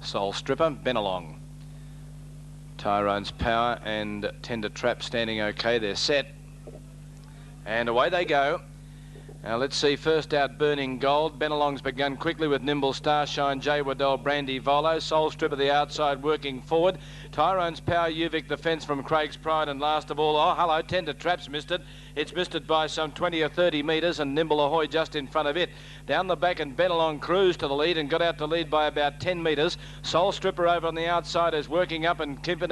Soul Stripper, Benelong. Tyrone's Power and Tender Trap standing okay. They're set. And away they go. Now let's see, first out Burning Gold. Benelong's begun quickly with Nimble Starshine, J. Waddell, Brandy Volo. Soul Stripper the outside working forward. Tyrone's Power, Uvic the fence from Craig's Pride, and last of all, oh hello, Tender Trap's missed it. It's missed it by some 20 or 30 metres, and Nimble Ahoy just in front of it. Down the back, and Benelong cruised to the lead and got out to lead by about 10 metres. Soul Stripper over on the outside is working up and keeping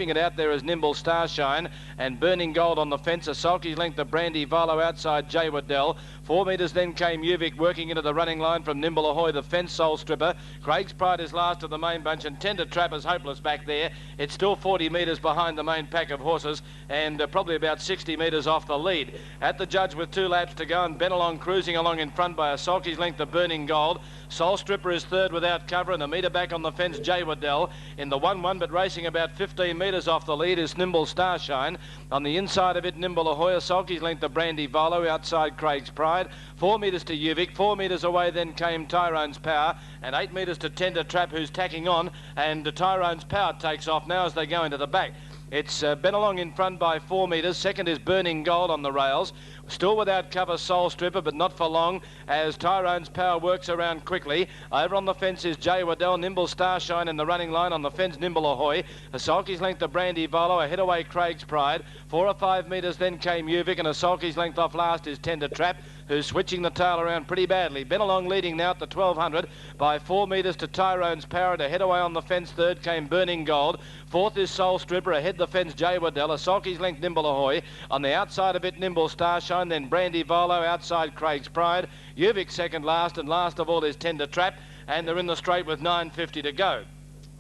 it out there as Nimble Starshine, and Burning Gold on the fence. A sulky's length of Brandy Volo outside J. Waddell. 4 metres then came Uvic working into the running line from Nimble Ahoy, the fence. Soul Stripper. Craig's Pride is last of the main bunch, and Tender Trap is hopeless back there. It's still 40 metres behind the main pack of horses, and probably about 60 metres off the lead. At the judge with 2 laps to go, and Benelong cruising along in front by a sulky's length of Burning Gold. Soul Stripper is third without cover, and a metre back on the fence J. Waddell. In the 1-1, but racing about 15 metres off the lead is Nimble Starshine. On the inside of it, Nimble Ahoy, a sulky's length of Brandy Volo outside Craig's Pride. 4 metres to Uvic. 4 metres away then came Tyrone's Power, and 8 metres to Tender Trap, who's tacking on, and Tyrone's Power takes off now as they go into the back. It's Benelong in front by 4 metres. Second is Burning Gold on the rails. Still without cover, Soul Stripper, but not for long as Tyrone's Power works around quickly. Over on the fence is J. Waddell, Nimble Starshine in the running line. On the fence, Nimble Ahoy. A sulky's length of Brandy Volo, ahead away Craig's Pride. 4 or 5 metres then came Uvic, and a sulky's length off last is Tender Trap, who's switching the tail around pretty badly. Benelong leading now at the 1200 by 4 metres to Tyrone's Power. To head away on the fence, third came Burning Gold. Fourth is Soul Stripper, ahead the fence J. Waddell. A sulky's length Nimble Ahoy. On the outside of it, Nimble Starshine, then Brandy Volo outside Craig's Pride. Uvic second last, and last of all is Tender Trap, and they're in the straight with 9:50 to go.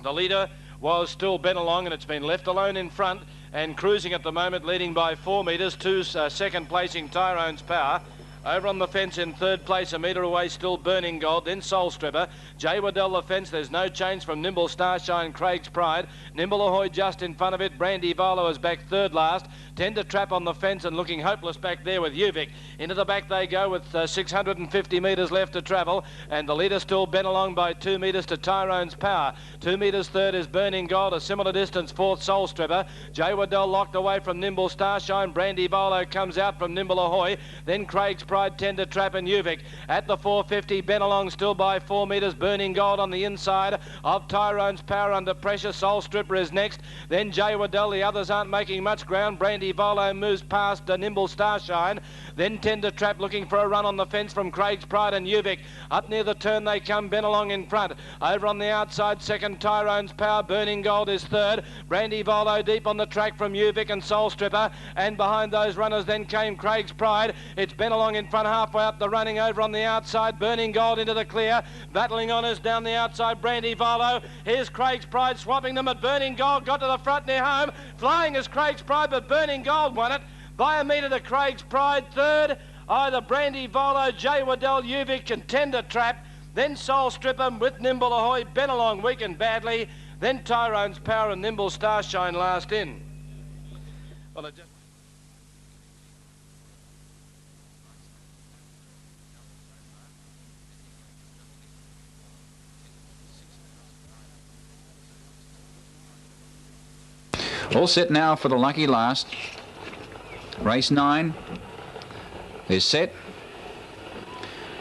The leader was still Benelong, and it's been left alone in front and cruising at the moment, leading by 4 metres to second placing Tyrone's Power. Over on the fence in third place, a metre away, still Burning Gold, then Soul Stripper. J. Waddell the fence, there's no change from Nimble Starshine, Craig's Pride. Nimble Ahoy just in front of it. Brandy Volo is back third last. Tender Trap on the fence and looking hopeless back there with Uvic. Into the back they go with 650 metres left to travel, and the leader still Benelong by 2 metres to Tyrone's Power. 2 metres third is Burning Gold, a similar distance fourth Soul Stripper. J. Waddell locked away from Nimble Starshine. Brandy Volo comes out from Nimble Ahoy, then Craig's Pride, Tender Trap and Uvic. At the 450, Benelong still by 4 metres. Burning Gold on the inside of Tyrone's Power under pressure. Soul Stripper is next, then J. Waddell. The others aren't making much ground. Brandy Volo moves past Nimble Starshine, then Tender Trap looking for a run on the fence from Craig's Pride and Uvic. Up near the turn they come, Benelong in front. Over on the outside, second Tyrone's Power. Burning Gold is third. Brandy Volo deep on the track from Uvic and Soul Stripper, and behind those runners then came Craig's Pride. It's Benelong in front halfway up the running. Over on the outside, Burning Gold into the clear, battling on us down the outside, Brandy Volo. Here's Craig's Pride swapping them, at Burning Gold got to the front near home. Flying is Craig's Pride, but Burning Gold won it by a metre to Craig's Pride. Third, either Brandy Volo, J. Waddell, Uvic and Tender Trap, then Soul Stripper with Nimble Ahoy. Benelong weakened badly, then Tyrone's Power and Nimble Starshine last in. Well, all set now for the lucky last. Race 9 is set.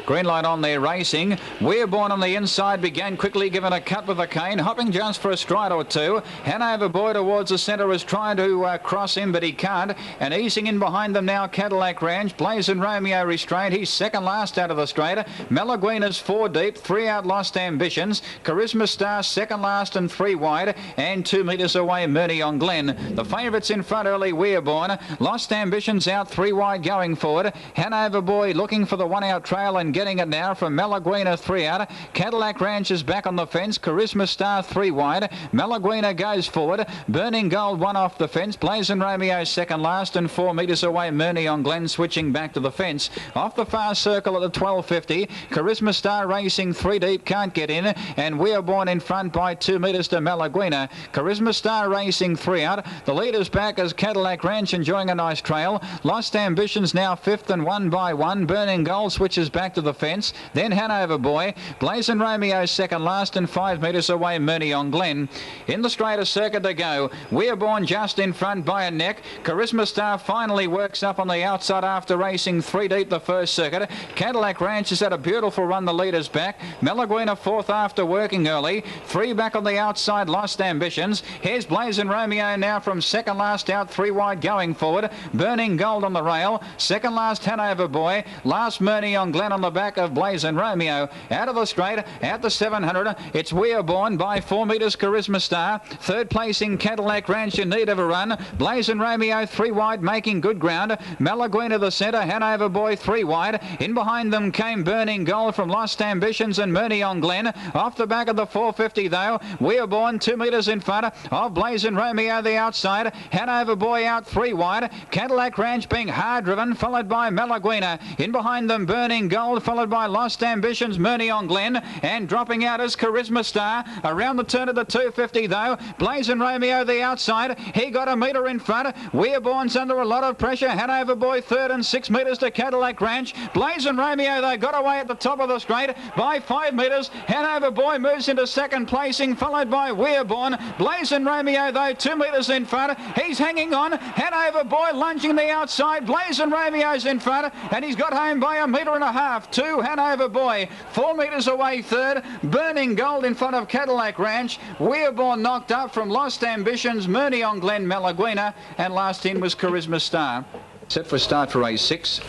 Green light on there, racing. Weirborn on the inside began quickly, given a cut with a cane, hopping just for a stride or two. Hanover Boy towards the centre is trying to cross him, but he can't. And easing in behind them now, Cadillac Ranch. Blazing Romeo restrained. He's second last out of the straight. Malaguina's 4 deep, 3 out Lost Ambitions. Charisma Star second last and 3 wide. And 2 metres away, Murney on Glen. The favourites in front early, Weirborn. Lost Ambitions out 3 wide going forward. Hanover Boy looking for the 1 out trail and getting it now from Malaguina 3 out. Cadillac Ranch is back on the fence. Charisma Star 3 wide. Malaguina goes forward. Burning Gold 1 off the fence. Blazing Romeo second last and 4 metres away. Murney on Glen switching back to the fence. Off the far circle at the 1250. Charisma Star racing 3 deep, can't get in, and Weirborn in front by 2 metres to Malaguina. Charisma Star racing 3 out. The leader's back as Cadillac Ranch enjoying a nice trail. Lost Ambitions now 5th and 1 by 1. Burning Gold switches back to the the fence. Then Hanover Boy. Blazing Romeo second last, and 5 metres away Mooney on Glen. In the straighter circuit to go. We're Born just in front by a neck. Charisma Star finally works up on the outside after racing 3 deep the first circuit. Cadillac Ranch has had a beautiful run, the leaders back. Malaguena fourth after working early. 3 back on the outside, Lost Ambitions. Here's Blazing Romeo now from second last out, 3 wide going forward. Burning Gold on the rail. Second last Hanover Boy. Last Mooney on Glen on the back of Blazing Romeo. Out of the straight, out the 700. It's We're Born by 4 metres Charisma Star. Third placing Cadillac Ranch in need of a run. Blazing Romeo 3 wide making good ground. Malaguena the centre. Hanover Boy 3 wide. In behind them came Burning Gold from Lost Ambitions and Mooney on Glen. Off the back of the 450 though. We're Born 2 metres in front of Blazing Romeo the outside. Hanover Boy out 3 wide. Cadillac Ranch being hard driven, followed by Malaguena. In behind them Burning Gold, followed by Lost Ambitions, Mooney on Glen, and dropping out is Charisma Star. Around the turn of the 250 though. Blazing Romeo the outside. He got a metre in front. We're Born's under a lot of pressure. Hanover Boy third and 6 metres to Cadillac Ranch. Blazing Romeo they got away at the top of the straight by 5 metres. Hanover Boy moves into second placing, followed by We're Born. Blazing Romeo though 2 metres in front. He's hanging on. Hanover Boy lunging the outside. Blazing Romeo's in front, and he's got home by 1.5 metres to Hanover Boy. 4 metres away third. Burning Gold in front of Cadillac Ranch. We're Born knocked up from Lost Ambitions, Mooney on Glen, Malaguena, and last in was Charisma Star. Set for start for race 6.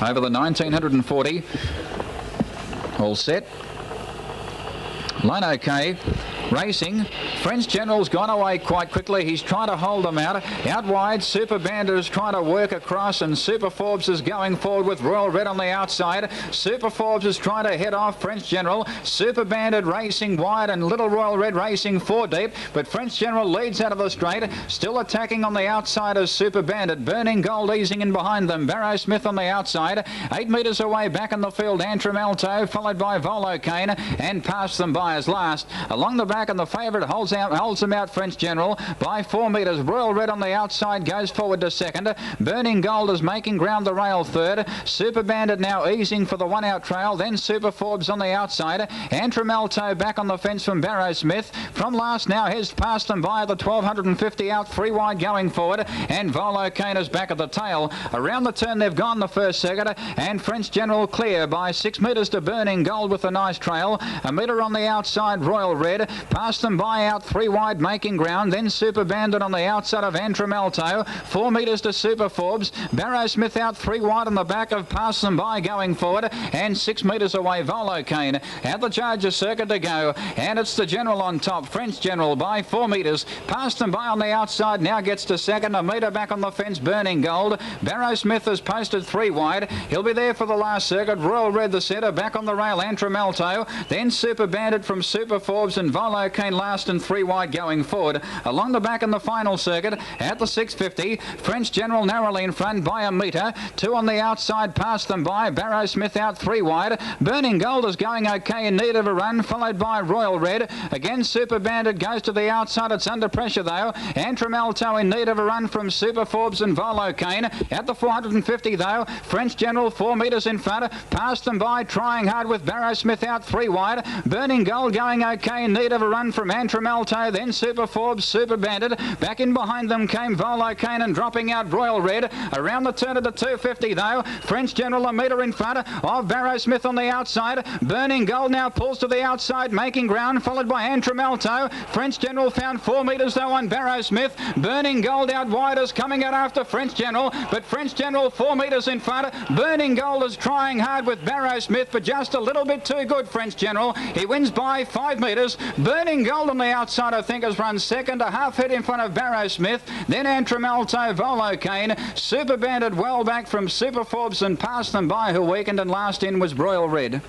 Over the 1940. All set. Line okay. Racing. French General's gone away quite quickly. He's trying to hold them out. Out wide, Super Bandit is trying to work across, and Super Forbes is going forward with Royal Red on the outside. Super Forbes is trying to head off French General. Super Bandit racing wide, and Little Royal Red racing 4 deep, but French General leads out of the straight. Still attacking on the outside as Super Bandit. Burning Gold easing in behind them. Barrow Smith on the outside. 8 metres away back in the field, Antrim Alto, followed by Volo Cane, and past them by as last. Along the back, and the favourite holds them out, French General, by 4 metres. Royal Red on the outside goes forward to second. Burning Gold is making ground the rail third. Super Bandit now easing for the 1 out trail. Then Super Forbes on the outside. Antrim Alto back on the fence from Barrow Smith. From last now, he's passed them by the 1250 out, 3 wide going forward. And Volo Cane is back at the tail. Around the turn they've gone the first circuit, and French General clear by 6 metres to Burning Gold with a nice trail. A metre on the outside, Royal Red. Past them by out 3 wide making ground. Then Super Bandit on the outside of Antrim Alto. 4 metres to Super Forbes. Barrow Smith out 3 wide on the back of Pass Them By going forward. And 6 metres away Volo Cane. At the Charger circuit to go. And it's the General on top. French General by 4 metres. Past Them By on the outside. Now gets to second. A metre back on the fence. Burning Gold. Barrow Smith has posted 3 wide. He'll be there for the last circuit. Royal Red the centre. Back on the rail. Antrim Alto. Then Super Bandit from Super Forbes and Volo Cane last and 3 wide going forward. Along the back in the final circuit at the 650. French General narrowly in front by 1 metre. 2 on the outside past them by. Barrow Smith out 3 wide. Burning Gold is going okay in need of a run, followed by Royal Red. Again Super Bandit goes to the outside. It's under pressure though. Antrim Alto in need of a run from Super Forbes and Volo Cane. At the 450 though. French General 4 metres in front. Past them by, trying hard with Barrow Smith out 3 wide. Burning Gold going okay in need of a run from Antrim Alto, then Super Forbes, Super Bandit. Back in behind them came Volo Cane and dropping out Royal Red. Around the turn of the 250 though. French General a metre in front of Barrow Smith on the outside. Burning Gold now pulls to the outside, making ground, followed by Antrim Alto. French General found 4 metres though on Barrow Smith. Burning Gold out wide is coming out after French General, but French General 4 metres in front. Burning Gold is trying hard with Barrow Smith, but just a little bit too good, French General. He wins by 5 metres. Burning Gold on the outside, I think, has run second, a half hit in front of Barrow Smith. Then Antrim Alto, Volo Cane. Super Bandit well back from Super Forbes and Passed Them By, who weakened, and last in was Royal Red.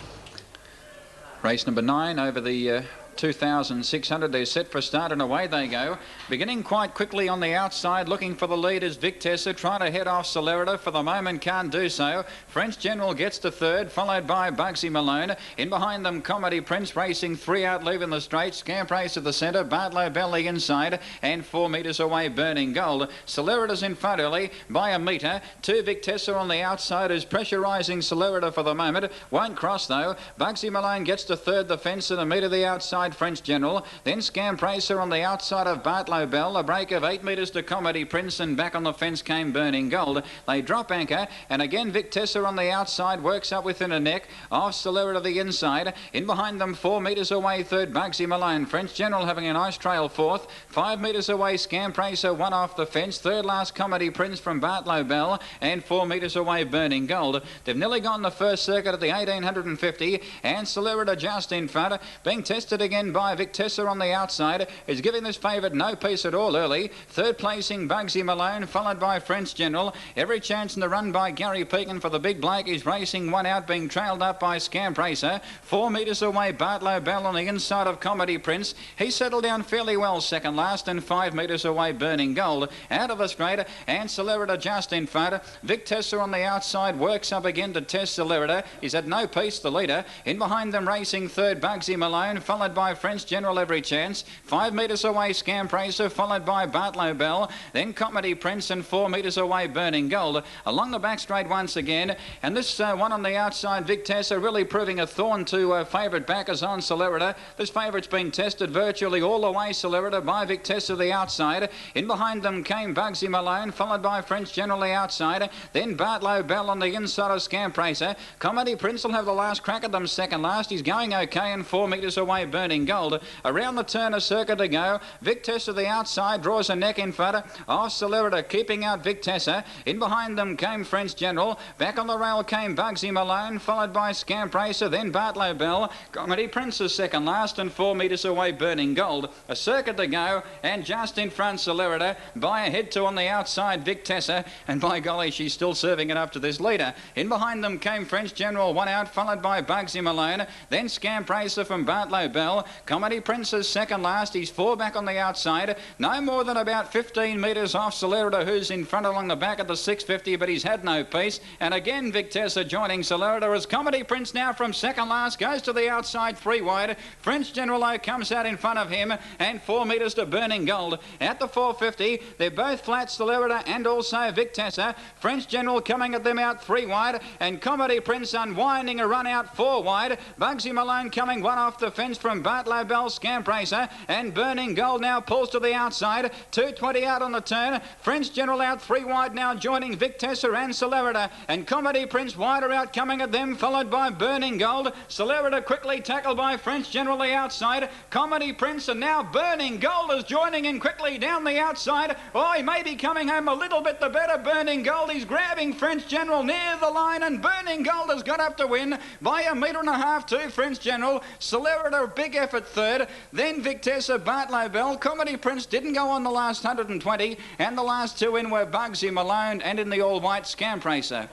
Race number 9 over the 2,600. They're set for start and away they go. Beginning quite quickly on the outside, looking for the lead is Vic Tessa, trying to head off Celerita. For the moment can't do so. French General gets to third, followed by Bugsy Malone. In behind them, Comedy Prince racing 3 out, leaving the straight. Scamp Race at the centre, Bartlow Belly inside, and 4 metres away Burning Gold. Celerita's in front early by a metre. 2 Vic Tessa on the outside, who's pressurising Celerita for the moment. Won't cross though. Bugsy Malone gets to third, the fence, and a metre the outside French General. Then Scamp Racer on the outside of Bartlow Bell. A break of 8 metres to Comedy Prince, and back on the fence came Burning Gold. They drop anchor, and again Vic Tessa on the outside works up within a neck of Celerita the inside. In behind them, 4 metres away third, Bugsy Malone. French General having a nice trail fourth. 5 metres away Scamp Racer, one off the fence. Third last Comedy Prince from Bartlow Bell, and 4 metres away Burning Gold. They've nearly gone the first circuit at the 1850, and Celerita just in front, being tested again by Vic Tessa on the outside, is giving this favourite no peace at all early. Third placing Bugsy Malone, followed by French General. Every chance in the run by Gary Pekin for the big bloke. He's racing one out, being trailed up by Scamp Racer. 4 metres away Bartlow Bell on the inside of Comedy Prince. He settled down fairly well second last, and 5 metres away Burning Gold. Out of the straight, and Celerita just in front. Vic Tessa on the outside works up again to test Celerita. He's at no peace, the leader. In behind them racing third Bugsy Malone, followed by French General every chance. 5 metres away Scamp Racer, followed by Bartlow Bell. Then Comedy Prince, and 4 metres away Burning Gold. Along the back straight once again, and this one on the outside, Vic Tessa, really proving a thorn to favourite backers on Celerita. This favourite's been tested virtually all the way, Celerita, by Vic Tessa the outside. In behind them came Bugsy Malone, followed by French General the outside. Then Bartlow Bell on the inside of Scamp Racer. Comedy Prince will have the last crack at them second last. He's going okay, and 4 metres away Burning Gold. Around the turn, a circuit to go. Vic Tessa the outside draws a neck in front of Celerita, keeping out Vic Tessa. In behind them came French General. Back on the rail came Bugsy Malone, followed by Scamp Racer, then Bartlow Bell. Comedy Prince is second last, and 4 metres away Burning Gold. A circuit to go, and just in front Celerita, by a head to on the outside Vic Tessa, and by golly, she's still serving it up to this leader. In behind them came French General, one out, followed by Bugsy Malone, then Scamp Racer from Bartlow Bell. Comedy Prince is second last. He's 4 back on the outside, no more than about 15 metres off Celerita, who's in front along the back of the 650, but he's had no peace. And again Vic Tessa joining Celerita as Comedy Prince now from second last goes to the outside 3 wide. French General comes out in front of him, and 4 metres to Burning Gold. At the 450, they're both flat, Celerita and also Vic Tessa. French General coming at them out 3 wide, and Comedy Prince unwinding a run out 4 wide. Bugsy Malone coming one off the fence from Bartlow Bell, Scamp Racer, and Burning Gold now pulls to the outside. 220 out on the turn. French General out 3 wide now, joining Vic Tessa and Celerita, and Comedy Prince wider out coming at them, followed by Burning Gold. Celerita quickly tackled by French General the outside. Comedy Prince, and now Burning Gold is joining in quickly down the outside. Oh, he may be coming home a little bit the better, Burning Gold. He's grabbing French General near the line, and Burning Gold has got up to win by 1.5 metres to French General. Celerita, big effort third. Then Vic Tessa, Bartlow Bell. Comedy Prince didn't go on the last 120, and the last 2 in were Bugsy Malone and in the all-white Scamp Racer.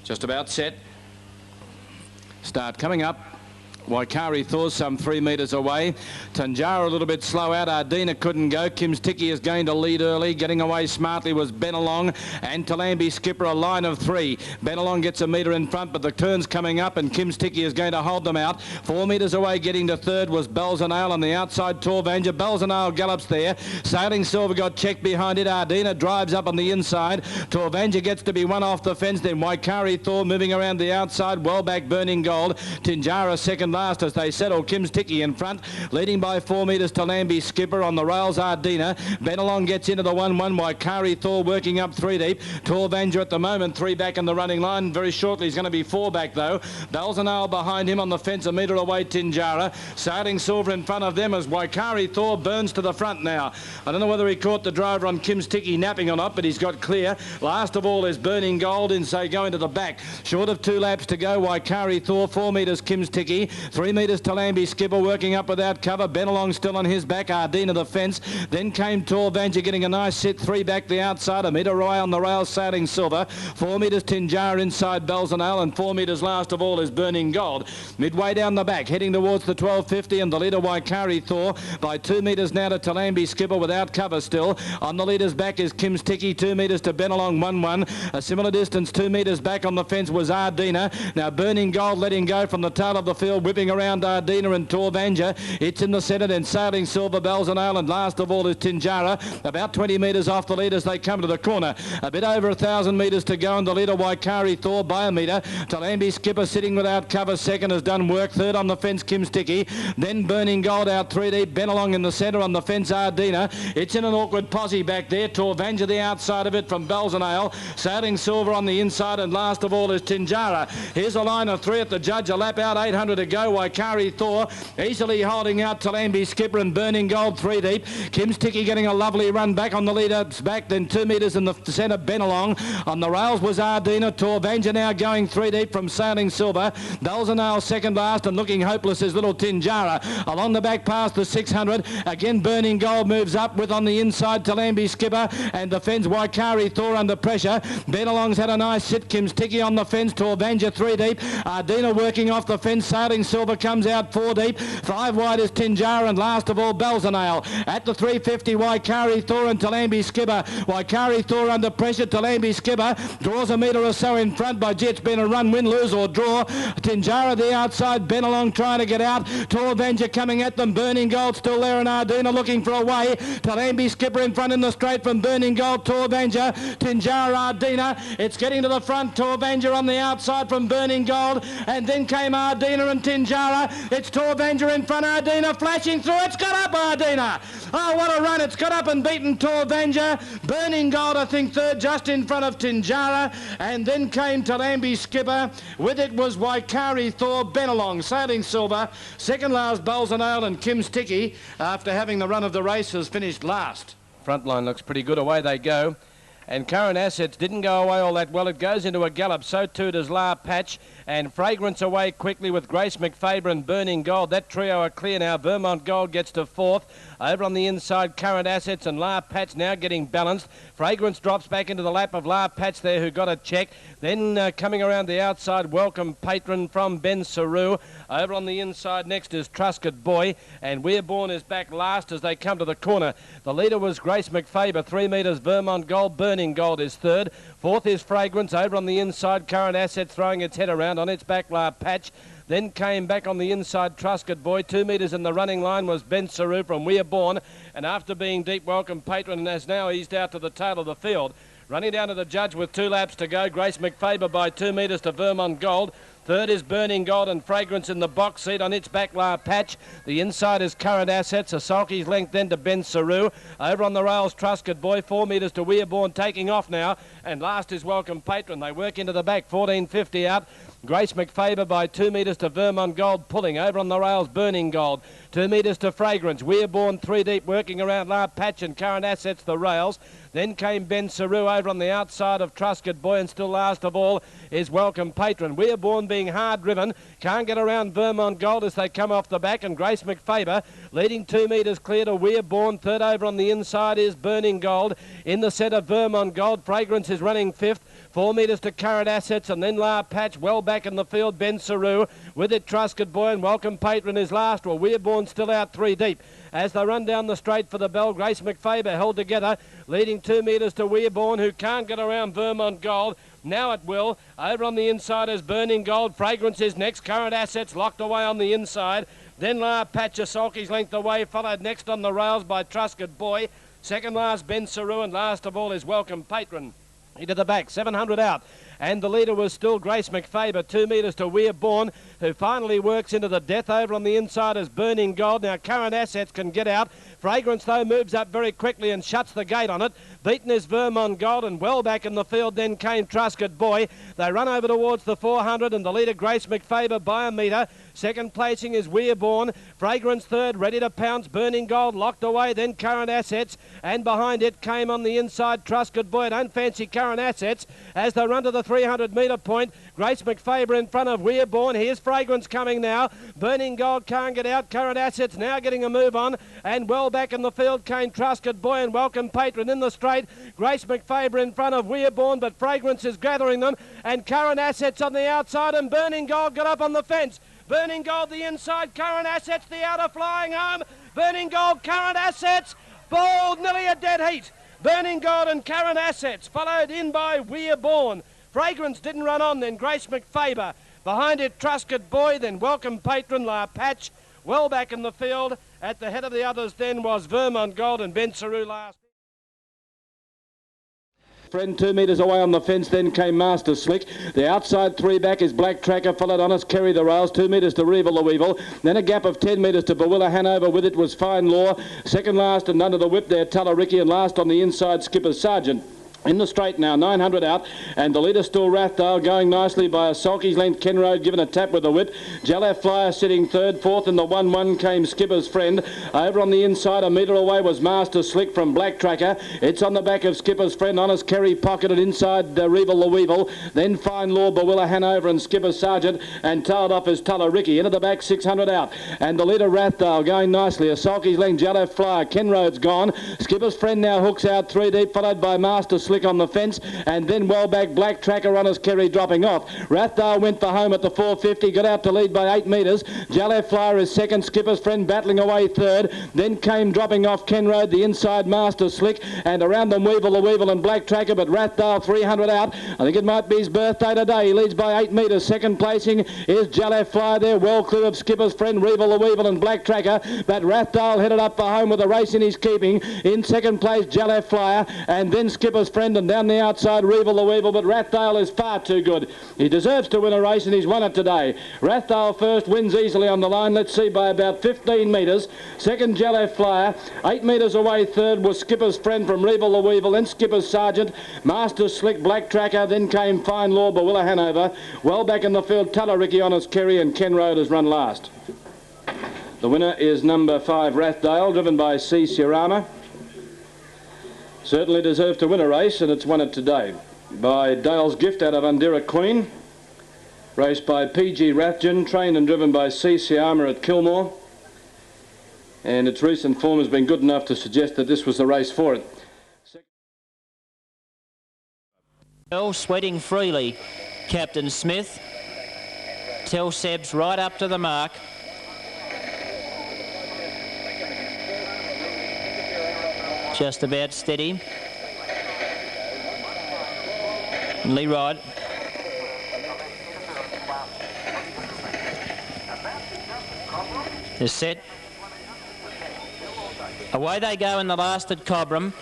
Just about set. Start coming up. Waikari Thor's some 3 metres away. Tanjara a little bit slow out. Ardina couldn't go. Kim's Ticky is going to lead early. Getting away smartly was Benelong and Talambi Skipper, a line of 3. Benelong gets 1 metre in front, but the turn's coming up and Kim's Ticky is going to hold them out. 4 metres away getting to third was Belzanail on the outside. Torvanger. Belzanail gallops there. Sailing Silver got checked behind it. Ardina drives up on the inside. Torvanger gets to be one off the fence. Then Waikari Thor moving around the outside. Well back Burning Gold. Tinjara second last as they settle. Kim's Ticky in front, leading by 4 metres to Lambie Skipper. On the rails Ardina. Benelong gets into the 1-1. Waikari Thor working up 3 deep. Torvanger at the moment 3 back in the running line. Very shortly he's going to be 4 back though. Belzanail behind him on the fence, 1 metre away Tinjara. Sailing Silver in front of them as Waikari Thor burns to the front now. I don't know whether he caught the driver on Kim's Ticky napping or not, but he's got clear. Last of all is Burning Gold in, say, going to the back. Short of 2 laps to go. Waikari Thor, 4 metres Kim's Ticky. 3 metres to Lambie Skipper working up without cover. Benelong still on his back. Ardina the fence. Then came Tall Vanja getting a nice sit. 3 back the outside. A metre Roy on the rails, Sailing Silver. 4 metres Tinjara inside Bells and Ale, and 4 metres last of all is Burning Gold. Midway down the back, heading towards the 12.50, and the leader Waikari Thor by 2 metres now to Talambi Skipper without cover still. On the leader's back is Kim's Ticky, 2 metres to Benelong 1-1. A similar distance, 2 metres back on the fence was Ardina. Now Burning Gold letting go from the tail of the field, whipping around Ardina and Torvanja. It's in the centre, then Sailing Silver, Bells and Ale, and last of all is Tinjara. About 20 metres off the lead as they come to the corner. A bit over 1,000 metres to go, and the leader Waikari Thor by a metre. Talambi Skipper sitting without cover second has done work. Third on the fence Kim's Ticky. Then Burning Gold out 3 deep. Benelong in the centre, on the fence Ardina. It's in an awkward posse back there. Torvanja the outside of it from Bells and Ale. Sailing Silver on the inside, and last of all is Tinjara. Here's a line of 3 at the judge. A lap out, 800 to go. Waikari Thor easily holding out Talambi Skipper and Burning Gold 3 deep. Kim's Ticky getting a lovely run back on the leader's back. Then 2 metres in the centre Benelong. On the rails was Ardina. Torvanja now going 3 deep from Sailing Silver. Bells and Ale second last, and looking hopeless is little Tinjara. Along the back past the 600. Again Burning Gold moves up with on the inside Talambi Skipper, and defends Waikari Thor under pressure. Benelong's had a nice sit. Kim's Ticky on the fence. Torvanja 3 deep. Ardina working off the fence. Sailing Silver comes out 4 deep. 5 wide is Tinjara, and last of all Bells and Ale. At the 350 Waikari Thor and Talambi Skipper. Waikari Thor under pressure. Talambi Skipper draws a metre or so in front. By Jet's been a run, win, lose or draw. Tinjara the outside. Benelong trying to get out. Torvanja coming at them. Burning Gold still there, and Ardina looking for a way. Talambi Skipper in front in the straight from Burning Gold. Torvanja, Tinjara, Ardina. It's getting to the front. Torvanja on the outside from Burning Gold, and then came Ardina and Tinjara. It's Torvanja in front. Ardina flashing through. It's got up, Ardina. Oh, what a run. It's got up and beaten Torvanja. Burning Gold, I think, third, just in front of Tinjara, and then came Talambi Skipper. With it was Waikari Thor, Benelong, Sailing Silver. Second last, Bells and Ale, and Kim's Ticky, after having the run of the race, has finished last. Front line looks pretty good. Away they go. And Current Assets didn't go away all that well. It goes into a gallop. So too does La Patch. And Fragrance away quickly with Grace McFaber and Burning Gold. That trio are clear now. Vermont Gold gets to 4th. Over on the inside, Current Assets and La Patch now getting balanced. Fragrance drops back into the lap of La Patch there, who got a check. Then coming around the outside, Welcome Patron from Ben Saru. Over on the inside next is Truscott Boy. And Weirborn is back last as they come to the corner. The leader was Grace McFaber. 3 metres Vermont Gold. Burning Gold is third. 4th is Fragrance. Over on the inside, Current Asset throwing its head around. On its back, La Patch. Then came back on the inside, Truscott Boy. 2 metres in the running line was Ben Saru from Weirborn. And after being deep, Welcome Patron has now eased out to the tail of the field. Running down to the judge with 2 laps to go. Grace McFaber by 2 metres to Vermont Gold. Third is Burning Gold and Fragrance in the box seat. On its back, La Patch. The inside is Current Assets. A sulky's length then to Ben Saru. Over on the rails, Truscott Boy. 4 metres to Weirborn, taking off now. And last is Welcome Patron. They work into the back. 14.50 out. Grace McFaber by 2 metres to Vermont Gold, pulling. Over on the rails, Burning Gold. 2 metres to Fragrance. Weirborn 3 deep, working around La Patch and Current Assets the rails. Then came Ben Saru over on the outside of Truscott Boy, and still last of all is Welcome Patron. Weirborn being hard driven, can't get around Vermont Gold as they come off the back, and Grace McFaber leading 2 metres clear to Weirborn. Third over on the inside is Burning Gold. In the centre, Vermont Gold. Fragrance is running 5th. 4 metres to Current Assets, and then La Patch well back in the field. Ben Saru with it, Truscott Boy, and Welcome Patron is last. Well, Weirborn still out 3 deep. As they run down the straight for the bell, Grace McFaber held together, leading 2 metres to Weirborn, who can't get around Vermont Gold. Now it will. Over on the inside is Burning Gold. Fragrance is next. Current Assets locked away on the inside. Then La Patch, a sulky's length away, followed next on the rails by Truscott Boy. Second last, Ben Saru, and last of all is Welcome Patron. Into the back, 700 out. And the leader was still Grace McFaber, 2 metres to Weirborn, who finally works into the death. Over on the inside is Burning Gold. Now Current Assets can get out. Fragrance, though, moves up very quickly and shuts the gate on it. Beaten is Vermont Gold, and well back in the field then came Truscott Boy. They run over towards the 400, and the leader, Grace McFaber, by a metre. Second placing is Weirborn. Fragrance third, ready to pounce. Burning Gold locked away, then Current Assets. And behind it came on the inside Truscott Boy. Don't fancy Current Assets as they run to the 300 metre point. Grace McFaber in front of Weirborn. Here's Fragrance coming now. Burning Gold can't get out. Current Assets now getting a move on. And well back in the field came Trusted Boy and Welcome Patron in the straight. Grace McFaber in front of Weirborn, but Fragrance is gathering them. And Current Assets on the outside, and Burning Gold got up on the fence. Burning Gold the inside, Current Assets the outer, flying home. Burning Gold, Current Assets, bowled nearly a dead heat. Burning Gold and Current Assets, followed in by Weirborn. Fragrance didn't run on, then Grace McFaber. Behind it, Trusted Boy, then Welcome Patron, La Patch. Well back in the field. At the head of the others then was Vermont Gold and Ben Saru last. Friend 2 metres away on the fence, then came Master Slick. The outside three back is Black Tracker, followed Honest Kerry the rails, 2 metres to Revel the Weevil. Then a gap of 10 metres to Bawilla Hanover. With it was Fine Law. Second last and under the whip there, Tulla-Ricky, and last on the inside, Skipper Sergeant. In the straight now, 900 out, and the leader still Rathdale, going nicely by a sulky's length. Ken Road given a tap with the whip. Jalaf Flyer sitting third. Fourth in the 1-1 came Skipper's Friend. Over on the inside, a metre away, was Master Slick from Black Tracker. It's on the back of Skipper's Friend. Honest Kerry pocketed inside Revel the Weevil. Then Fine Law, Bawilla Hanover and Skipper Sergeant, and tailed off is Tulla-Ricky. Into the back, 600 out, and the leader Rathdale going nicely. A sulky's length, Jalaf Flyer. Ken Road's gone. Skipper's Friend now hooks out 3 deep, followed by Master Slick on the fence, and then well back Black Tracker, Honest Kerry dropping off. Rathdale went for home at the 450, got out to lead by 8 metres. Jalaf Flyer is second, Skipper's Friend battling away third. Then came dropping off Ken Road, the inside Master Slick, and around them Weevil the Weevil and Black Tracker, but Rathdale 300 out. I think it might be his birthday today. He leads by 8 metres. Second placing is Jalaf Flyer there, well clear of Skipper's Friend, Revel the Weevil and Black Tracker, but Rathdale headed up for home with a race in his keeping. In second place, Jalaf Flyer, and then Skipper's Friend, and down the outside Revel the Weevil, but Rathdale is far too good. He deserves to win a race, and he's won it today. Rathdale first, wins easily on the line. Let's see, by about 15 metres. Second, Jalaf Flyer. 8 metres away third was Skipper's Friend from Revel the Weevil, then Skipper's Sergeant, Master Slick, Black Tracker, then came Fine Law, Bawilla Hanover. Well back in the field, Tulla-Ricky, Honest Kerry, and Ken Road has run last. The winner is number 5, Rathdale, driven by C. Ciarma. Certainly deserved to win a race, and it's won it today. By Dale's Gift out of Undira Queen. Raced by P.G. Rathjen, trained and driven by C. Ciarma at Kilmore. And its recent form has been good enough to suggest that this was the race for it. Well, sweating freely, Captain Smith. Tell Seb's right up to the mark. Just about steady. Lee Rod. Is set. Away they go in the last at Cobram.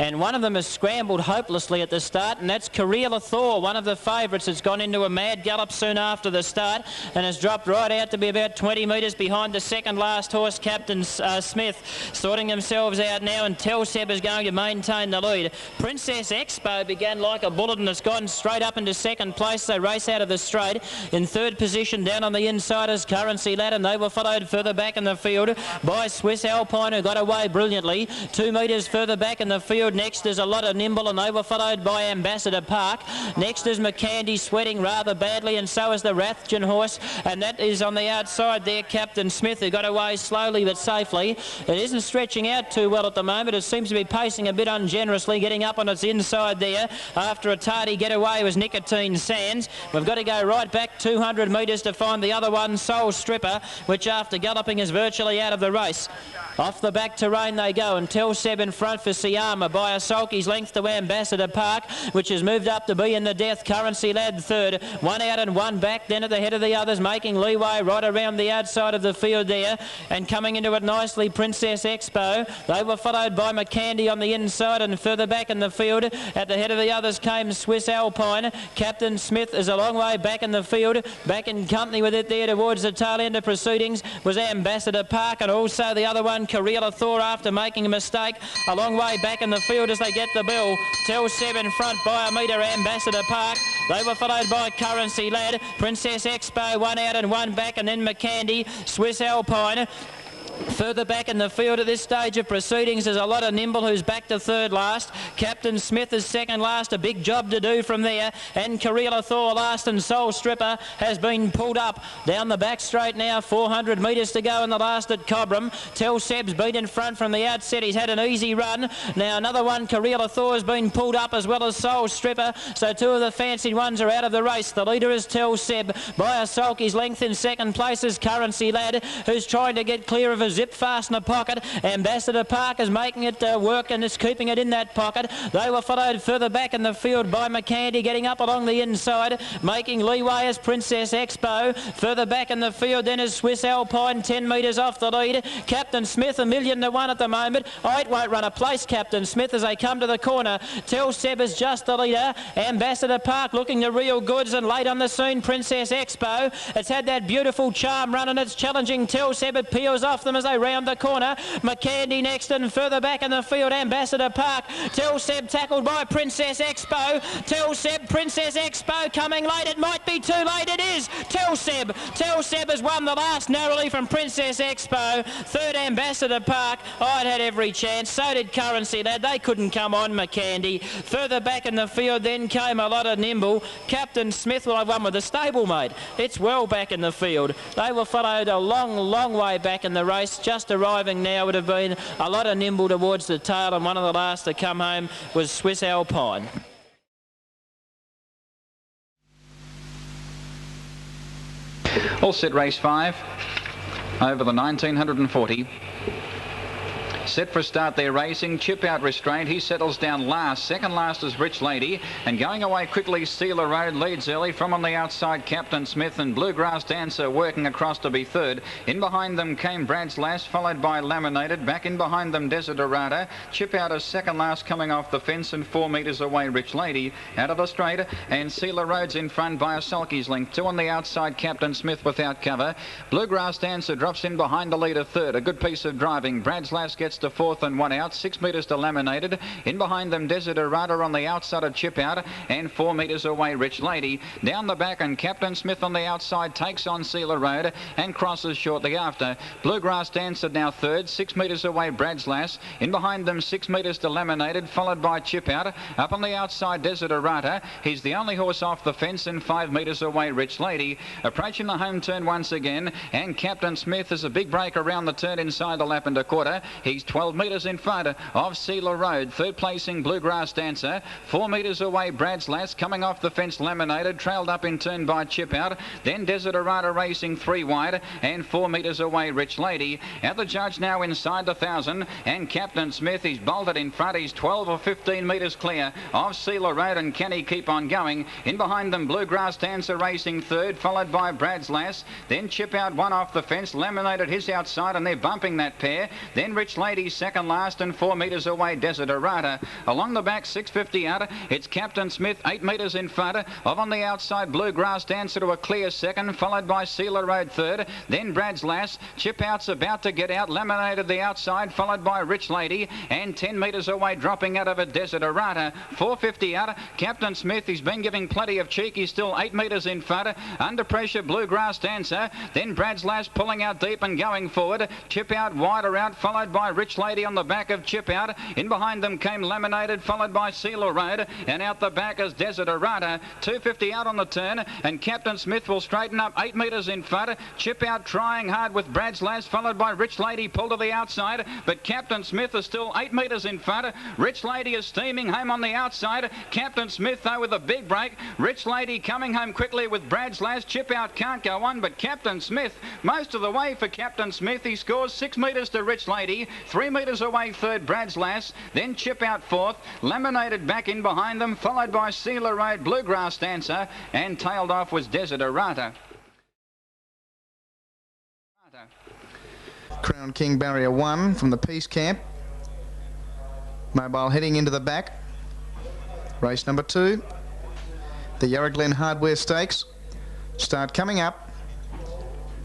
And one of them has scrambled hopelessly at the start, and that's Karela Thor, one of the favourites. Has gone into a mad gallop soon after the start and has dropped right out to be about 20 metres behind the second last horse, Captain Smith, sorting themselves out now, and Telseb is going to maintain the lead. Princess Expo began like a bullet and has gone straight up into second place. They race out of the straight. In third position down on the inside is Currency Lad, and they were followed further back in the field by Swiss Alpine, who got away brilliantly. 2 metres further back in the field. Next is a lot of Nimble, and they were followed by Ambassador Park. Next is McCandy, sweating rather badly, and so is the Rathjen horse, and that is on the outside there, Captain Smith, who got away slowly but safely. It isn't stretching out too well at the moment. It seems to be pacing a bit ungenerously, getting up on its inside there. After a tardy getaway was Nicotine Sands. We've got to go right back 200 metres to find the other one, Soul Stripper, which after galloping is virtually out of the race. Off the back terrain they go, and Telseb in front for Ciarma by a sulky's length to Ambassador Park, which has moved up to be in the death. Currency Lad third. 1 out and 1 back, then at the head of the others, making leeway right around the outside of the field there, and coming into it nicely, Princess Expo. They were followed by McCandy on the inside, and further back in the field at the head of the others came Swiss Alpine. Captain Smith is a long way back in the field, back in company with it there towards the tail end of proceedings was Ambassador Park, and also the other one, Karela Thor, after making a mistake. A long way back in the field as they get the bill. Telseb in front by a metre, Ambassador Park. They were followed by Currency Lad, Princess Expo, 1 out and 1 back, and then McCandy, Swiss Alpine. Further back in the field at this stage of proceedings is a lot of Nimble, who's back to third last. Captain Smith is second last, a big job to do from there. And Karela Thor last, and Soul Stripper has been pulled up down the back straight now. 400 metres to go in the last at Cobram. Tell Seb's been in front from the outset. He's had an easy run. Now another one, Karela Thor, has been pulled up, as well as Soul Stripper. So two of the fancied ones are out of the race. The leader is Tell Seb. By a sulky's length in second place is Currency Lad, who's trying to get clear of a zip fastener pocket. Ambassador Park is making it work and is keeping it in that pocket. They were followed further back in the field by McCandy, getting up along the inside, making leeway as Princess Expo. Further back in the field then is Swiss Alpine, 10 metres off the lead. Captain Smith, 1,000,000 at the moment. It won't run a place, Captain Smith, as they come to the corner. Tell Seb is just the leader. Ambassador Park looking the real goods, and late on the scene, Princess Expo. It's had that beautiful charm run, and it's challenging Tell Seb. It peels off them as they round the corner. McCandy next, and further back in the field, Ambassador Park. Tell Seb tackled by Princess Expo. Tell Seb, Princess Expo coming late. It might be too late. It is. Tell Seb. Tell Seb has won the last narrowly from Princess Expo. Third, Ambassador Park. It had every chance. So did Currency Lad. They couldn't come on McCandy. Further back in the field then came a lot of Nimble. Captain Smith will have won with the stablemate. It's well back in the field. They were followed a long way back in the race. Just arriving now would have been a lot of Nimble towards the tail, and one of the last to come home was Swiss Alpine. All set, race 5 over the 1940. Set for start, they're racing. Chip out restraint. He settles down last. Second last is Rich Lady. And going away quickly, Sealer Road leads early. From on the outside, Captain Smith, and Bluegrass Dancer working across to be third. In behind them came Brad's Lass, followed by Laminated. Back in behind them, Desiderata. Chip out is second last, coming off the fence, and 4 metres away, Rich Lady. Out of the straight, and Sealer Road's in front by a sulky's length. 2 on the outside, Captain Smith without cover. Bluegrass Dancer drops in behind the leader third. A good piece of driving. Brad's Lass gets to fourth and 1 out. 6 metres to Laminated. In behind them, Desiderata on the outside of Chip out, and 4 metres away, Rich Lady. Down the back, and Captain Smith on the outside takes on Sealer Road and crosses shortly after. Bluegrass Dancer now third. 6 metres away, Brad's Lass. In behind them, 6 metres to Laminated, followed by Chip out. Up on the outside, Desiderata. He's the only horse off the fence, and 5 metres away, Rich Lady. Approaching the home turn once again, and Captain Smith is a big break around the turn inside the lap and a quarter. He's 12 metres in front of Sealer Road. Third placing, Bluegrass Dancer. 4 metres away, Brad's Lass. Coming off the fence, Laminated. Trailed up in turn by Chip out. Then Desiderata racing 3 wide, and 4 metres away, Rich Lady. At the judge now inside the 1,000, and Captain Smith, he's bolted in front. He's 12 or 15 metres clear of Sealer Road, and can he keep on going? In behind them, Bluegrass Dancer racing third, followed by Brad's Lass. Then Chip out, 1 off the fence. Laminated his outside, and they're bumping that pair. Then Rich Lady second last, and 4 metres away, Desiderata. Along the back, 650 out. It's Captain Smith, 8 metres in front of on the outside, Bluegrass Dancer to a clear second, followed by Sealer Road third. Then Brad's Lass. Chip out's about to get out. Laminated the outside, followed by Rich Lady, and 10 metres away, dropping out of it, Desiderata. 450 out. Captain Smith, he's been giving plenty of cheek. He's still 8 metres in front. Under pressure, Bluegrass Dancer. Then Brad's Lass pulling out deep and going forward. Chip out wider out, followed by Rich Lady on the back of Chip out. In behind them came Laminated, followed by Sealer Road, and out the back is Desiderata. 250 out on the turn, and Captain Smith will straighten up 8 metres in front. Chip out trying hard with Brad's Lass, followed by Rich Lady, pulled to the outside, but Captain Smith is still 8 metres in front. Rich Lady is steaming home on the outside. Captain Smith though with a big break. Rich Lady coming home quickly with Brad's Lass. Chip out can't go on, but Captain Smith most of the way for Captain Smith. He scores 6 metres to Rich Lady, 3 metres away third, Brad's Lass. Then Chip out fourth. Laminated back in behind them, followed by Sealer Road, Bluegrass Dancer, and tailed off was Desiderata. Crown King Barrier 1 from the Peace Camp. Mobile heading into the back. Race number 2. The Yarra Glen Hardware Stakes. Start coming up.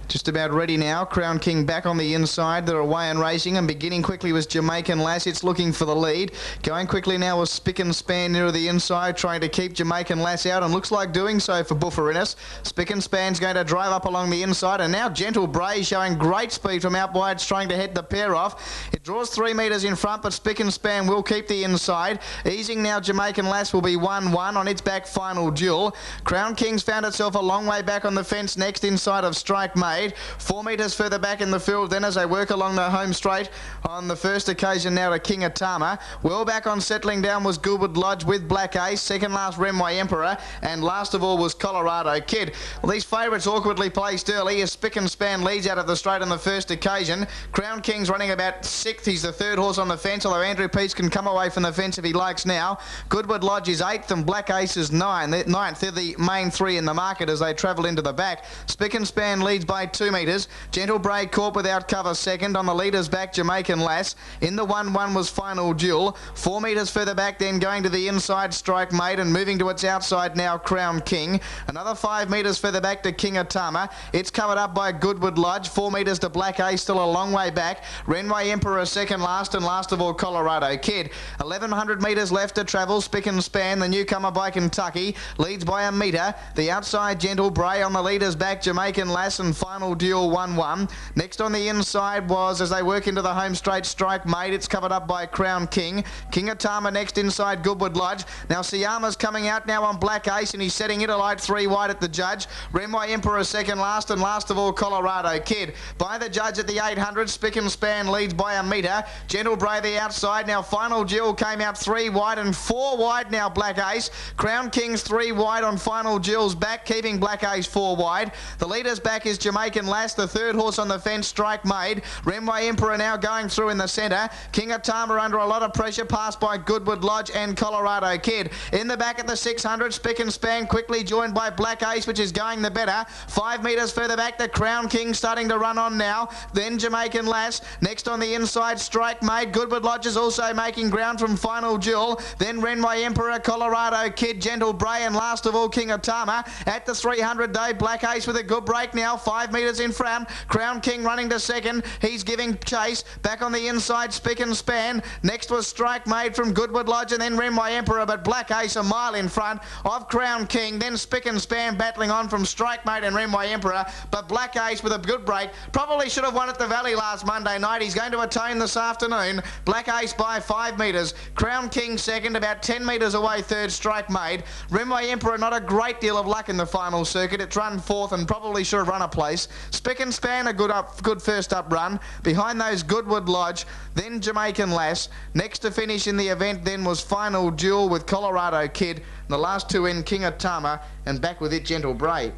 Just about ready now. Crown King back on the inside. They're away and racing, and beginning quickly was Jamaican Lass. It's looking for the lead. Going quickly now was Spick and Span near the inside, trying to keep Jamaican Lass out, and looks like doing so for Bufferinus. Spick and Span's going to drive up along the inside, and now Gentle Bray showing great speed from out wide, trying to head the pair off. It draws 3 metres in front, but Spick and Span will keep the inside. Easing now, Jamaican Lass will be 1-1 on its back final duel. Crown King's found itself a long way back on the fence next inside of Strike Made. 4 metres further back in the field then as they work along the home straight on the first occasion now to King of Tama. Well back on settling down was Goodwood Lodge with Black Ace. Second last Renway Emperor, and last of all was Colorado Kid. Well, these favourites awkwardly placed early as Spick and Span leads out of the straight on the first occasion. Crown King's running about 6th. He's the third horse on the fence, although Andrew Peace can come away from the fence if he likes now. Goodwood Lodge is 8th and Black Ace is 9th. They're the main 3 in the market as they travel into the back. Spick and Span leads by 2 metres. Gentle Bray caught without cover second. On the leader's back, Jamaican Lass. In the 1-1 was Final Duel. 4 metres further back then going to the inside, Strike Made, and moving to its outside now, Crown King. Another 5 metres further back to King of Tama. It's covered up by Goodwood Lodge. 4 metres to Black Ace, still a long way back. Renway Emperor second last, and last of all Colorado Kid. 1100 metres left to travel. Spick and Span, the newcomer by Kentucky, leads by a metre. The outside, Gentle Bray. On the leader's back, Jamaican Lass, and Final Duel 1-1. Next on the inside was, as they work into the home straight, Strike Made. It's covered up by Crown King. King of Tama next inside Goodwood Lodge. Now Ciarma's coming out now on Black Ace, and he's setting it alight 3 wide at the judge. Renway Emperor second last, and last of all Colorado Kid. By the judge at the 800, Spick and Span leads by a metre. Gentle Bray the outside. Now Final Duel came out 3 wide and 4 wide now Black Ace. Crown King's 3 wide on Final Duel's back, keeping Black Ace 4 wide. The leader's back is Jamaican Lass. The third horse on the fence, Strike Made. Renway Emperor now going through in the centre. King of Tama under a lot of pressure, passed by Goodwood Lodge and Colorado Kid. In the back at the 600, Spick and Span quickly joined by Black Ace, which is going the better. 5 metres further back, the Crown King starting to run on now. Then Jamaican Lass. Next on the inside, Strike Made. Goodwood Lodge is also making ground from Final Duel. Then Renway Emperor, Colorado Kid, Gentle Bray, and last of all King of Tama. At the 300 day, Black Ace with a good break now. 5 metres in front. Crown King running to second. He's giving chase. Back on the inside, Spick and Span. Next was Strike Made from Goodwood Lodge, and then Renway Emperor, but Black Ace a mile in front of Crown King. Then Spick and Span battling on from Strike Made and Renway Emperor, but Black Ace with a good break. Probably should have won at the Valley last Monday night. He's going to attain this afternoon. Black Ace by 5 metres. Crown King second, about 10 metres away third, Strike Made. Renway Emperor not a great deal of luck in the final circuit. It's run 4th and probably should have run a place. Spick and Span a good first up run. Behind those, Goodwood Lodge, then Jamaican Lass. Next to finish in the event then was Final Duel with Colorado Kid. And the last 2 in, King of Tama, and back with it, Gentle Bray.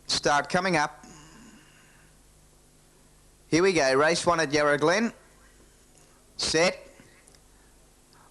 Start coming up. Here we go, race 1 at Yarra Glen. Set.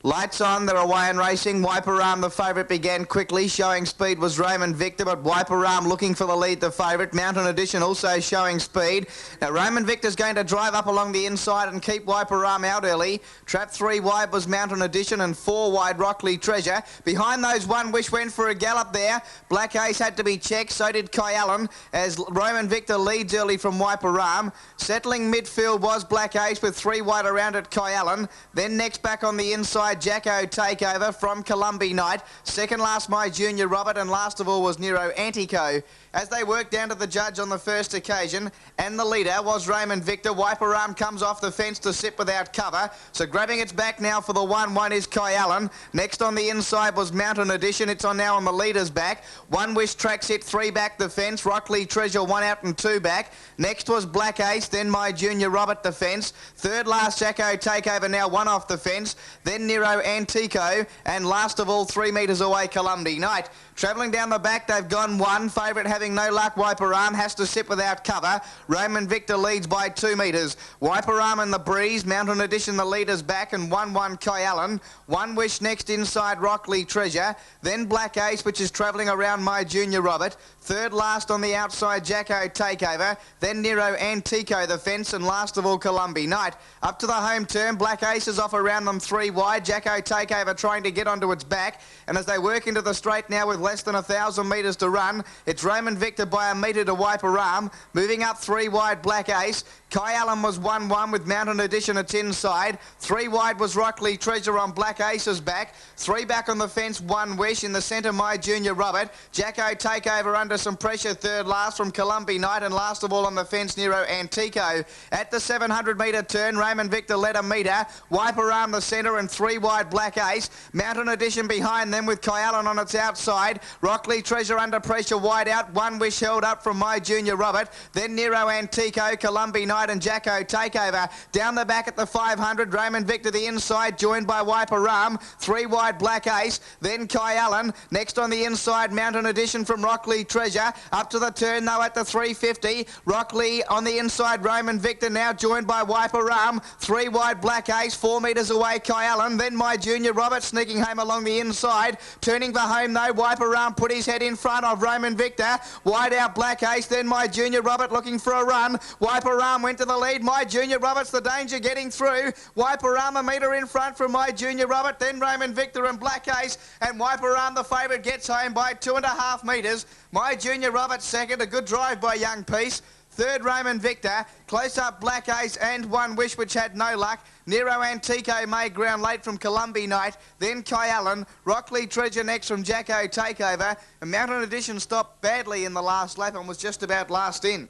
Lights on, they're away and racing. Wiper Arm, the favourite, began quickly. Showing speed was Raymond Victor, but Wiper Arm looking for the lead, the favourite. Mountain Edition also showing speed. Now Raymond Victor's going to drive up along the inside and keep Wiper Arm out early. Trap 3 wide was Mountain Edition, and 4 wide Rockley Treasure. Behind those, One Wish went for a gallop there. Black Ace had to be checked, so did Kai Allen, as Raymond Victor leads early from Wiper Arm. Settling midfield was Black Ace with 3 wide around it, Kai Allen. Then next back on the inside, Jacko Takeover from Columbia Knight. Second last, My Junior Robert, and last of all was Nero Antico. As they worked down to the judge on the first occasion, and the leader was Raymond Victor. Wiper Arm comes off the fence to sit without cover. So grabbing its back now for the 1-1 is Kai Allen. Next on the inside was Mountain Edition. It's on now on the leader's back. One Wish tracks it 3 back the fence. Rockley Treasure 1 out and 2 back. Next was Black Ace, then My Junior Robert the fence. Third last, Jacko Takeover now 1 off the fence. Then Nero Antico, and last of all 3 metres away Columbia Knight. Travelling down the back, they've gone 1. Favourite having no luck, Wiper Arm has to sit without cover. Raymond Victor leads by 2 metres. Wiper Arm in the breeze. Mountain Edition the leader's back, and 1-1 Kai Allen. One Wish next inside Rockley Treasure. Then Black Ace, which is travelling around My Junior Robert. Third last on the outside, Jacko Takeover. Then Nero Antico the fence, and last of all Columbia Knight. Up to the home turn, Black Ace is off around them 3 wide. Jacko Takeover trying to get onto its back. And as they work into the straight now with less than 1,000 metres to run, it's Roman Victor by a metre to Wipe Her Arm. Moving up 3 wide, Black Ace. Kai Allen was 1-1 with Mountain Edition its inside. 3 wide was Rockley Treasure on Black Ace's back. 3 back on the fence, One Wish. In the centre, My Junior Robert. Jacko Takeover under some pressure, third last from Columbia Knight. And last of all on the fence, Nero Antico. At the 700 metre turn, Roman Victor led a metre. Wipe Her Arm the centre and 3 wide, Black Ace. Mountain Edition behind them with Kai Allen on its outside. Rockley Treasure under pressure, wide out. One Wish held up from My Junior Robert. Then Nero Antico, Columbia Knight and Jacko Takeover. Down the back at the 500, Roman Victor the inside, joined by Wipe Her Arm. 3 wide, Black Ace. Then Kai Allen. Next on the inside, Mountain Edition from Rockley Treasure. Up to the turn though at the 350. Rockley on the inside, Roman Victor now joined by Wipe Her Arm. 3 wide, Black Ace. 4 metres away, Kai Allen. Then My Junior Robert sneaking home along the inside. Turning for home though, Wipe Her Arm put his head in front of Roman Victor. Wide out, Black Ace. Then My Junior Robert looking for a run. Wipe Her Arm went to the lead. My Junior Robert's the danger getting through. Wipe Her Arm a metre in front from My Junior Robert. Then Roman Victor and Black Ace. And Wipe Her Arm the favourite gets home by 2.5 metres. My Junior Robert second. A good drive by Young Peace. Third, Roman Victor. Close up, Black Ace and One Wish, which had no luck. Nero Antico made ground late from Columbia Knight. Then Kai Allen. Rockley Treasure next from Jacko Takeover. And Mountain Edition stopped badly in the last lap and was just about last in.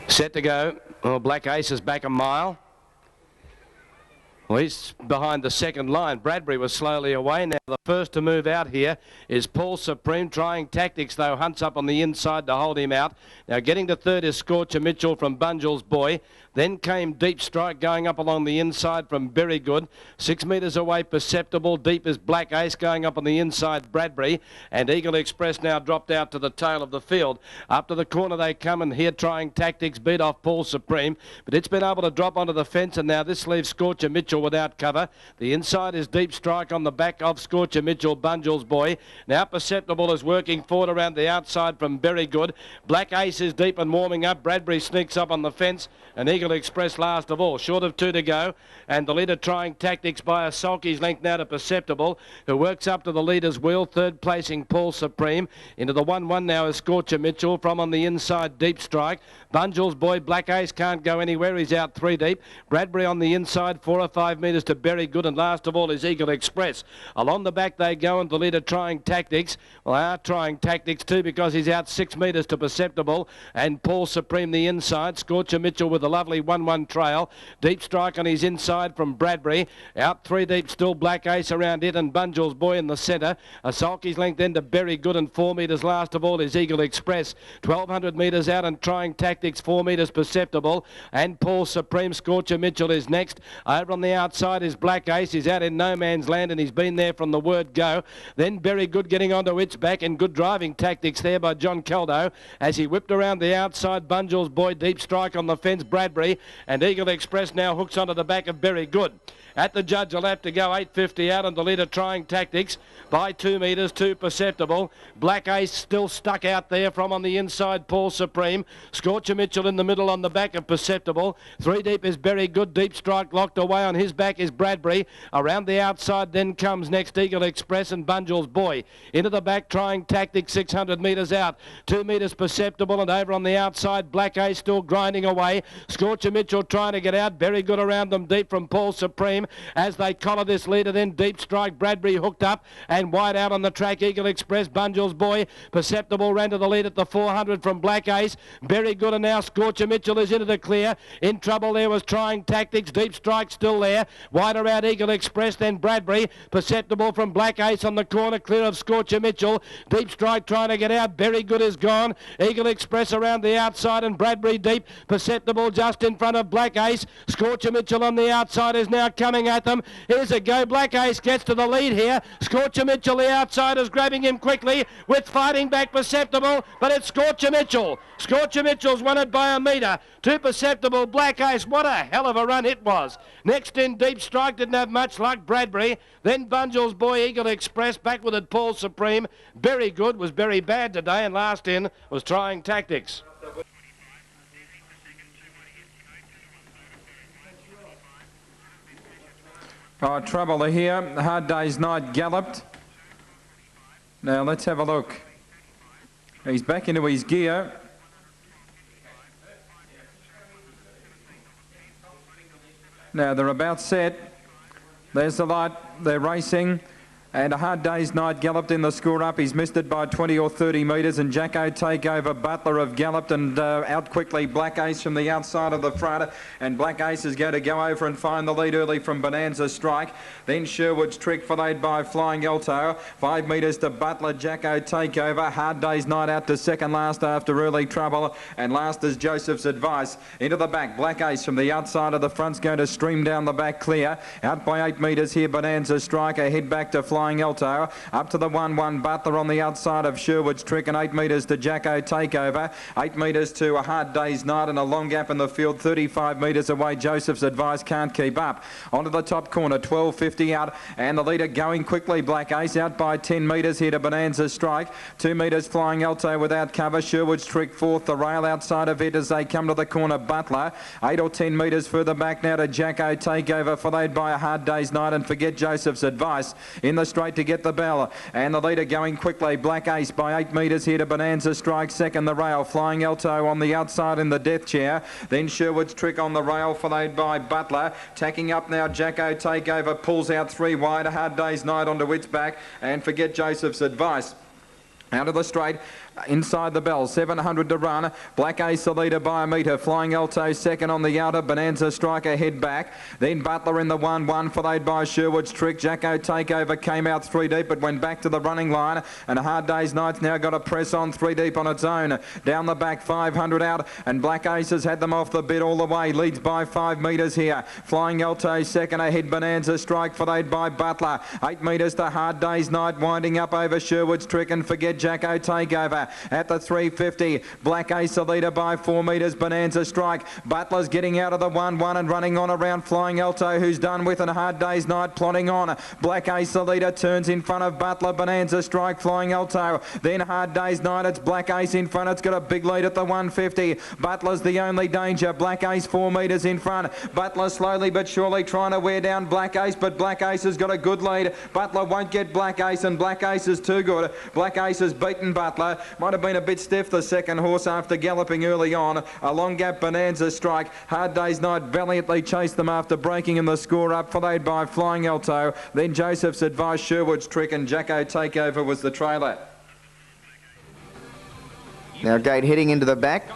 Set to go. Well, Black Ace is back a mile. Well, he's behind the second line. Bradbury was slowly away. Now the first to move out here is Paul Supreme, trying tactics though. Hunt's up on the inside to hold him out. Now getting to third is Scorcher Mitchell from Bunjil's Boy. Then came Deep Strike going up along the inside from Very Good. 6 metres away, Perceptible. Deep is Black Ace going up on the inside, Bradbury. And Eagle Express now dropped out to the tail of the field. Up to the corner they come, and here trying tactics beat off Paul Supreme. But it's been able to drop onto the fence, and now this leaves Scorcher Mitchell without cover. The inside is Deep Strike on the back of Scorcher Mitchell, Bunjil's Boy. Now Perceptible is working forward around the outside from Very Good. Black Ace is deep and warming up. Bradbury sneaks up on the fence, and Eagle Express last of all, short of 2 to go. And the leader trying tactics by a sulky's length now to Perceptible, who works up to the leader's wheel. Third placing Paul Supreme. Into the 1-1 now is Scorcher Mitchell. From on the inside, Deep Strike. Bunjil's Boy, Black Ace can't go anywhere. He's out 3 deep. Bradbury on the inside, 4 or 5 metres to Very Good. And last of all is Eagle Express. Along the back they go, and the leader trying tactics. Well, they are trying tactics too, because he's out 6 metres to Perceptible. And Paul Supreme the inside. Scorcher Mitchell with a lovely 1-1 trail. Deep Strike on his inside from Bradbury. Out 3 deep still, Black Ace around it, and Bunjil's Boy in the centre. A sulky's length then to Very Good, and 4 metres last of all is Eagle Express. 1,200 metres out and trying tactics, 4 metres Perceptible. And Paul Supreme. Scorcher Mitchell is next. Over on the outside is Black Ace. He's out in no man's land, and he's been there from the word go. Then Very Good getting onto its back, and good driving tactics there by John Caldo as he whipped around the outside. Bunjil's Boy, Deep Strike on the fence, Bradbury. And Eagle Express now hooks onto the back of Very Good. At the judge, a lap to go, 8.50 out, and the leader trying tactics by 2 metres, 2 Perceptible. Black Ace still stuck out there from on the inside, Paul Supreme. Scorcher Mitchell in the middle on the back of Perceptible. 3 deep is Very Good. Deep Strike locked away on his back is Bradbury. Around the outside then comes next Eagle Express and Bunjil's Boy. Into the back trying tactics, 600 metres out. 2 metres Perceptible, and over on the outside, Black Ace still grinding away. Scorcher Mitchell trying to get out. Very Good around them deep from Paul Supreme as they collar this leader. Then Deep Strike, Bradbury hooked up and wide out on the track. Eagle Express, Bunjil's Boy. Perceptible ran to the lead at the 400 from Black Ace. Very Good, and now Scorcher Mitchell is into the clear. In trouble there was trying tactics. Deep Strike still there. Wide around Eagle Express, then Bradbury. Perceptible from Black Ace on the corner, clear of Scorcher Mitchell. Deep Strike trying to get out. Very Good is gone. Eagle Express around the outside, and Bradbury deep. Perceptible just in front of Black Ace. Scorcher Mitchell on the outside is now coming at them. Here's a go. Black Ace gets to the lead here. Scorcher Mitchell, the outside, is grabbing him quickly with fighting back Perceptible, but it's Scorcher Mitchell. Scorcher Mitchell's won it by a metre. 2 Perceptible, Black Ace. What a hell of a run it was. Next in Deep Strike, didn't have much luck, Bradbury. Then Bunjil's Boy, Eagle Express, back with it, Paul Supreme. Very Good was very bad today, and last in was trying tactics. Oh, trouble here. Hard Day's Night galloped. Now let's have a look. He's back into his gear. Now they're about set. There's the light. They're racing. And A Hard Day's Night galloped in the score up. He's missed it by 20 or 30 metres. And Jacko Takeover Butler have galloped and out quickly. Black Ace from the outside of the front. And Black Ace is going to go over and find the lead early from Bonanza Strike. Then Sherwood's Trick followed by Flying Alto. 5 metres to Butler. Jacko Takeover. Hard Day's Night out to second last after early trouble. And last is Joseph's Advice. Into the back. Black Ace from the outside of the front's going to stream down the back clear. Out by 8 metres here. Bonanza Strike. Head back to Flying Alto, up to the 1-1 Butler on the outside of Sherwood's Trick, and 8 metres to Jacko Takeover, 8 metres to A Hard Day's Night, and a long gap in the field 35 metres away. Joseph's Advice can't keep up. Onto the top corner, 12.50 out, and the leader going quickly. Black Ace out by 10 metres here to Bonanza Strike, 2 metres Flying Alto without cover. Sherwood's Trick fourth, the rail outside of it as they come to the corner. Butler 8 or 10 metres further back now to Jacko Takeover, followed by A Hard Day's Night, and Forget Joseph's Advice in the straight to get the bell, and the leader going quickly. Black Ace by 8 metres here to Bonanza Strike, second the rail. Flying Alto on the outside in the death chair, then Sherwood's Trick on the rail, followed by Butler. Tacking up now, Jacko Takeover pulls out 3 wide. A Hard Day's Night onto its back, and Forget Joseph's Advice. Out of the straight, inside the bell, 700 to run. Black Ace the leader by a metre. Flying Alto second on the outer. Bonanza Strike head back. Then Butler in the 1-1, followed by Sherwood's Trick. Jacko Takeover came out 3 deep, but went back to the running line. And A Hard Day's Night's now got to press on 3 deep on its own. Down the back, 500 out. And Black Ace has had them off the bit all the way. Leads by 5 metres here. Flying Alto second ahead. Bonanza Strike followed by Butler. 8 metres to Hard Day's Night, winding up over Sherwood's Trick, and Forget Jacko Takeover at the 350. Black Ace the leader by 4 metres. Bonanza Strike. Butler's getting out of the 1-1 and running on around Flying Alto, who's done with, and A Hard Day's Night plodding on. Black Ace the leader turns in front of Butler. Bonanza Strike, Flying Alto, then Hard Day's Night. It's Black Ace in front. It's got a big lead at the 150. Butler's the only danger. Black Ace 4 metres in front. Butler slowly but surely trying to wear down Black Ace, but Black Ace has got a good lead. Butler won't get Black Ace, and Black Ace is too good. Black Ace has beaten Butler. Might have been a bit stiff, the second horse, after galloping early on. A long gap Bonanza Strike. Hard Day's Night valiantly chased them after breaking in the score up, followed by Flying Alto. Then Joseph's Advice, Sherwood's Trick, and Jacko Takeover was the trailer. Now Gate heading into the back.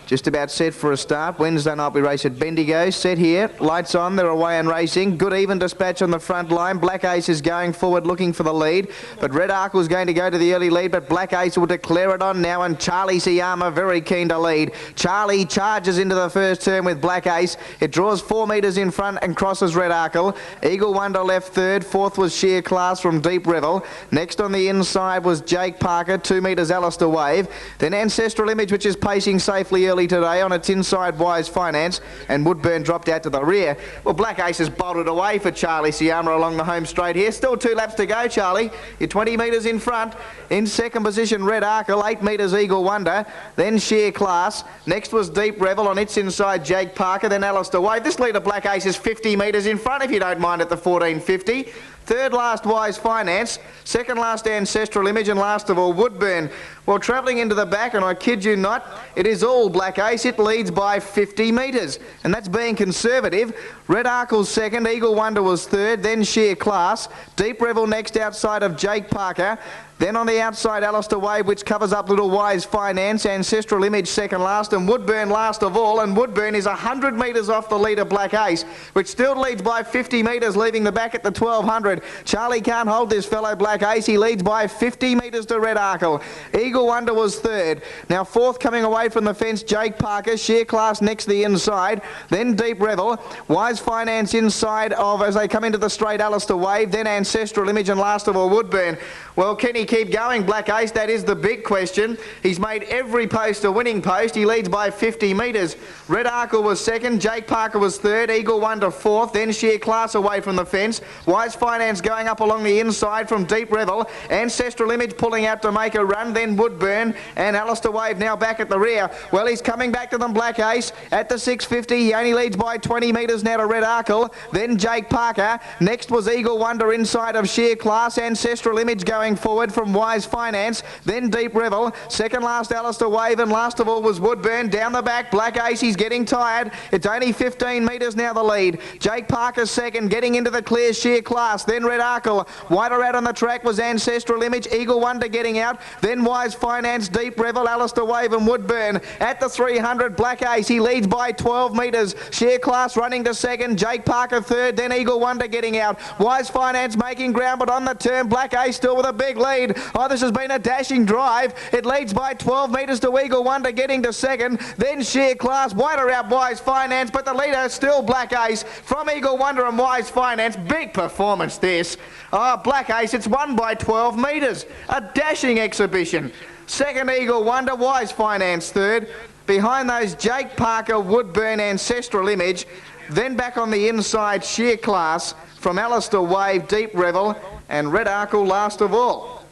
Just about set for a start. Wednesday night we race at Bendigo. Set here. Lights on. They're away and racing. Good even dispatch on the front line. Black Ace is going forward looking for the lead. But Red Arkle is going to go to the early lead. But Black Ace will declare it on now. And Charlie Ciarma very keen to lead. Charlie charges into the first turn with Black Ace. It draws 4 metres in front and crosses Red Arkle. Eagle Wonder left third. Fourth was Sheer Class from Deep Revel. Next on the inside was Jake Parker. 2 metres Alistair Wave. Then Ancestral Image, which is pacing safely early today on its inside. Wise Finance, and Woodburn dropped out to the rear. Well, Black Ace has bolted away for Charlie Ciarma along the home straight here. Still 2 laps to go, Charlie. You're 20 metres in front. In second position, Red Arkle, 8 metres Eagle Wonder, then Sheer Class. Next was Deep Revel, on its inside Jake Parker, then Alistair Wave. This leader Black Ace is 50 metres in front, if you don't mind, at the 14.50. Third last Wise Finance, second last Ancestral Image, and last of all Woodburn. Well, travelling into the back, and I kid you not, it is all Black Ace. It leads by 50 metres, and that's being conservative. Red Arkle's second, Eagle Wonder was third, then Sheer Class. Deep Revel next outside of Jake Parker. Then on the outside, Alistair Wave, which covers up Little Wise Finance. Ancestral Image second last, and Woodburn last of all. And Woodburn is 100 metres off the leader Black Ace, which still leads by 50 metres, leaving the back at the 1200. Charlie can't hold this fellow Black Ace. He leads by 50 metres to Red Arkle. Eagle Wonder was third. Now fourth coming away from the fence, Jake Parker. Sheer Class next the inside. Then Deep Revel. Wise Finance inside of, as they come into the straight, Alistair Wave. Then Ancestral Image, and last of all Woodburn. Well, Kenny he keep going, Black Ace? That is the big question. He's made every post a winning post. He leads by 50 metres. Red Arkle was second, Jake Parker was third, Eagle Wonder fourth, then Sheer Class away from the fence. Wise Finance going up along the inside from Deep Revel. Ancestral Image pulling out to make a run, then Woodburn, and Alistair Wave now back at the rear. Well, he's coming back to them, Black Ace, at the 650. He only leads by 20 metres now to Red Arkle, then Jake Parker. Next was Eagle Wonder inside of Sheer Class. Ancestral Image going forward from Wise Finance, then Deep Revel. Second last Alistair Wave, and last of all was Woodburn. Down the back, Black Ace, he's getting tired. It's only 15 metres now the lead. Jake Parker second, getting into the clear Sheer Class, then Red Arkle. Wider out on the track was Ancestral Image, Eagle Wonder getting out, then Wise Finance, Deep Revel, Alistair Wave and Woodburn. At the 300, Black Ace, he leads by 12 metres. Sheer Class running to second, Jake Parker third, then Eagle Wonder getting out. Wise Finance making ground, but on the turn, Black Ace still with a big lead. Oh, this has been a dashing drive. It leads by 12 metres to Eagle Wonder getting to second, then Sheer Class, wider out Wise Finance, but the leader still Black Ace from Eagle Wonder and Wise Finance. Big performance this. Oh, Black Ace, it's won by 12 metres. A dashing exhibition. Second Eagle Wonder, Wise Finance third. Behind those, Jake Parker, Woodburn, Ancestral Image. Then back on the inside, Sheer Class from Alistair Wave, Deep Revel, and Red Arkle last of all.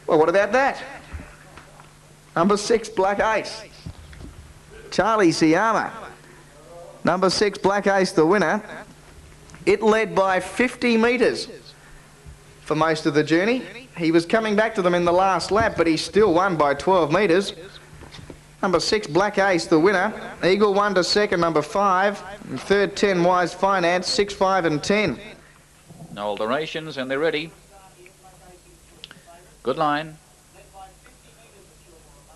Well, what about that? Number 6, Black Ace. Charlie Ciarma. Number 6, Black Ace, the winner. It led by 50 metres for most of the journey. He was coming back to them in the last lap, but he still won by 12 metres. Number 6, Black Ace, the winner. Eagle Wonder second, number 5. And third, 10, Wise Finance, 6, 5 and 10. No alterations, and they're ready. Good line.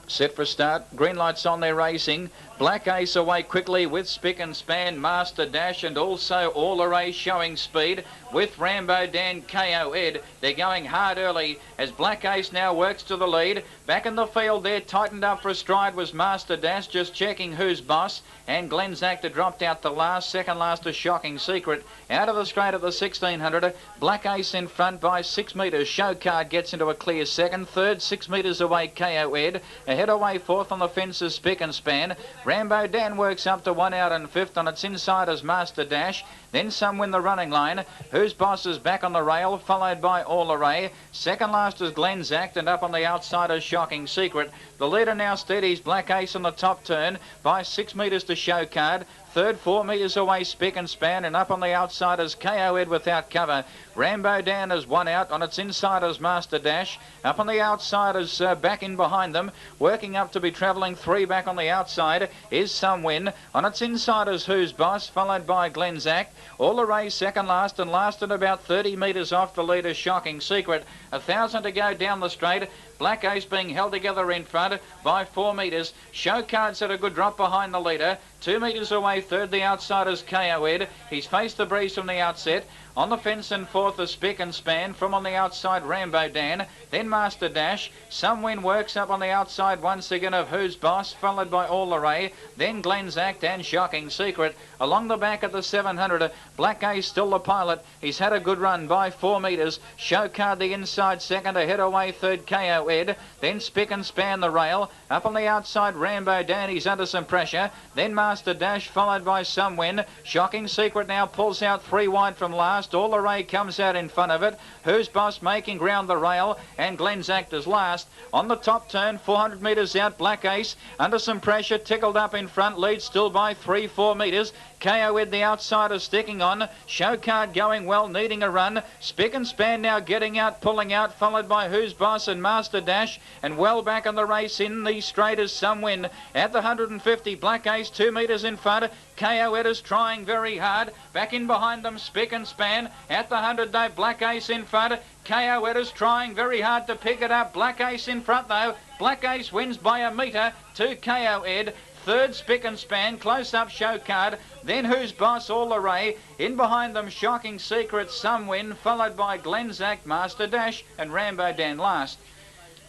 Set for start. Green lights on, they're racing. Black Ace away quickly with Spick and Span, Master Dash, and also All Array showing speed with Rambo Dan, KO Ed. They're going hard early as Black Ace now works to the lead. Back in the field there, tightened up for a stride was Master Dash, just checking who's boss. And Glenn Zactor dropped out the last. Second last, a Shocking Secret. Out of the straight at the 1600. Black Ace in front by 6 metres. Showcard gets into a clear second. Third, 6 metres away, KO Ed. Ahead away fourth on the fences, Spick and Span. Rambo Dan works up to 1 out and fifth on its inside as Master Dash. Then some win the running line. Who's Boss is back on the rail, followed by All Array. Second last is Glenn Zacht, and up on the outside is Shocking Secret. The leader now steadies Black Ace on the top turn by 6 metres to Showcard. Third, 4 metres away, Spick and Span, and up on the outside is KO Ed without cover. Rambo Dan is 1 out. On its inside is Master Dash. Up on the outside is back in behind them. Working up to be travelling 3 back on the outside is Some Win. On its inside is Who's Boss, followed by Glenn Zacht. All Array second last, and last at about 30 metres off the leader, Shocking Secret. 1,000 to go down the straight. Black Ace being held together in front by 4 metres. Showcard's at a good drop behind the leader. 2 metres away, third, the outsider's KO Ed. He's faced the breeze from the outset. On the fence and fourth is Spick and Span. From on the outside, Rambo Dan. Then Master Dash. Some Win works up on the outside once again of Who's Boss, followed by All Array. Then Glenn Zacht and Shocking Secret. Along the back at the 700, Black Ace still the pilot. He's had a good run by 4 metres. Showcard the inside second, ahead away third, KO Ed. Then Spick and Span the rail. Up on the outside, Rambo Dan. He's under some pressure. Then Master Dash, followed by Some Win. Shocking Secret now pulls out 3 wide from last. All Array comes out in front of it. Who's Boss making ground the rail, and Glenn Zacht is last. On the top turn, 400 metres out, Black Ace under some pressure, tickled up in front, leads still by 3-4 metres. KO Ed the outsider sticking on. Showcard going well, needing a run. Spick and Span now getting out, pulling out, followed by Who's Boss and Master Dash. And well back in the race in the straight is Some Win. At the 150, Black Ace 2 metres in front. KO Ed is trying very hard. Back in behind them, Spick and Span. At the 100 though, Black Ace in front. KO Ed is trying very hard to pick it up. Black Ace in front though. Black Ace wins by a metre to KO Ed. Third, Spick and Span, close up Showcard. Then Who's Boss, All Array. In behind them, Shocking Secret, Some Win, followed by Glenn Zacht, Master Dash, and Rambo Dan last.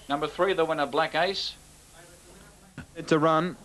Number 3, the winner, Black Ace. It's a run.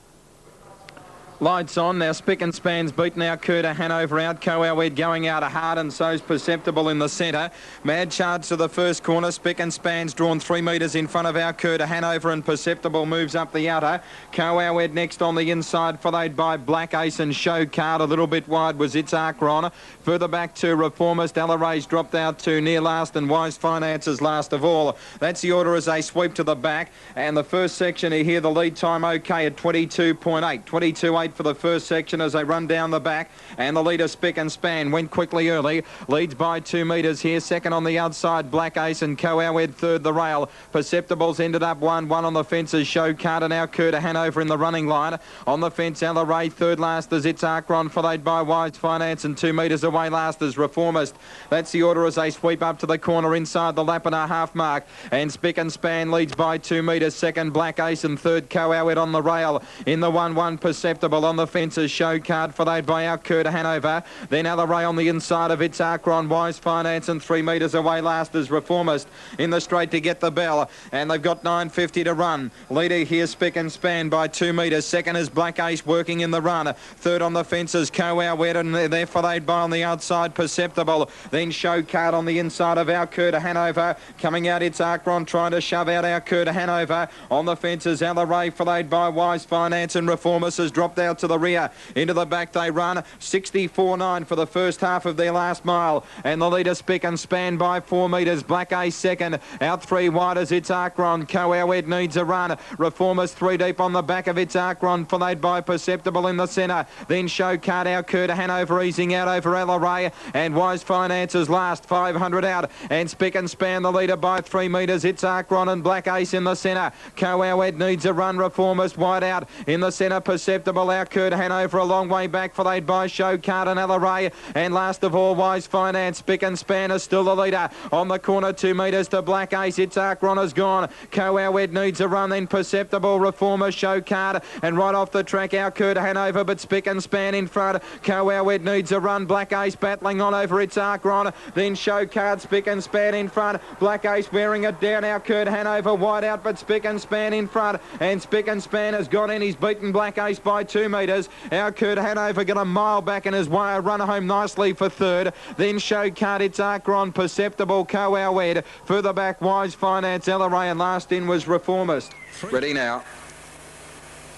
Lights on. Now Spick and Span's beaten out Curta Hanover out. Coalwed going out hard, and so's Perceptible in the centre. Mad charge to the first corner. Spick and Span's drawn 3 metres in front of our Curta Hanover, and Perceptible moves up the outer. Coalwed next on the inside, followed by Black Ace and Show Card. A little bit wide was its Archron. Further back to Reformist. Allaray's dropped out to near last, and Wise Finances last of all. That's the order as they sweep to the back. And the first section here, the lead time okay at 22.8. 22.8 for the first section as they run down the back, and the leader Spick and Span went quickly early, leads by 2 metres here. Second on the outside, Black Ace, and Coalwed third the rail. Perceptibles ended up 1-1 on the fences. Show Carter now Curta Hanover in the running line. On the fence, Allaray third last as its Archron, followed by Wise Finance, and 2 metres away last as Reformist. That's the order as they sweep up to the corner inside the lap and a half mark, and Spick and Span leads by 2 metres. Second Black Ace, and third Coalwed on the rail. In the 1-1 Perceptible on the fences, Show Card followed by our Curta Hanover. Then Allaray on the inside of its Archron, Wise Finance, and 3 metres away last as Reformist in the straight to get the bell, and they've got 9.50 to run. Leader here Spick and Span by 2 metres. Second is Black Ace working in the run. Third on the fences Coalwed, and they're followed by on the outside Perceptible. Then Show Card on the inside of our Curta Hanover. Coming out its Archron trying to shove out our Curta Hanover. On the fences Allaray followed by Wise Finance, and Reformist has dropped out to the rear. Into the back they run. 64.9 for the first half of their last mile, and the leader Spick and Span by 4 metres. Black Ace second, out 3 wide as its Archron. Coalwed needs a run. Reformist 3 deep on the back of its Archron, followed by Perceptible in the centre. Then Show Card out Curta Hanover easing out over Allaray, and Wise Finances last 500 out, and Spick and Span the leader by 3 metres. It's Archron and Black Ace in the centre. Coalwed needs a run. Reformist wide out in the centre. Perceptible out Curta Hanover a long way back, followed by Show Card and Allaray, and last of all Wise Finance. Spick and Span is still the leader. On the corner 2 metres to Black Ace. It's Archron has gone. Coalwed needs a run, then Perceptible, Reformer, Show Card, and right off the track our Curta Hanover, but Spick and Span in front. Coalwed needs a run. Black Ace battling on over its Archron, then Show Card, Spick and Span in front. Black Ace wearing it down. Our Curta Hanover wide out, but Spick and Span in front, and Spick and Span has got in. He's beaten Black Ace by 2 metres. Our Curta Hanover got a mile back in his way, a run home nicely for third. Then Show Card, it's Archron, Perceptible, Coalwed. Further back Wise Finance, Allaray, and last in was Reformist. Ready now.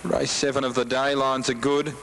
Race 7 of the day. Lines are good.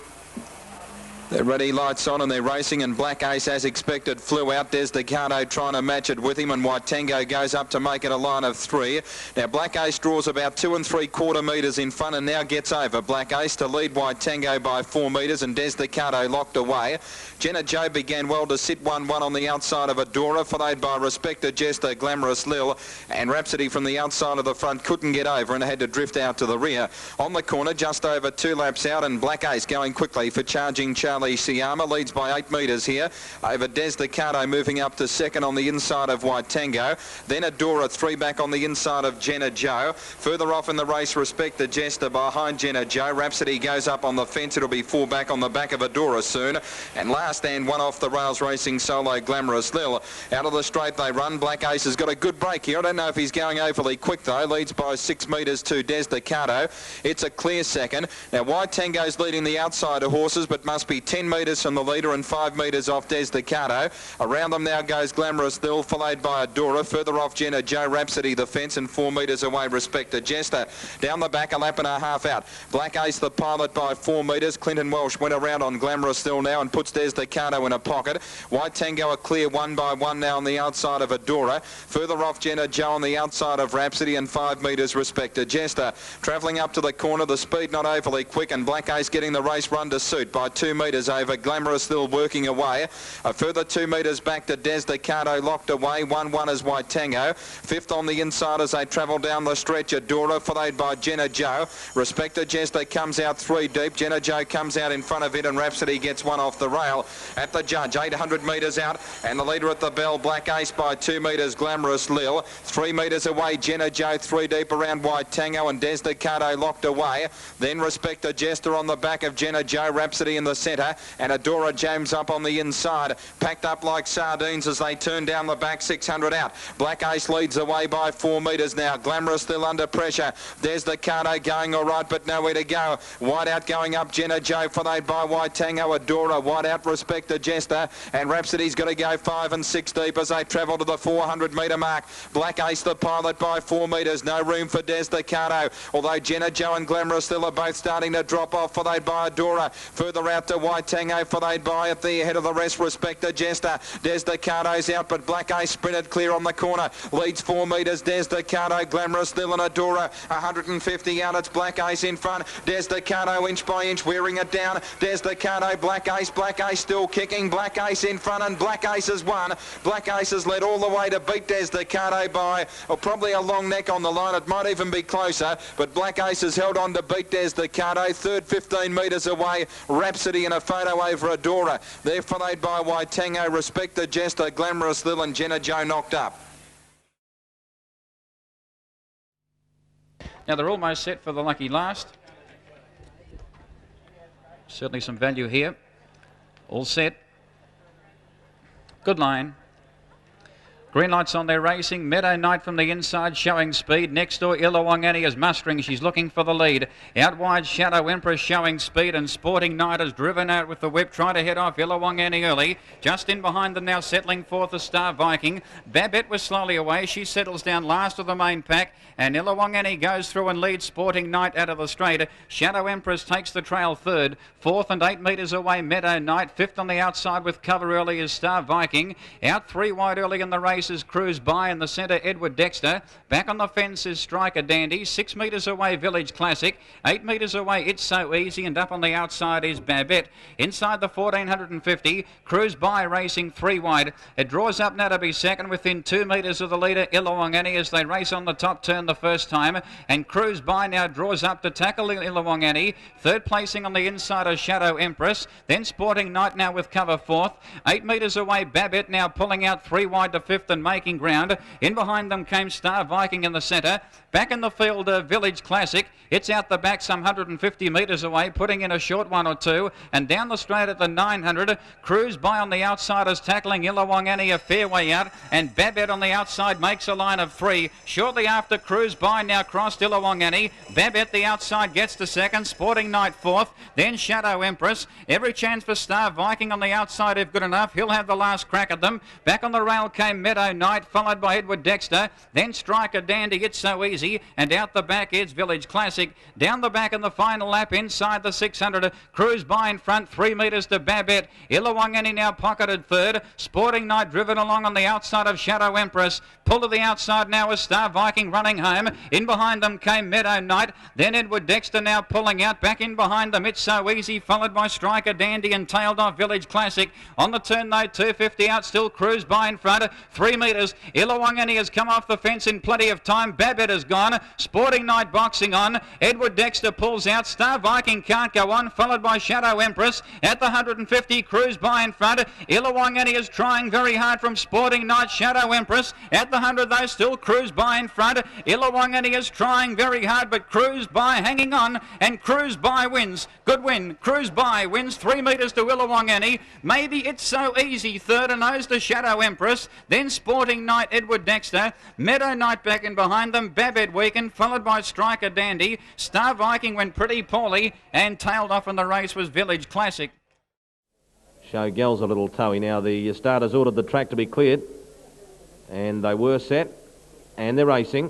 They're ready, lights on, and they're racing, and Black Ace, as expected, flew out. Desdicado trying to match it with him, and White Tango goes up to make it a line of 3. Now, Black Ace draws about 2 3/4 metres in front and now gets over. Black Ace to lead White Tango by 4 metres, and Desdicado locked away. Jenna Joe began well to sit 1-1 on the outside of Adora, followed by Respected Jester, Glamorous Lil, and Rhapsody from the outside of the front couldn't get over and had to drift out to the rear. On the corner, just over 2 laps out, and Black Ace going quickly for Charging Charlie Ciarma, leads by 8 metres here over Desdicado, moving up to second on the inside of White Tango. Then Adora 3 back on the inside of Jenna Joe. Further off in the race, Respected Jester behind Jenna Joe. Rhapsody goes up on the fence. It'll be 4 back on the back of Adora soon. And last stand 1 off the rails, racing solo Glamorous Lil. Out of the straight they run. Black Ace has got a good break here. I don't know if he's going overly quick though. Leads by 6 metres to Desdicado. It's a clear second. Now White Tango's leading the outside of horses, but must be 10 metres from the leader and 5 metres off Desdicado. Around them now goes Glamorous Lil, followed by Adora. Further off Jenna Joe, Rhapsody the fence, and 4 metres away Respected Jester. Down the back, a lap and a half out. Black Ace the pilot by 4 metres. Clinton Welsh went around on Glamorous Lil now and puts Desdicado in a pocket. White Tango a clear 1 by 1 now on the outside of Adora. Further off Jenna Joe on the outside of Rhapsody, and 5 metres Respected Jester. Travelling up to the corner, the speed not overly quick, and Black Ace getting the race run to suit by 2 metres over Glamorous still working away. A further 2 metres back to Desdicado, locked away. 1-1 is White Tango. 5th on the inside as they travel down the stretch. Adora, followed by Jenna Joe. Respected Jester comes out 3 deep. Jenna Joe comes out in front of it, and Rhapsody gets 1 off the rail. At the judge, 800 metres out, and the leader at the bell, Black Ace by 2 metres, Glamorous Lil. 3 metres away, Jenna Joe 3 deep around White Tango, and Desdicado locked away. Then Respected Jester on the back of Jenna Joe, Rhapsody in the centre. Jester, and Adora James up on the inside, packed up like sardines as they turn down the back 600 out. Black Ace leads away by 4 metres now. Glamorous still under pressure. There's the Cardo going all right, but nowhere to go. Wide out going up, Jenna Joe, followed by White Tango, Adora. Wide out, Respect the Jester, and Rhapsody's got to go 5 and 6 deep as they travel to the 400 metre mark. Black Ace the pilot by 4 metres. No room for Des the Cardo, although Jenna Joe and Glamorous still are both starting to drop off, followed by Adora. Further out to White Tango, followed by at the head of the rest, Respect the Jester. Des the Cardo's out, but Black Ace sprinted clear on the corner. Leads 4 metres, Des the Cardo, Glamorous still and Adora. 150 out, it's Black Ace in front. Des the Cardo inch by inch, wearing it down. Des the Cardo, Black Ace still kicking. Black Ace in front, and Black Ace has won. Black Ace has led all the way to beat Des the Cardo by probably a long neck on the line. It might even be closer, but Black Ace has held on to beat Des the Cardo. Third 15 metres away, Rhapsody in a photo over Adora. They're followed by White Tango, Respect the Jester, Glamorous Lil and Jenna Joe knocked up. Now they're almost set for the lucky last. Certainly some value here. All set. Good line. Green lights on their racing. Meadow Knight from the inside showing speed. Next door Illawong Annie is mustering. She's looking for the lead. Out wide Shadow Empress showing speed, and Sporting Knight has driven out with the whip, trying to head off Illawong Annie early. Just in behind them now, settling fourth, the Star Viking. Babette was slowly away. She settles down last of the main pack, and Illawong Annie goes through and leads Sporting Knight out of the straight. Shadow Empress takes the trail third. Fourth and 8 metres away Meadow Knight. Fifth on the outside with cover early is Star Viking. Out 3 wide early in the race is Cruise By in the centre, Edward Dexter. Back on the fence is Striker Dandy. 6 metres away Village Classic. 8 metres away It's So Easy, and up on the outside is Babette. Inside the 1450, Cruise By racing 3 wide. It draws up now to be second within 2 metres of the leader Illawong Annie as they race on the top turn the first time, and Cruise By now draws up to tackle Illawong Annie. Third placing on the inside of Shadow Empress, then Sporting Knight now with cover fourth. 8 metres away Babette now pulling out 3 wide to fifth and making ground. In behind them came Star Viking in the centre. Back in the field, Village Classic. It's out the back some 150 metres away, putting in a short 1 or 2. And down the straight at the 900, Cruise By on the outside is tackling Illawong Annie a fair way out. And Babette on the outside makes a line of 3. Shortly after, Cruise By now crossed Illawong Annie. Babette the outside gets to second. Sporting Knight fourth. Then Shadow Empress. Every chance for Star Viking on the outside if good enough. He'll have the last crack at them. Back on the rail came Meadow Knight, followed by Edward Dexter. Then Striker Dandy, It's So Easy. And out the back is Village Classic. Down the back in the final lap inside the 600. Cruise By in front, 3 metres to Babette. Illawong Annie now pocketed third. Sporting Knight driven along on the outside of Shadow Empress. Pull to the outside now is Star Viking running home. In behind them came Meadow Knight. Then Edward Dexter now pulling out. Back in behind them, It's So Easy, followed by Striker Dandy and tailed off Village Classic. On the turn though, 250 out, still Cruise By in front. 3 metres. Illawong Annie has come off the fence in plenty of time. Babette has gone. Sporting Knight boxing on. Edward Dexter pulls out. Star Viking can't go on, followed by Shadow Empress. At the 150, Cruise By in front. Illawong Annie is trying very hard from Sporting Knight. Shadow Empress. At the 100 though, still Cruise By in front. Illawong Annie is trying very hard, but Cruise By hanging on, and Cruise By wins. Good win. Cruise By wins 3 metres to Illawong Annie. Maybe It's So Easy third, and nose to Shadow Empress. Then Sporting Knight, Edward Dexter. Meadow Knight back in behind them. Babette weakened, followed by Striker Dandy. Star Viking went pretty poorly, and tailed off in the race was Village Classic. Show Gals a little toey now. The starters ordered the track to be cleared, and they were set, and they're racing.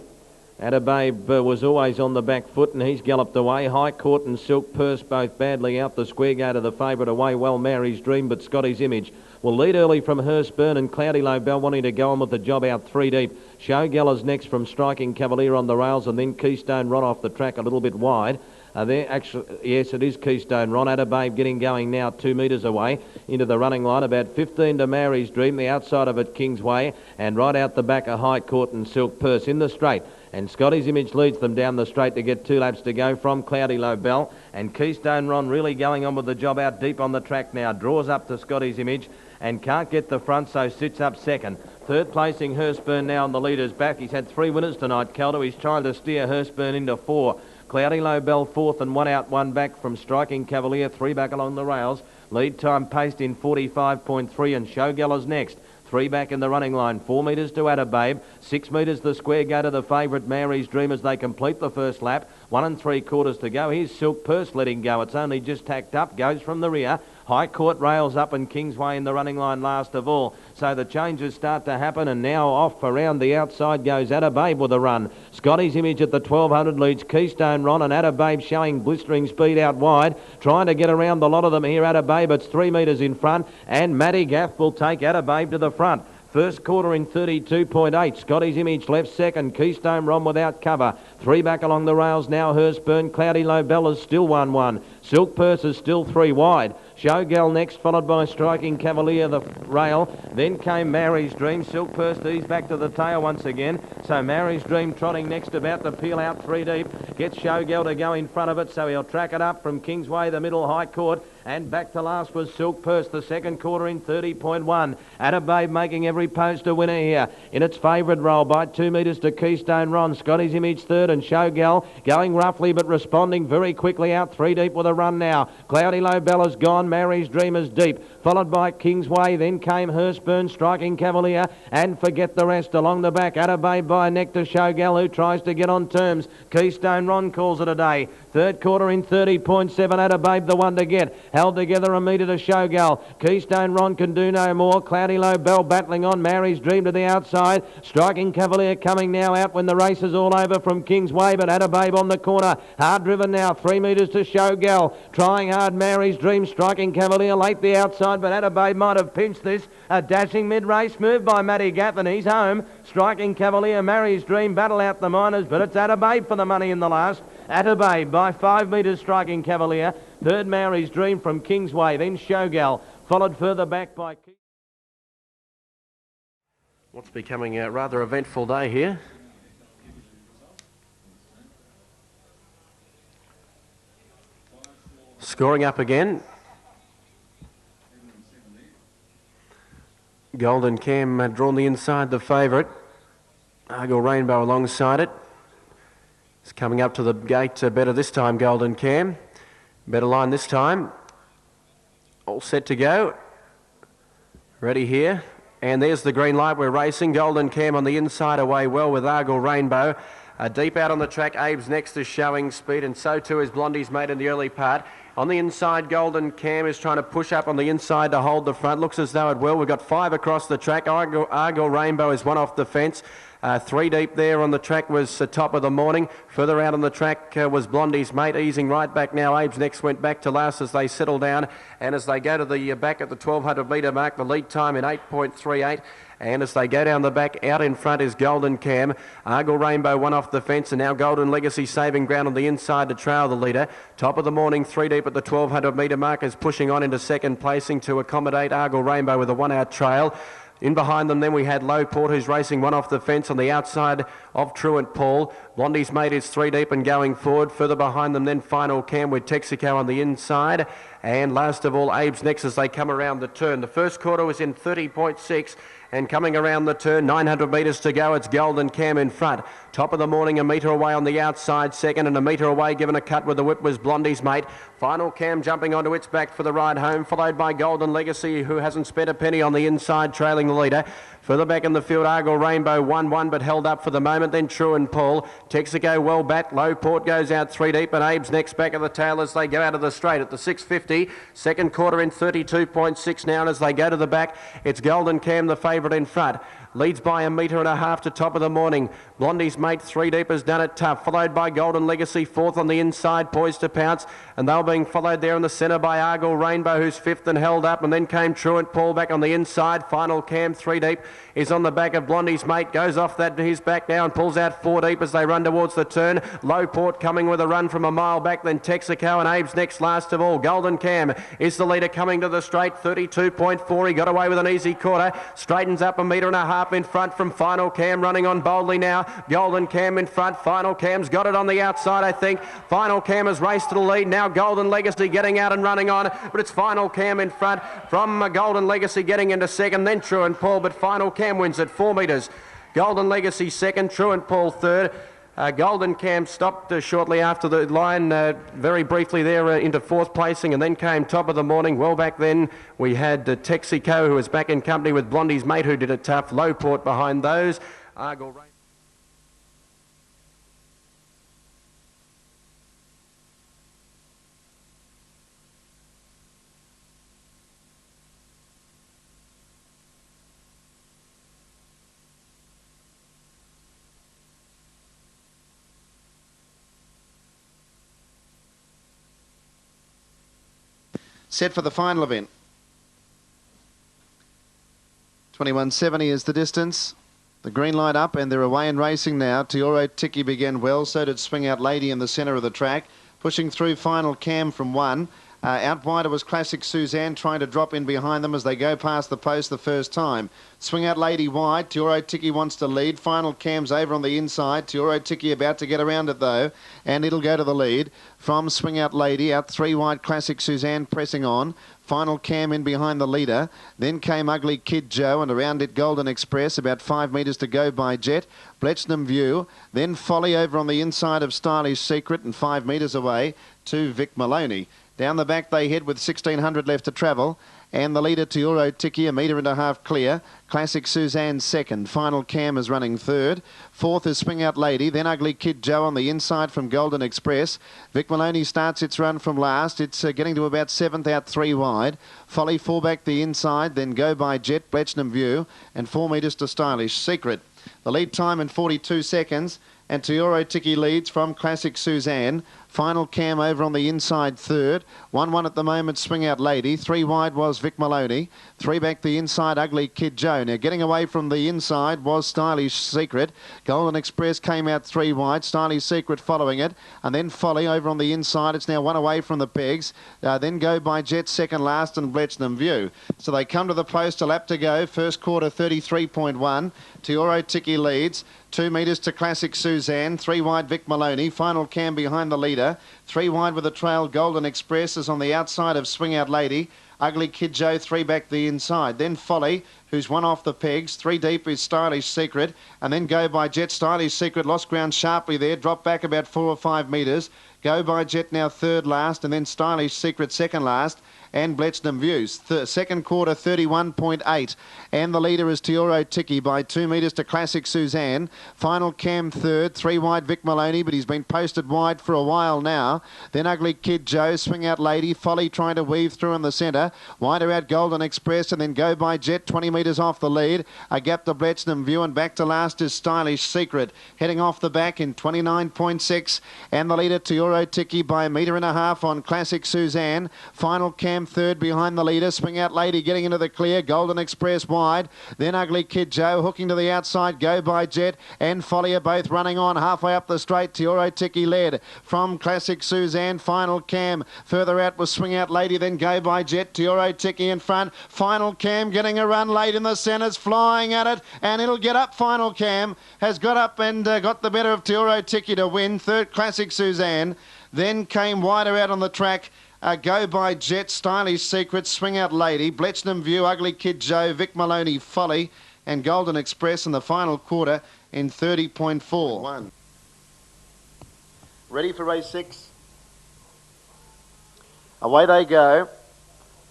Attababe was always on the back foot, and he's galloped away. High Court and Silk Purse both badly out. The square go to the favourite away. Well, Mary's Dream, but Scotty's Image will lead early from Hurstburn, and Cloudy Low Bell wanting to go on with the job out 3 deep. Show Gallows next from Striking Cavalier on the rails, and then Keystone Ron off the track a little bit wide. Yes, it is Keystone Ron. Attababe getting going now 2 metres away into the running line. About 15 to Mary's Dream, the outside of it Kingsway, and right out the back a High Court and Silk Purse in the straight. And Scotty's Image leads them down the straight to get 2 laps to go from Cloudy Low Bell. And Keystone Ron really going on with the job out deep on the track now. Draws up to Scotty's Image and can't get the front, so sits up second. Third placing Hurstburn now on the leader's back. He's had 3 winners tonight, Caldo. He's trying to steer Hurstburn into 4. Cloudy Low Bell fourth and 1 out, 1 back from Striking Cavalier, 3 back along the rails. Lead time paced in 45.3 and Showgeller's next. 3 back in the running line, 4 metres to Attababe, 6 metres the square go to the favourite Mary's Dream as they complete the first lap. 1 3/4 to go. Here's Silk Purse letting go. It's only just tacked up, goes from the rear. High Court rails up and Kingsway in the running line last of all. So the changes start to happen, and now off around the outside goes Attababe with a run. Scotty's Image at the 1200 leads Keystone Ron, and Attababe showing blistering speed out wide. Trying to get around the lot of them here. Attababe, it's 3 metres in front, and Matty Gaff will take Attababe to the front. First quarter in 32.8. Scotty's Image left second. Keystone Ron without cover. 3 back along the rails now. Hurstburn. Cloudy Low Bell is still 1-1. Silk Purse is still 3 wide. Showgirl next, followed by Striking Cavalier, the rail. Then came Mary's Dream. Silk Purse eased back to the tail once again. So Mary's Dream trotting next, about to peel out 3 deep. Gets Showgirl to go in front of it, so he'll track it up from Kingsway, the middle High Court. And back to last was Silk Purse, the second quarter in 30.1. Attababe making every post a winner here. In its favourite role by 2 metres to Keystone Ron. Scotty's Image third and Showgirl going roughly but responding very quickly out 3 deep with a run now. Cloudy Low Bell is gone. Mary's Dream is deep. Followed by Kingsway. Then came Hurstburn, Striking Cavalier. And forget the rest along the back. Attababe by a neck to Showgirl, who tries to get on terms. Keystone Ron calls it a day. Third quarter in 30.7. Attababe the one to get. Held together a metre to Showgirl. Keystone Ron can do no more. Cloudy Low Bell battling on. Mary's Dream to the outside. Striking Cavalier coming now out when the race is all over from Kingsway, but Attababe on the corner. Hard driven now. 3 metres to Showgirl. Trying hard. Mary's Dream. Striking Cavalier late the outside, but Attababe might have pinched this. A dashing mid-race move by Matty Gaff, and he's home. Striking Cavalier. Mary's Dream battle out the minors, but it's Attababe for the money in the last. Attababe by 5 metres, Striking Cavalier. Third, Mary's Dream from Kingsway. Then Showgirl, followed further back by... What's becoming a rather eventful day here. Scoring up again. Golden Cam drawn the inside, the favourite. Argyle Rainbow alongside it. It's coming up to the gate better this time, Golden Cam. Better line this time. All set to go. Ready here. And there's the green light. We're racing. Golden Cam on the inside away well with Argyle Rainbow. Deep out on the track. Abe's next is showing speed, and so too is Blondie's mate in the early part. On the inside, Golden Cam is trying to push up on the inside to hold the front. Looks as though it will. We've got 5 across the track. Argyle Rainbow is 1 off the fence. 3 deep there on the track was top of the morning. Further out on the track was Blondie's mate, easing right back now. Abe's next went back to last as they settle down. And as they go to the back at the 1200 metre mark, the lead time in 8.38. And as they go down the back, out in front is Golden Cam. Argyle Rainbow 1 off the fence, and now Golden Legacy saving ground on the inside to trail the leader. Top of the morning, 3 deep at the 1200 metre mark, is pushing on into second placing to accommodate Argyle Rainbow with a 1 out trail. In behind them then we had Lowport, who's racing 1 off the fence on the outside of Truant Paul. Blondie's mate is 3 deep and going forward. Further behind them then Final Cam with Texaco on the inside. And last of all, Abe's next as they come around the turn. The first quarter was in 30.6. And coming around the turn, 900 metres to go, it's Golden Cam in front. Top of the morning, a metre away on the outside, second, and a metre away, given a cut with the whip, was Blondie's mate. Final Cam jumping onto its back for the ride home, followed by Golden Legacy, who hasn't spent a penny on the inside, trailing the leader. Further back in the field, Argyle Rainbow 1-1, but held up for the moment. Then Truant Paul. Texaco well back. Lowport goes out 3 deep, and Abe's next back of the tail as they go out of the straight at the 650. Second quarter in 32.6 now, and as they go to the back, it's Golden Cam, the favourite in front. Leads by a metre and a half to top of the morning. Blondie's mate 3 deep has done it tough, followed by Golden Legacy, 4th on the inside, poised to pounce, and they're being followed there in the centre by Argyle Rainbow, who's 5th and held up, and then came Truant Paul back on the inside. Final Cam 3 deep is on the back of Blondie's mate, goes off that to his back now and pulls out 4 deep as they run towards the turn. Lowport coming with a run from a mile back, then Texaco, and Abe's next last of all. Golden Cam is the leader coming to the straight, 32.4. He got away with an easy quarter, straightens up a metre and a half in front from Final Cam, running on boldly now. Golden Cam in front. Final Cam's got it on the outside, I think. Final Cam has raced to the lead. Now Golden Legacy getting out and running on, but it's Final Cam in front from Golden Legacy getting into second, then Truant Paul, but Final Cam wins at 4 metres. Golden Legacy second, Truant Paul third. Golden Cam stopped shortly after the line, very briefly there into fourth placing, and then came top of the morning. Well back then we had Texaco, who was back in company with Blondie's Mate, who did it tough. Lowport behind those. Argyle Rain. Set for the final event. 21.70 is the distance. The green light up and they're away and racing now. Tioro Tiki began well, so did Swing Out Lady in the centre of the track. Pushing through final Cam from 1. Out wider was Classic Suzanne trying to drop in behind them as they go past the post the first time. Swing Out Lady wide. Tioro Tiki wants to lead. Final Cam's over on the inside. Tioro Tiki about to get around it though, and it'll go to the lead from Swing Out Lady. Out 3 wide, Classic Suzanne pressing on. Final Cam in behind the leader. Then came Ugly Kid Joe, and around it Golden Express. About 5 metres to go by Jet. Bletchnam View. Then Folly over on the inside of Stylish Secret, and 5 metres away to Vic Maloney. Down the back they head with 1600 left to travel. And the leader, Tioro Tiki, 1.5 metres clear. Classic Suzanne second. Final Cam is running third. Fourth is Swing Out Lady. Then Ugly Kid Joe on the inside from Golden Express. Vic Maloney starts its run from last. It's getting to about 7th out 3 wide. Folly 4 back the inside. Then Go By Jet, Bletchnam View. And 4 metres to Stylish Secret. The lead time in 42 seconds. And Tioro Tiki leads from Classic Suzanne. Final Cam over on the inside third. 1-1 at the moment, Swing Out Lady. 3 wide was Vic Maloney. 3 back the inside, Ugly Kid Joe. Now getting away from the inside was Stylish Secret. Golden Express came out 3 wide. Stylish Secret following it. And then Folly over on the inside. It's now 1 away from the pegs. Then Go By Jet second last and Bletchnam View. So they come to the post, a lap to go. First quarter 33.1. Tioro Tiki leads. 2 metres to Classic Suzanne. 3 wide Vic Maloney. Final Cam behind the leader. 3 wide with a trail. Golden Express is on the outside of Swing Out Lady. Ugly Kid Joe 3 back the inside. Then Folly, who's 1 off the pegs. 3 deep is Stylish Secret. And then Go By Jet. Stylish Secret lost ground sharply there. Dropped back about 4 or 5 metres. Go By Jet now third last. And then Stylish Secret second last. And Bletchnam Views. Second quarter 31.8. And the leader is Tioro Tiki by 2 metres to Classic Suzanne. Final Cam third. 3 wide Vic Maloney, but he's been posted wide for a while now. Then Ugly Kid Joe, Swing Out Lady. Folly trying to weave through in the centre. Wider out Golden Express, and then Go By Jet 20 metres off the lead. A gap to Bletchnam View, and back to last is Stylish Secret. Heading off the back in 29.6. And the leader Tioro Tiki by 1.5 metres on Classic Suzanne. Final Cam third behind the leader. Swing Out Lady getting into the clear. Golden Express wide. Then Ugly Kid Joe hooking to the outside. Go By Jet and Folly are both running on halfway up the straight. Tioro Tiki led from Classic Suzanne. Final Cam further out was Swing Out Lady. Then Go By Jet. Tioro Tiki in front. Final Cam getting a run late in the centres, flying at it, and it'll get up. Final Cam has got up and got the better of Tioro Tiki to win. Third Classic Suzanne. Then came wider out on the track. Go By Jet, Stylish Secret, Swing Out Lady, Bletchnam View, Ugly Kid Joe, Vic Maloney, Folly, and Golden Express in the final quarter in 30.4. Ready for race 6. Away they go.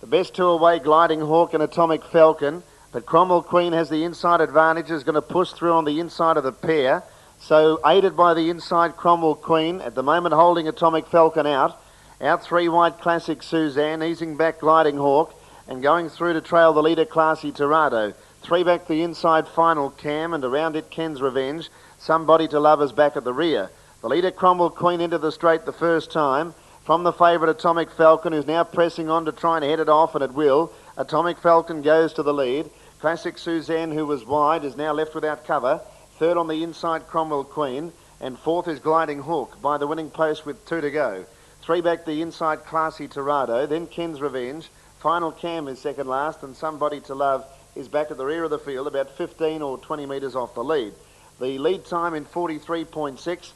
The best 2 away, Gliding Hawk and Atomic Falcon. But Cromwell Queen has the inside advantage, is going to push through on the inside of the pair. So aided by the inside Cromwell Queen, at the moment holding Atomic Falcon out. Out 3 wide Classic Suzanne, easing back Gliding Hawk, and going through to trail the leader Classy Torado. 3 back the inside Final Cam, and around it Ken's Revenge. Somebody to Love is back at the rear. The leader Cromwell Queen into the straight the first time. From the favourite Atomic Falcon, who's now pressing on to try and head it off, and it will. Atomic Falcon goes to the lead. Classic Suzanne, who was wide, is now left without cover. Third on the inside Cromwell Queen, and fourth is Gliding Hawk by the winning post with 2 to go. 3 back the inside Classy Torado, then Ken's Revenge. Final Cam is second last, and Somebody to Love is back at the rear of the field, about 15 or 20 metres off the lead. The lead time in 43.6,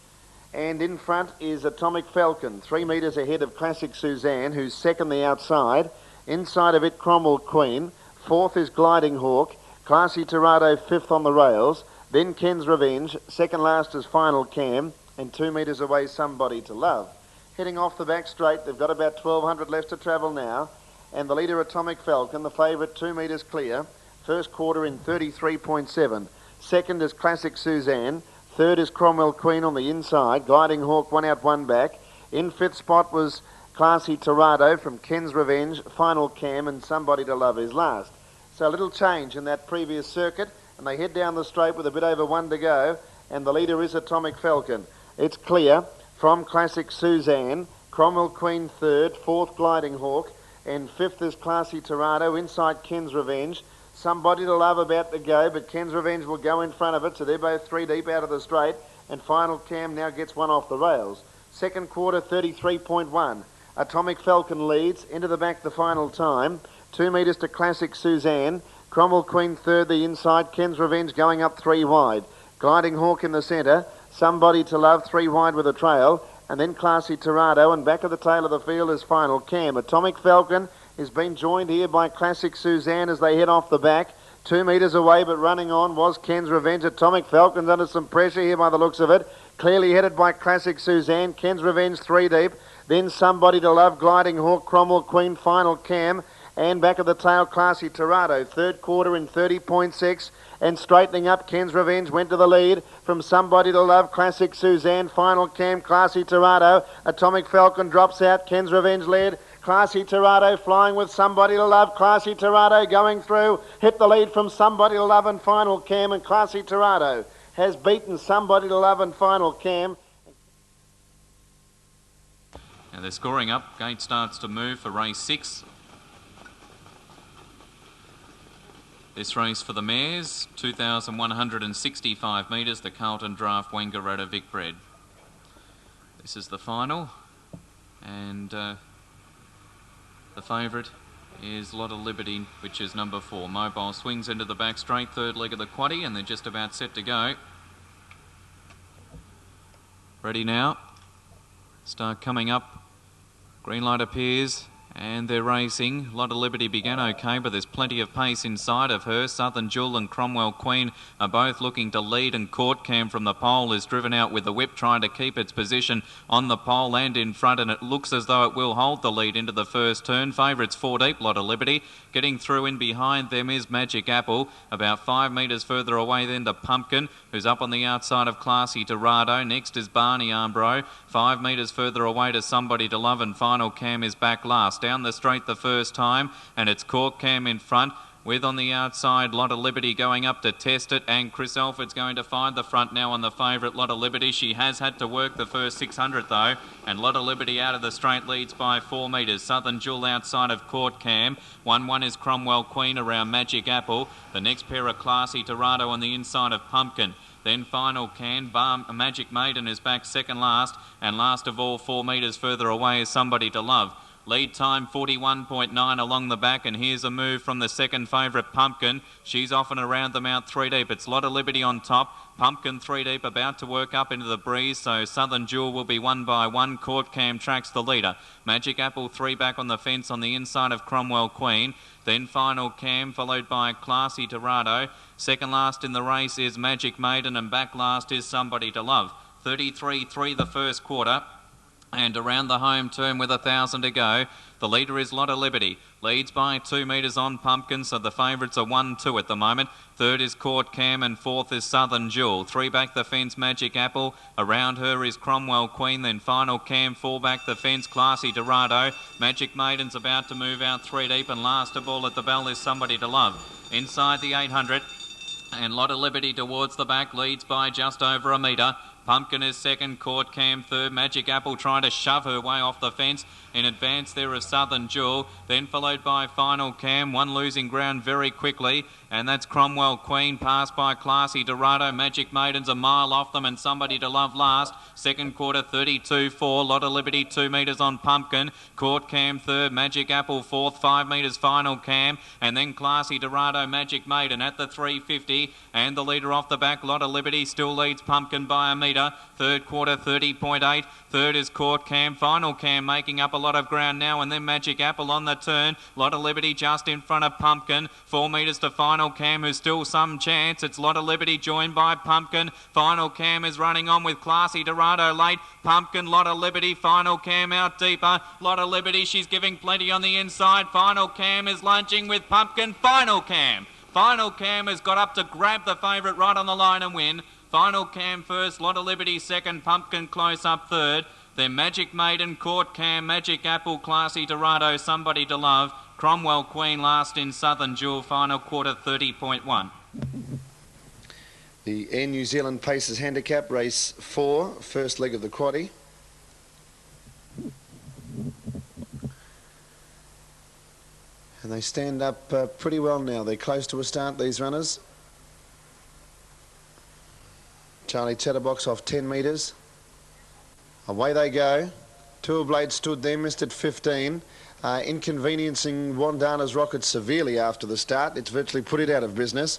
and in front is Atomic Falcon, 3 metres ahead of Classic Suzanne, who's second the outside. Inside of it, Cromwell Queen. Fourth is Gliding Hawk. Classy Torado fifth on the rails. Then Ken's Revenge. Second last is Final Cam. And 2 metres away, Somebody to Love. Heading off the back straight, they've got about 1,200 left to travel now. And the leader, Atomic Falcon, the favourite, 2 metres clear. First quarter in 33.7. Second is Classic Suzanne. Third is Cromwell Queen on the inside. Gliding Hawk, 1 out, 1 back. In fifth spot was Classy Torado from Ken's Revenge. Final Cam and Somebody to Love is last. So a little change in that previous circuit. And they head down the straight with a bit over 1 to go. And the leader is Atomic Falcon. It's clear from Classic Suzanne, Cromwell Queen third, fourth Gliding Hawk, and fifth is Classy Torado, inside Ken's Revenge. Somebody to Love about to go, but Ken's Revenge will go in front of it, so they're both 3 deep out of the straight, and Final Cam now gets 1 off the rails. Second quarter, 33.1. Atomic Falcon leads, into the back the final time. 2 metres to Classic Suzanne, Cromwell Queen third, the inside, Ken's Revenge going up 3 wide. Gliding Hawk in the centre. Somebody to Love, 3 wide with a trail, and then Classy Torado, and back of the tail of the field is Final Cam. Atomic Falcon has been joined here by Classic Suzanne as they head off the back. 2 metres away, but running on was Ken's Revenge. Atomic Falcon's under some pressure here by the looks of it. Clearly headed by Classic Suzanne. Ken's Revenge 3 deep. Then Somebody to Love, Gliding Hawk, Cromwell Queen, Final Cam, and back of the tail, Classy Torado. Third quarter in 30.6. And straightening up, Ken's Revenge went to the lead from Somebody to Love, Classic Suzanne, Final Cam, Classy Torado. Atomic Falcon drops out, Ken's Revenge led. Classy Torado flying with Somebody to Love. Classy Torado going through, hit the lead from Somebody to Love and Final Cam, and Classy Torado has beaten Somebody to Love and Final Cam. Now they're scoring up. Gate starts to move for race 6. This race for the mares, 2,165 metres, the Carlton Draft Wangaratta Vic Bred. This is the final, and the favourite is Lot of Liberty, which is number 4. Mobile swings into the back straight, third leg of the quaddie, and they're just about set to go. Ready now. Start coming up. Green light appears. And they're racing. Lot of Liberty began okay, but there's plenty of pace inside of her. Southern Jewel and Cromwell Queen are both looking to lead, and Court Cam from the pole is driven out with the whip, trying to keep its position on the pole and in front, and it looks as though it will hold the lead into the first turn. Favourites 4 deep, Lot of Liberty. Getting through in behind them is Magic Apple. About 5 metres further away then to Pumpkin, who's up on the outside of Classy Dorado. Next is Barney Armbro. 5 metres further away to Somebody to Love, and Final Cam is back last. Down the straight the first time, and it's Court Cam in front, with on the outside Lot of Liberty going up to test it, and Chris Alford's going to find the front now on the favourite Lot of Liberty. She has had to work the first 600 though, and Lot of Liberty out of the straight leads by 4 metres. Southern Jewel outside of Court Cam. 1-1 is Cromwell Queen around Magic Apple. The next pair are Classy Dorado on the inside of Pumpkin. Then Final Can, Magic Maiden is back second last, and last of all 4 metres further away is Somebody to Love. Lead time 41.9 along the back, and here's a move from the second favourite Pumpkin. She's off and around them out 3 deep. It's Lot of Liberty on top. Pumpkin 3 deep, about to work up into the breeze, so Southern Jewel will be 1 by 1. Court Cam tracks the leader. Magic Apple 3 back on the fence on the inside of Cromwell Queen. Then Final Cam, followed by Classy Dorado. Second last in the race is Magic Maiden, and back last is Somebody to Love. 33-3 the first quarter. And around the home turn with 1,000 to go, the leader is Lot of Liberty. Leads by 2 metres on Pumpkin, so the favourites are 1-2 at the moment. Third is Court Cam, and fourth is Southern Jewel. 3 back the fence, Magic Apple. Around her is Cromwell Queen, then Final Cam. 4 back the fence, Classy Dorado. Magic Maiden's about to move out 3 deep, and last of all at the bell is Somebody to Love. Inside the 800, and Lot of Liberty towards the back, leads by just over a metre. Pumpkin is second, Court Cam third. Magic Apple trying to shove her way off the fence. In advance there is Southern Jewel, then followed by Final Cam. One losing ground very quickly, and that's Cromwell Queen, passed by Classy Dorado. Magic Maiden's a mile off them, and Somebody to Love last. Second quarter 32-4. Lot of Liberty 2 metres on Pumpkin. Court Cam third, Magic Apple fourth, 5 metres Final Cam, and then Classy Dorado, Magic Maiden at the 350, and the leader off the back, Lot of Liberty, still leads Pumpkin by a metre. leader. Third quarter 30.8. Third is Court Cam. Final Cam making up a lot of ground now, and then Magic Apple on the turn. Lot of Liberty just in front of Pumpkin. 4 metres to Final Cam, who's still some chance. It's Lot of Liberty joined by Pumpkin. Final Cam is running on with Classy Dorado late. Pumpkin, Lot of Liberty. Final Cam out deeper. Lot of Liberty, she's giving plenty on the inside. Final Cam is lunging with Pumpkin. Final Cam. Final Cam has got up to grab the favourite right on the line and win. Final Cam first, Lot of Liberty second, Pumpkin close up third. Then Magic Maiden, Court Cam, Magic Apple, Classy Dorado, Somebody to Love. Cromwell Queen last in Southern Jewel, final quarter 30.1. The Air New Zealand Pacers Handicap, race 4, first leg of the quaddie. And they stand up pretty well now. They're close to a start, these runners. Charlie Chatterbox off 10 metres. Away they go. Tour Blade stood there, missed at 15. Inconveniencing Wandana's Rocket severely after the start. It's virtually put it out of business.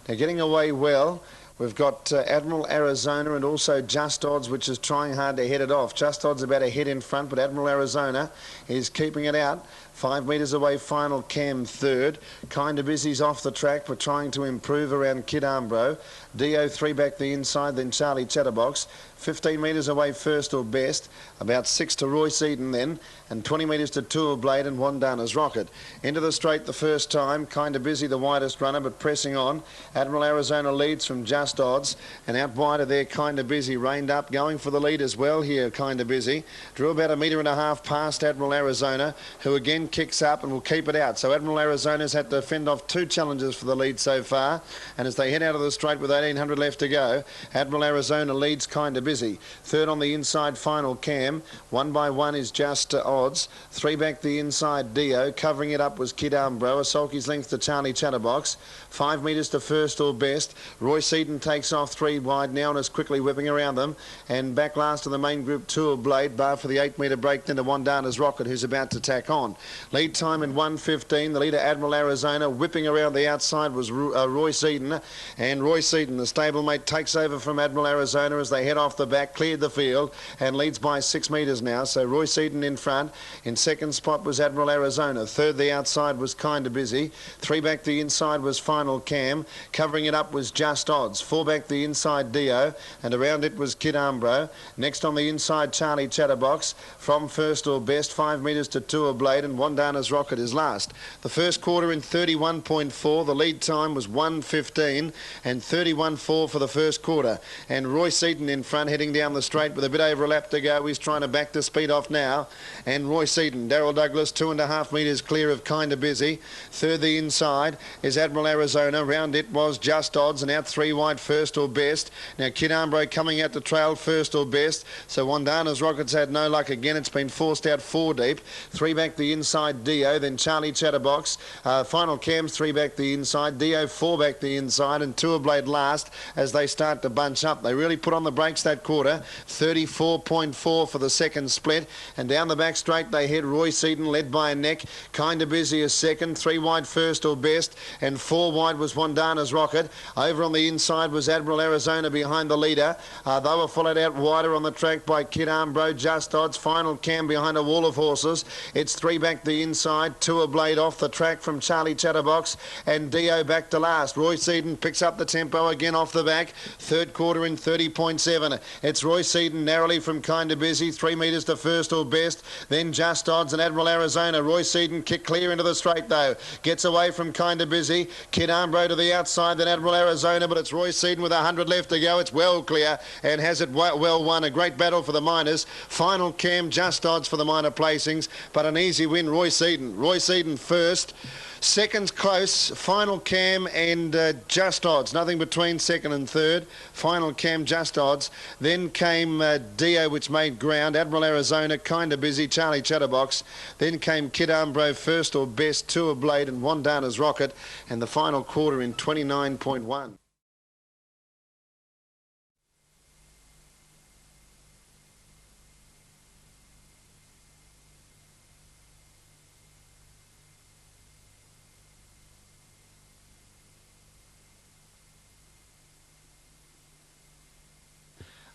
Now getting away well. We've got Admiral Arizona and also Just Odds, which is trying hard to head it off. Just Odds about a head in front, but Admiral Arizona is keeping it out. 5 metres away, Final Cam third. Kinda Busy's off the track, but trying to improve around Kid Armbro. Dio 3 back the inside, then Charlie Chatterbox. 15 metres away, First or Best. About 6 to Royce Eden then, and 20 metres to Tour Blade and Wandana's Rocket. Into the straight the first time. Kinda Busy, the widest runner, but pressing on. Admiral Arizona leads from Just Odds, and out wider there, Kinda Busy, reined up, going for the lead as well here, Kinda Busy. Drew about 1.5 metres past Admiral Arizona, who again kicks up and will keep it out. So Admiral Arizona's had to fend off 2 challenges for the lead so far, and as they head out of the straight with 1800 left to go, Admiral Arizona leads Kinda Busy. Third on the inside, Final Cam. 1 by 1 is Just Odds. 3 back the inside, Dio. Covering it up was Kid Armbro. A sulky's length to Charlie Chatterbox. 5 metres to First or Best. Royce Eden takes off 3 wide now and is quickly whipping around them. And back last to the main group, Tour Blade, bar for the 8 metre break, then to Wandana's Rocket, who's about to tack on. Lead time in 1:15. The leader, Admiral Arizona, whipping around the outside was Royce Eden. And Royce Eden, the stablemate, takes over from Admiral Arizona as they head off the back, cleared the field, and leads by 6 metres now. So Royce Eden in front. In second spot was Admiral Arizona. Third, the outside, was Kinda Busy. 3 back the inside was Final Cam. Covering it up was Just Odds. 4 back the inside, Dio. And around it was Kid Armbro. Next on the inside, Charlie Chatterbox. From First or Best, 5 metres to Tour Blade, and Wandana's Rocket is last. The first quarter in 31.4. The lead time was 1:15 and 31.4 for the first quarter. And Royce Eden in front, heading down the straight with a bit over a lap to go. He's trying to back the speed off now. And Royce Eden, Darryl Douglas, 2.5 metres clear of Kinda Busy. Third, the inside, is Admiral Arizona. Round it was Just Odds, and out 3 wide, First or Best. Now Kid Armbro coming out to trail First or Best. So Wandana's Rocket's had no luck again. It's been forced out 4 deep. 3 back the inside, Dio, then Charlie Chatterbox. Final Cam's 3 back the inside, Dio 4 back the inside, and Tour Blade last as they start to bunch up. They really put on the brakes that quarter. 34.4 for the second split, and down the back straight they head. Royce Eden led by a neck. Kinda Busy is second. 3 wide, First or Best, and 4 wide was Wandana's Rocket. Over on the inside was Admiral Arizona behind the leader. They were followed out wider on the track by Kid Armbro, Just Odds. Final Cam behind a wall of horses. It's 3 back the inside. Tour Blade off the track from Charlie Chatterbox, and Dio back to last. Royce Eden picks up the tempo again off the back. Third quarter in 30.7. It's Royce Eden narrowly from Kinda Busy. 3 metres to First or Best. Then Just Odds and Admiral Arizona. Royce Eden kick clear into the straight though. Gets away from Kinda Busy. Kid Armbro to the outside, then Admiral Arizona, but it's Royce Eden with 100 left to go. It's well clear and has it well won. A great battle for the minors. Final Cam, Just Odds for the minor placings, but an easy win, Royce Eden. Royce Eden first. Seconds close, Final Cam and Just Odds. Nothing between second and third. Final Cam, Just Odds. Then came Dio, which made ground. Admiral Arizona, Kinda Busy, Charlie Chatterbox. Then came Kid Armbro, First or Best, Tour Blade and Wandana's Rocket. And the final quarter in 29.1.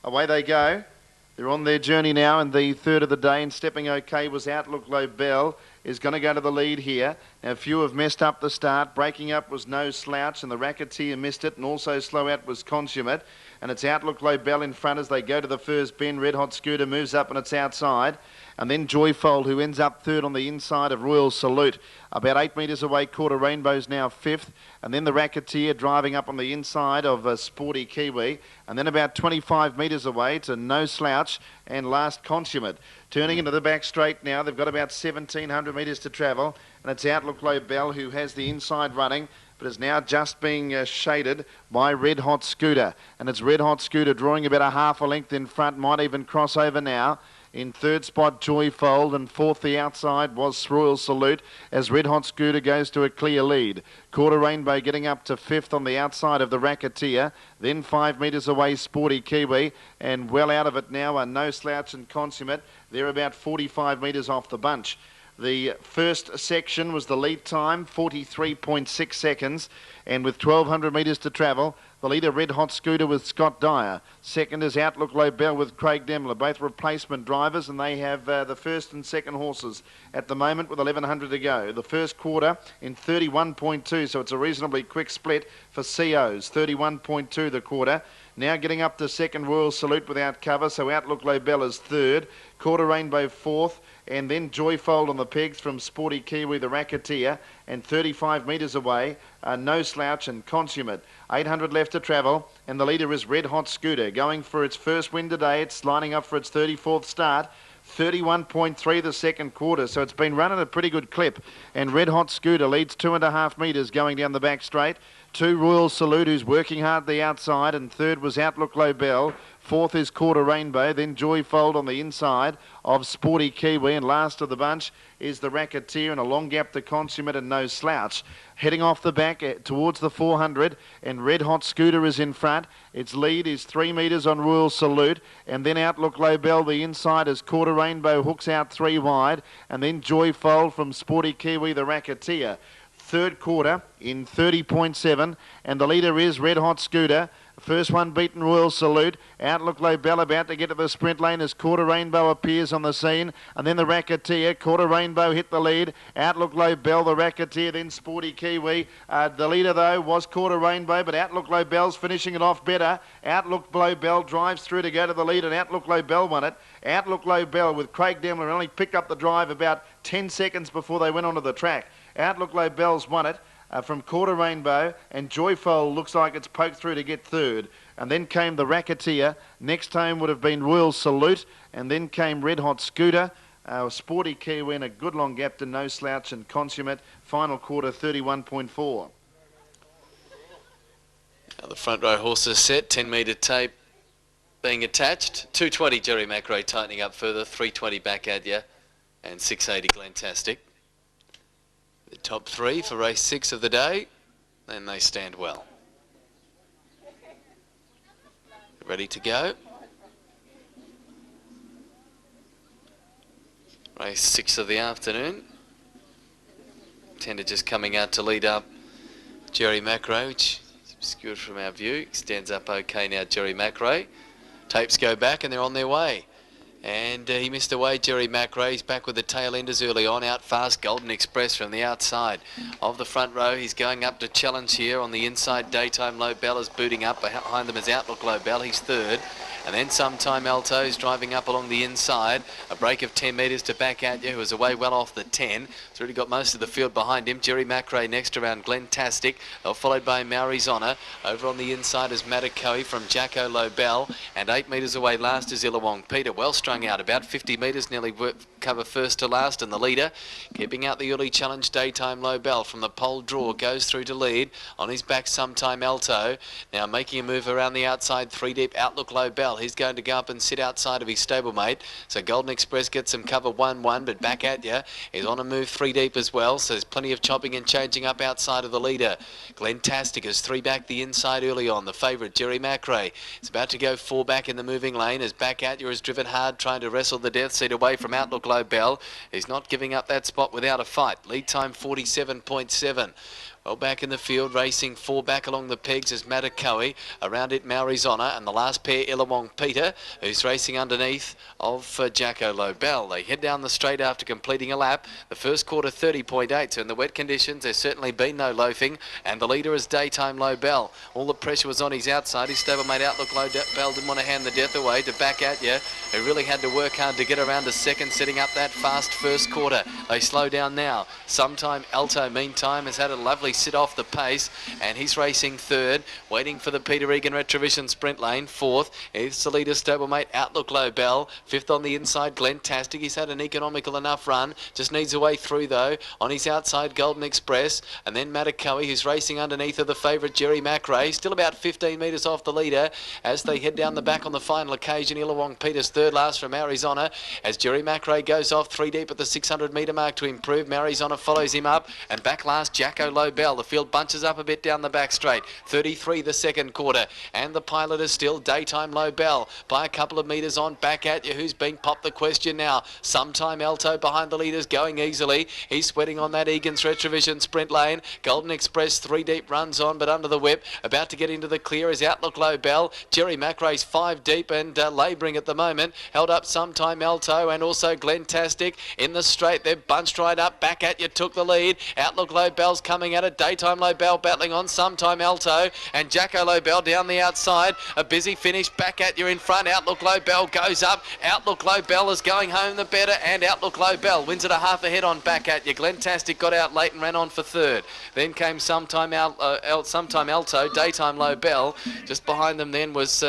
Away they go. They're on their journey now in the third of the day, and stepping okay was Outlook Lobel, is going to go to the lead here. Now, a few have messed up the start. Breaking up was No Slouch, and the Racketeer missed it, and also slow out was Consummate. And it's Outlook Lobel in front as they go to the first bend. Red Hot Scooter moves up and it's outside. And then Joyfold, who ends up third on the inside of Royal Salute. About 8 metres away, Quarter Rainbow's now fifth. And then the Racketeer driving up on the inside of Sporty Kiwi. And then about 25 metres away to No Slouch and last Consummate. Turning into the back straight now, they've got about 1,700 metres to travel. And it's Outlook Lobel who has the inside running, but is now just being shaded by Red Hot Scooter. And it's Red Hot Scooter drawing about a half a length in front, might even cross over now. In third spot, Joyfold, and fourth, the outside, was Royal Salute, as Red Hot Scooter goes to a clear lead. Quarter Rainbow getting up to fifth on the outside of the Racketeer. Then 5 metres away, Sporty Kiwi, and well out of it now are No Slouch and Consummate. They're about 45 metres off the bunch. The first section was the lead time, 43.6 seconds, and with 1,200 metres to travel, the leader, Red Hot Scooter, with Scott Dyer. Second is Outlook Lobel with Craig Demler, both replacement drivers, and they have the first and second horses at the moment with 1,100 to go. The first quarter in 31.2, so it's a reasonably quick split for COs. 31.2 the quarter. Now getting up to second, Royal Salute without cover, so Outlook Lobel is third. Quarter Rainbow fourth, and then Joyfold on the pegs from Sporty Kiwi, the Racketeer, and 35 metres away, No Slouch and Consummate. 800 left to travel, and the leader is Red Hot Scooter, going for its first win today. It's lining up for its 34th start. 31.3 the second quarter, so it's been run at a pretty good clip. And Red Hot Scooter leads 2.5 metres going down the back straight. 2, Royal Salute, who's working hard the outside, and third was Outlook Lobel. Fourth is Quarter Rainbow, then Joyfold on the inside of Sporty Kiwi, and last of the bunch is the Racketeer, and a long gap to Consummate and No Slouch. Heading off the back towards the 400, and Red Hot Scooter is in front. Its lead is 3 metres on Royal Salute, and then Outlook Lobel, the inside, as Quarter Rainbow hooks out 3 wide, and then Joyfold from Sporty Kiwi, the Racketeer. Third quarter in 30.7, and the leader is Red Hot Scooter. First one beaten, Royal Salute. Outlook Lobel about to get to the sprint lane as Quarter Rainbow appears on the scene. And then the Racketeer. Quarter Rainbow hit the lead. Outlook Lobel, the Racketeer, then Sporty Kiwi. The leader, though, was Quarter Rainbow, but Outlook Lobel's finishing it off better. Outlook Lobel drives through to go to the lead, and Outlook Lobel won it. Outlook Lobel with Craig Demler only picked up the drive about 10 seconds before they went onto the track. Outlook Lobel's won it. From Quarter Rainbow, and Joyfold looks like it's poked through to get third. And then came the Racketeer. Next home would have been Royal Salute, and then came Red Hot Scooter. Sporty Kiwi and a good long gap to No Slouch and Consummate. Final quarter 31.4. Now the front row horses set, 10 metre tape being attached. 220 Jerry Macrae tightening up further, 320 back at you, and 680 Glentastic. The top 3 for race 6 of the day, and they stand well. Ready to go. Race 6 of the afternoon. Tender just coming out to lead up Jerry Macrae, which is obscured from our view. Stands up okay now, Jerry Macrae. Tapes go back and they're on their way. And he missed away, Jerry Macrae. He's back with the tail enders early on. Out fast, Golden Express from the outside of the front row. He's going up to challenge here on the inside. Daytime Lobel is booting up. Behind them is Outlook Lobel. He's third. And then Sometime Alto's driving up along the inside. A break of 10 metres to back at you, who was away well off the 10. He's already got most of the field behind him. Jerry Macrae next around Glentastic, followed by Maori's Honour. Over on the inside is Matakoe from Jacko Lobel. And 8 metres away last is Illawong Peter. Well strung out, about 50 metres, nearly cover first to last. And the leader, keeping out the early challenge, Daytime Lobel from the pole draw, goes through to lead. On his back, Sometime Alto. Now making a move around the outside, 3 deep, Outlook Lobel. He's going to go up and sit outside of his stablemate. So Golden Express gets some cover 1-1, but back at you. He's on a move 3 deep as well, so there's plenty of chopping and changing up outside of the leader. Glentastic is 3 back the inside early on. The favourite, Jerry Macrae, is about to go 4 back in the moving lane as back at you is driven hard, trying to wrestle the death seat away from Outlook Lobel. He's not giving up that spot without a fight. Lead time 47.7. Well, back in the field, racing 4 back along the pegs is Matakoe. Around it, Maori's Honour, and the last pair, Illawong Peter, who's racing underneath of Jacko Lobel. They head down the straight after completing a lap. The first quarter, 30.8. So in the wet conditions, there's certainly been no loafing, and the leader is Daytime Lobel. All the pressure was on his outside. His stablemate Outlook Lobel didn't want to hand the death away to back at you. He really had to work hard to get around to second, setting up that fast first quarter. They slow down now. Sometime Alto, meantime, has had a lovely sit off the pace, and he's racing third, waiting for the Peter Egan Retrovision sprint lane. Fourth is the leader stablemate Outlook Lobel. Fifth on the inside, Glentastic. He's had an economical enough run, just needs a way through though. On his outside, Golden Express, and then Matakoe, who's racing underneath of the favourite Jerry McRae, still about 15 metres off the leader as they head down the back on the final occasion. Illawong Peter's third last from Arizona as Jerry McRae goes off 3 deep at the 600 metre mark to improve. Arizona follows him up, and back last Jacko Lobel. The field bunches up a bit down the back straight. 33 the second quarter, and the pilot is still Daytime Lobel by a couple of metres on back at you. Who's been popped the question now? Sometime Alto behind the leaders going easily. He's sweating on that Egan's Retrovision sprint lane. Golden Express 3 deep runs on, but under the whip. About to get into the clear is Outlook Lobel. Jerry McRae's 5 deep and labouring at the moment. Held up Sometime Alto and also Glentastic in the straight. They're bunched right up. Back at you, took the lead. Outlook Lobel's coming at it. Daytime Lobel battling on Sometime Alto, and Jacko Lobel down the outside. A busy finish. Back at you in front. Outlook Lobel goes up. Outlook Lobel is going home the better, and Outlook Lobel wins it a half ahead on back at you. Glentastic got out late and ran on for third. Then came Sometime Alto, Daytime Lobel. Just behind them then was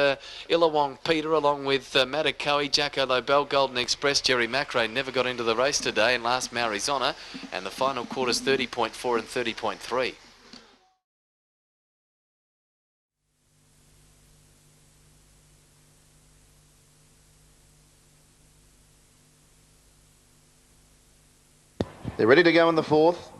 Illawong Peter along with Matakoe, Jacko Lobel, Golden Express. Jerry McRae never got into the race today, and last Maori's Honour, and the final quarter's 30.4 and 30.3. They're ready to go in the fourth.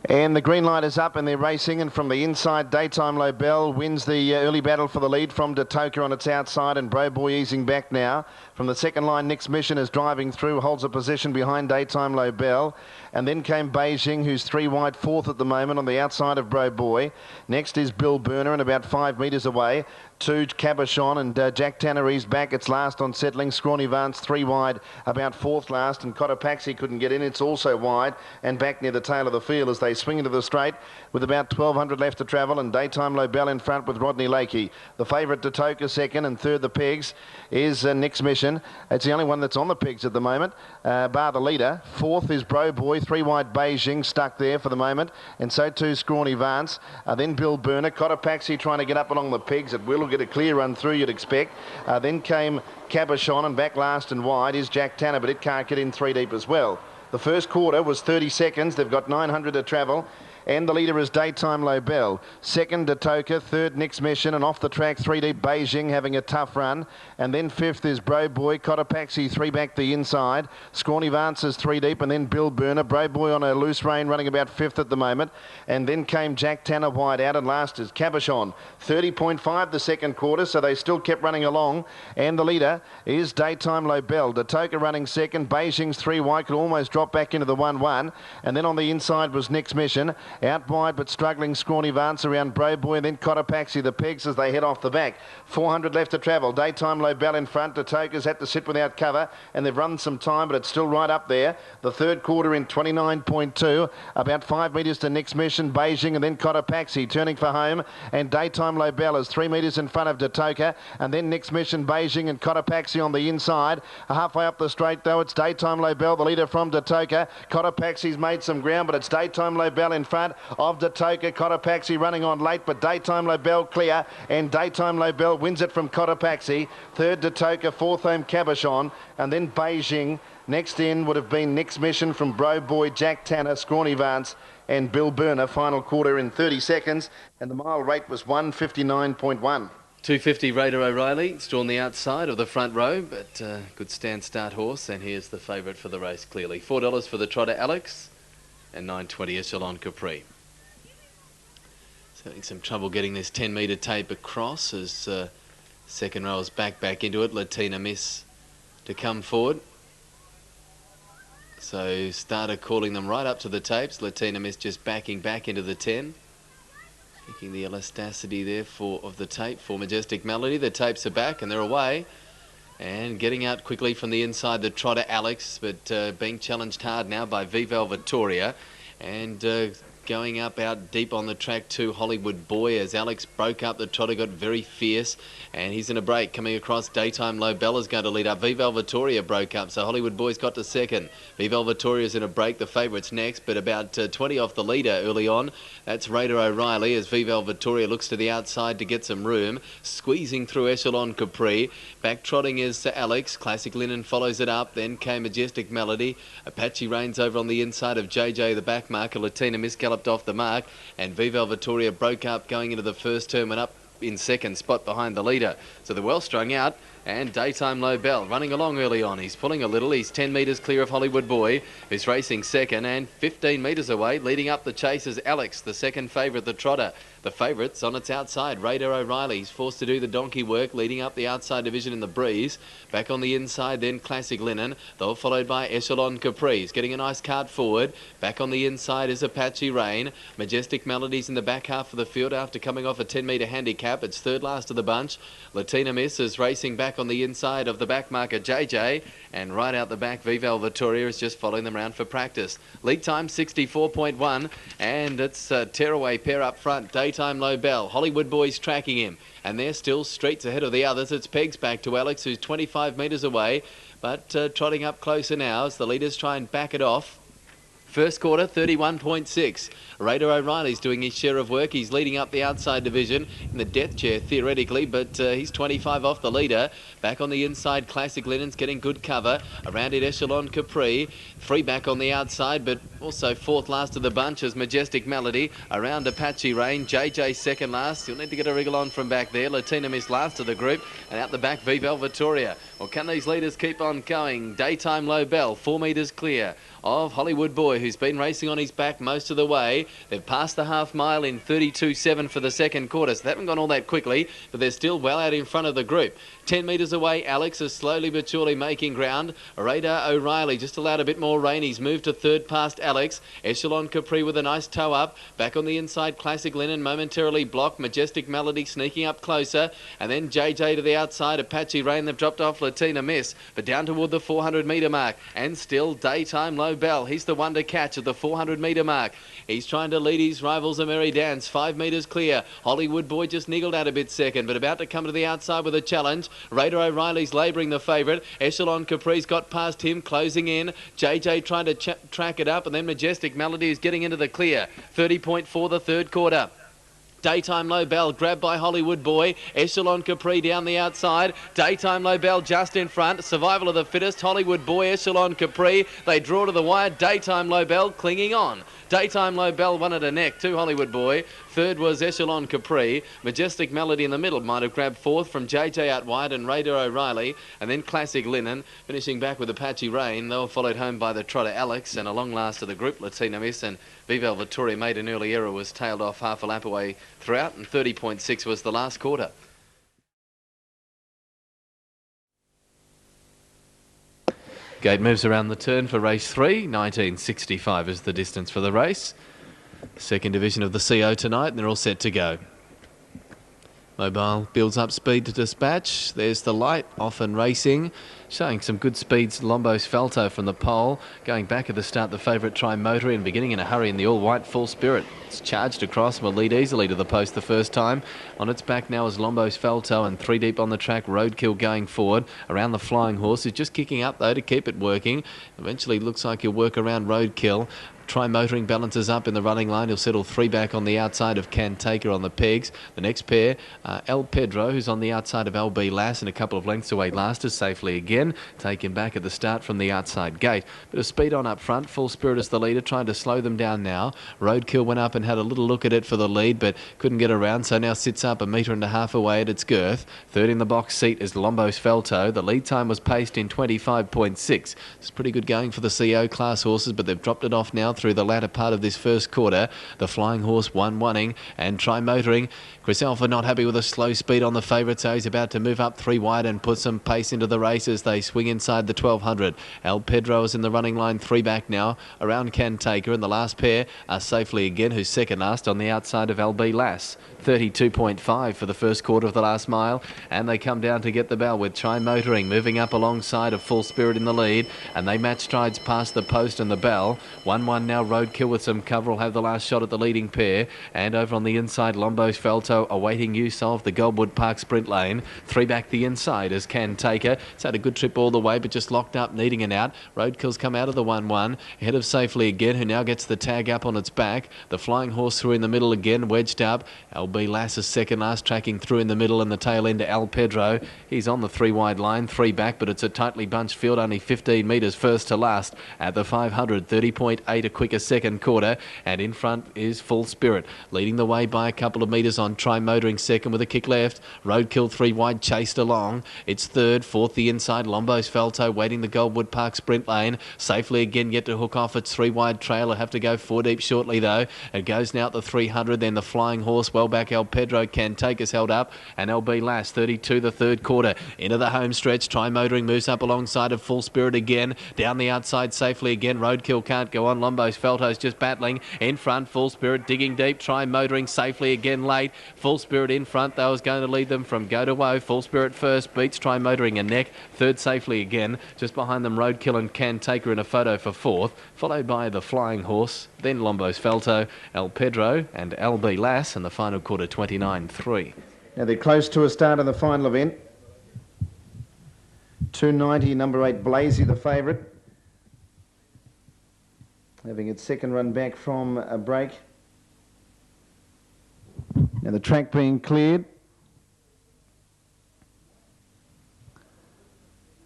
And the green light is up and they're racing, and from the inside, Daytime Lobel wins the early battle for the lead from Datoka on its outside, and Bro Boy easing back now. From the second line, Nick's Mission is driving through, holds a position behind Daytime Lobel. And then came Beijing, who's 3 wide, fourth at the moment on the outside of Bro Boy. Next is Bill Burner, and about 5 metres away, 2 Cabochon, and Jack Tanner is back. It's last on settling. Scrawny Vance 3 wide, about 4th last, and Cotopaxi couldn't get in. It's also wide and back near the tail of the field as they swing into the straight with about 1,200 left to travel, and Daytime Lobel in front with Rodney Lakey. The favourite Datoka second, and third the pegs is Nick's Mission. It's the only one that's on the pegs at the moment, bar the leader. Fourth is Bro Boy, 3 wide Beijing stuck there for the moment, and so too Scrawny Vance. Then Bill Burner, Cotopaxi trying to get up along the pegs. It will get a clear run through, you'd expect. Then came Cabochon, and back last and wide is Jack Tanner, but it can't get in 3 deep as well. The first quarter was 30 seconds. They've got 900 to travel. And the leader is Daytime Lobel. Second, Datoka. Third, Nick's Mission. And off the track, 3 deep, Beijing having a tough run. And then fifth is Bro Boy. Cotopaxi 3 back the inside. Scrawny Vance is 3 deep. And then Bill Burner. Bro Boy on a loose rein, running about 5th at the moment. And then came Jack Tanner wide out. And last is Cabochon. 30.5 the second quarter, so they still kept running along. And the leader is Daytime Lobel. Datoka running second. Beijing's 3 wide, could almost drop back into the 1-1. And then on the inside was Nick's Mission. Out wide but struggling Scrawny Vance around Bro Boy, and then Cotopaxi, the pegs as they head off the back. 400 left to travel. Daytime Lobel in front. Datoka's had to sit without cover, and they've run some time, but it's still right up there. The third quarter in 29.2. About 5 metres to Nick's Mission, Beijing, and then Cotopaxi turning for home. And Daytime Lobel is 3 metres in front of Datoka, and then Nick's Mission, Beijing, and Cotopaxi on the inside. Halfway up the straight, though, it's Daytime Lobel, the leader from Datoka. Cotopaxi's made some ground, but it's Daytime Lobel in front of Datoka. Cotopaxi running on late, but Daytime Lobel clear, and Daytime Lobel wins it from Cotopaxi. Third Datoka, fourth home Cabochon, and then Beijing. Next in would have been Nick's Mission from Bro Boy, Jack Tanner, Scrawny Vance, and Bill Burner. Final quarter in 30 seconds, and the mile rate was 1:59.1. 250 Raider O'Reilly. It's drawn the outside of the front row, but good stand-start horse, and here's the favourite for the race clearly. $4 for the trotter Alex, and $9.20 Echelon Capri. So having some trouble getting this 10-metre tape across as second row is back into it. Latina Miss to come forward. So starter calling them right up to the tapes. Latina Miss just backing back into the 10. Checking the elasticity there of the tape for Majestic Melody. The tapes are back and they're away. And getting out quickly from the inside, the trotter Alex, but being challenged hard now by Vival Victoria. And going out deep on the track to Hollywood Boy as Alex broke up. The trotter got very fierce and he's in a break. Coming across, Daytime Low Bella's going to lead up. Vival Victoria broke up, so Hollywood Boy's got to second. Vival Victoria's in a break. The favourite's next, but about 20 off the leader early on. That's Raider O'Reilly as Vival Victoria looks to the outside to get some room. Squeezing through Echelon Capri. Back trotting is Alex. Classic Linen follows it up. Then came Majestic Melody. Apache Reigns over on the inside of JJ, the back marker. Latina Miss galloped off the mark. And Vival Victoria broke up going into the first term and up in second spot behind the leader. So they're well strung out. And Daytime Low Bell running along early on. He's pulling a little. He's 10 metres clear of Hollywood Boy, who's racing second, and 15 metres away. Leading up the chase is Alex, the second favourite, the trotter. The favourite's on its outside. Raider O'Reilly. He's forced to do the donkey work, leading up the outside division in the breeze. Back on the inside, then Classic Linen. They're followed by Echelon Caprice. Getting a nice cart forward. Back on the inside is Apache Rain. Majestic Melodies in the back half of the field after coming off a 10-metre handicap. It's third last of the bunch. Latina Miss is racing back on the inside of the back marker JJ, and right out the back Vival Victoria is just following them around for practice. Lead time 64.1, and it's a tearaway pair up front. Daytime Low Bell. Hollywood Boy's tracking him, and they're still streets ahead of the others. It's Pegs back to Alex, who's 25 metres away, but trotting up closer now as the leaders try and back it off. First quarter, 31.6. Raider O'Reilly's doing his share of work. He's leading up the outside division in the death chair, theoretically, but he's 25 off the leader. Back on the inside, Classic Linen's getting good cover. Around it, Echelon Capri. Free back on the outside, but also fourth last of the bunch is Majestic Melody. Around Apache Rain, JJ second last. You'll need to get a wriggle on from back there. Latina Miss last of the group, and out the back, Vival Victoria. Well, can these leaders keep on going? Daytime Low Bell, 4 metres clear of Hollywood Boy, who's been racing on his back most of the way. They've passed the half mile in 32.7 for the second quarter, so they haven't gone all that quickly, but they're still well out in front of the group. 10 metres away, Alex is slowly but surely making ground. Raider O'Reilly just allowed a bit more rain. He's moved to third past Alex. Echelon Capri with a nice toe up. Back on the inside, Classic Linen momentarily blocked. Majestic Melody sneaking up closer. And then JJ to the outside. Apache Rain, they've dropped off Latina Miss, but down toward the 400 metre mark. And still Daytime Low Bell. He's the one to catch at the 400 metre mark. He's trying to lead his rivals a merry dance. 5 metres clear. Hollywood Boy just niggled out a bit second, but about to come to the outside with a challenge. Raider O'Reilly's labouring the favourite. Echelon Capri's got past him, closing in. JJ trying to track it up, and then Majestic Melody is getting into the clear. 30.4 the third quarter. Daytime Low Bell grabbed by Hollywood Boy. Echelon Capri down the outside. Daytime Low Bell just in front. Survival of the fittest. Hollywood Boy, Echelon Capri. They draw to the wire. Daytime Low Bell clinging on. Daytime Low Bell won at a neck to Hollywood Boy. Third was Echelon Capri. Majestic Melody in the middle might have grabbed fourth from JJ out wide and Raider O'Reilly. And then Classic Linen finishing back with Apache Rain. They were followed home by the trotter Alex, and a long last of the group, Latina Miss, and Vival Victoria made an early error, was tailed off half a lap away throughout, and 30.6 was the last quarter. Gate moves around the turn for race 3. 1965 is the distance for the race. Second division of the CO tonight, and they're all set to go. Mobile builds up speed to dispatch. There's the light off and racing, showing some good speeds. Lombos Falto from the pole. Going back at the start, the favourite Tri Motor and beginning in a hurry in the all-white Full Spirit. It's charged across and will lead easily to the post the first time. On its back now is Lombos Falto, and 3 deep on the track, Roadkill going forward. Around the Flying Horse, who's just kicking up though to keep it working. Eventually looks like he'll work around Roadkill. Try Motoring balances up in the running line. He'll settle 3 back on the outside of Can Taker on the pegs. The next pair, El Pedro, who's on the outside of LB Lass and a couple of lengths away last, is safely again. Taken back at the start from the outside gate. Bit of speed on up front. Full Spirit is the leader, trying to slow them down now. Roadkill went up and had a little look at it for the lead, but couldn't get around, so now sits up 1.5 metres away at its girth. Third in the box seat is Lombos Falto. The lead time was paced in 25.6. It's pretty good going for the CO class horses, but they've dropped it off now through the latter part of this first quarter. The Flying Horse one-wanting and Try Motoring. Chris Alford not happy with a slow speed on the favourite, so he's about to move up 3 wide and put some pace into the race as they swing inside the 1200. El Pedro is in the running line, 3 back now. Around Can Taker, and the last pair are Safely Again, who's second last on the outside of LB Lass. 32.5 for the first quarter of the last mile, and they come down to get the bell with Try Motoring moving up alongside of Full Spirit in the lead, and they match strides past the post and the bell. 1-1 now. Roadkill with some cover will have the last shot at the leading pair, and over on the inside Lombos Felto awaiting use of the Goldwood Park sprint lane. 3 back the inside as Can Taker. It's had a good trip all the way but just locked up, needing an out. Roadkill's come out of the 1-1 ahead of Safely Again, who now gets the tag up on its back. The Flying Horse through in the middle again, wedged up. LB Lass is second last, tracking through in the middle, and the tail end to El Pedro. He's on the 3 wide line, 3 back, but it's a tightly bunched field, only 15 metres first to last at the 500. 30.8 a quicker second quarter, and in front is Full Spirit, leading the way by a couple of metres on Try Motoring second with a kick left. Roadkill 3 wide, chased along. It's third, fourth the inside. Lombos Felto waiting the Goldwood Park sprint lane. Safely Again yet to hook off its 3 wide trail. It'll have to go 4 deep shortly though. It goes now at the 300, then the Flying Horse well back. El Pedro Can Take us held up, and LB Lass 32 the third quarter into the home stretch. Try Motoring moves up alongside of Full Spirit again, down the outside Safely Again. Roadkill can't go on. Lombos Felto's just battling in front. Full Spirit digging deep. Try Motoring Safely Again late. Full Spirit in front. They was going to lead them from go to woe. Full Spirit first, beats Try Motoring a neck. Third Safely Again. Just behind them Roadkill and Can Take her in a photo for fourth, followed by the Flying Horse, then Lombos Felto, El Pedro and LB Lass, and the final quarter 29.3. Now they're close to a start in the final event. 290, number 8 Blazy, the favourite, having its second run back from a break. Now the track being cleared.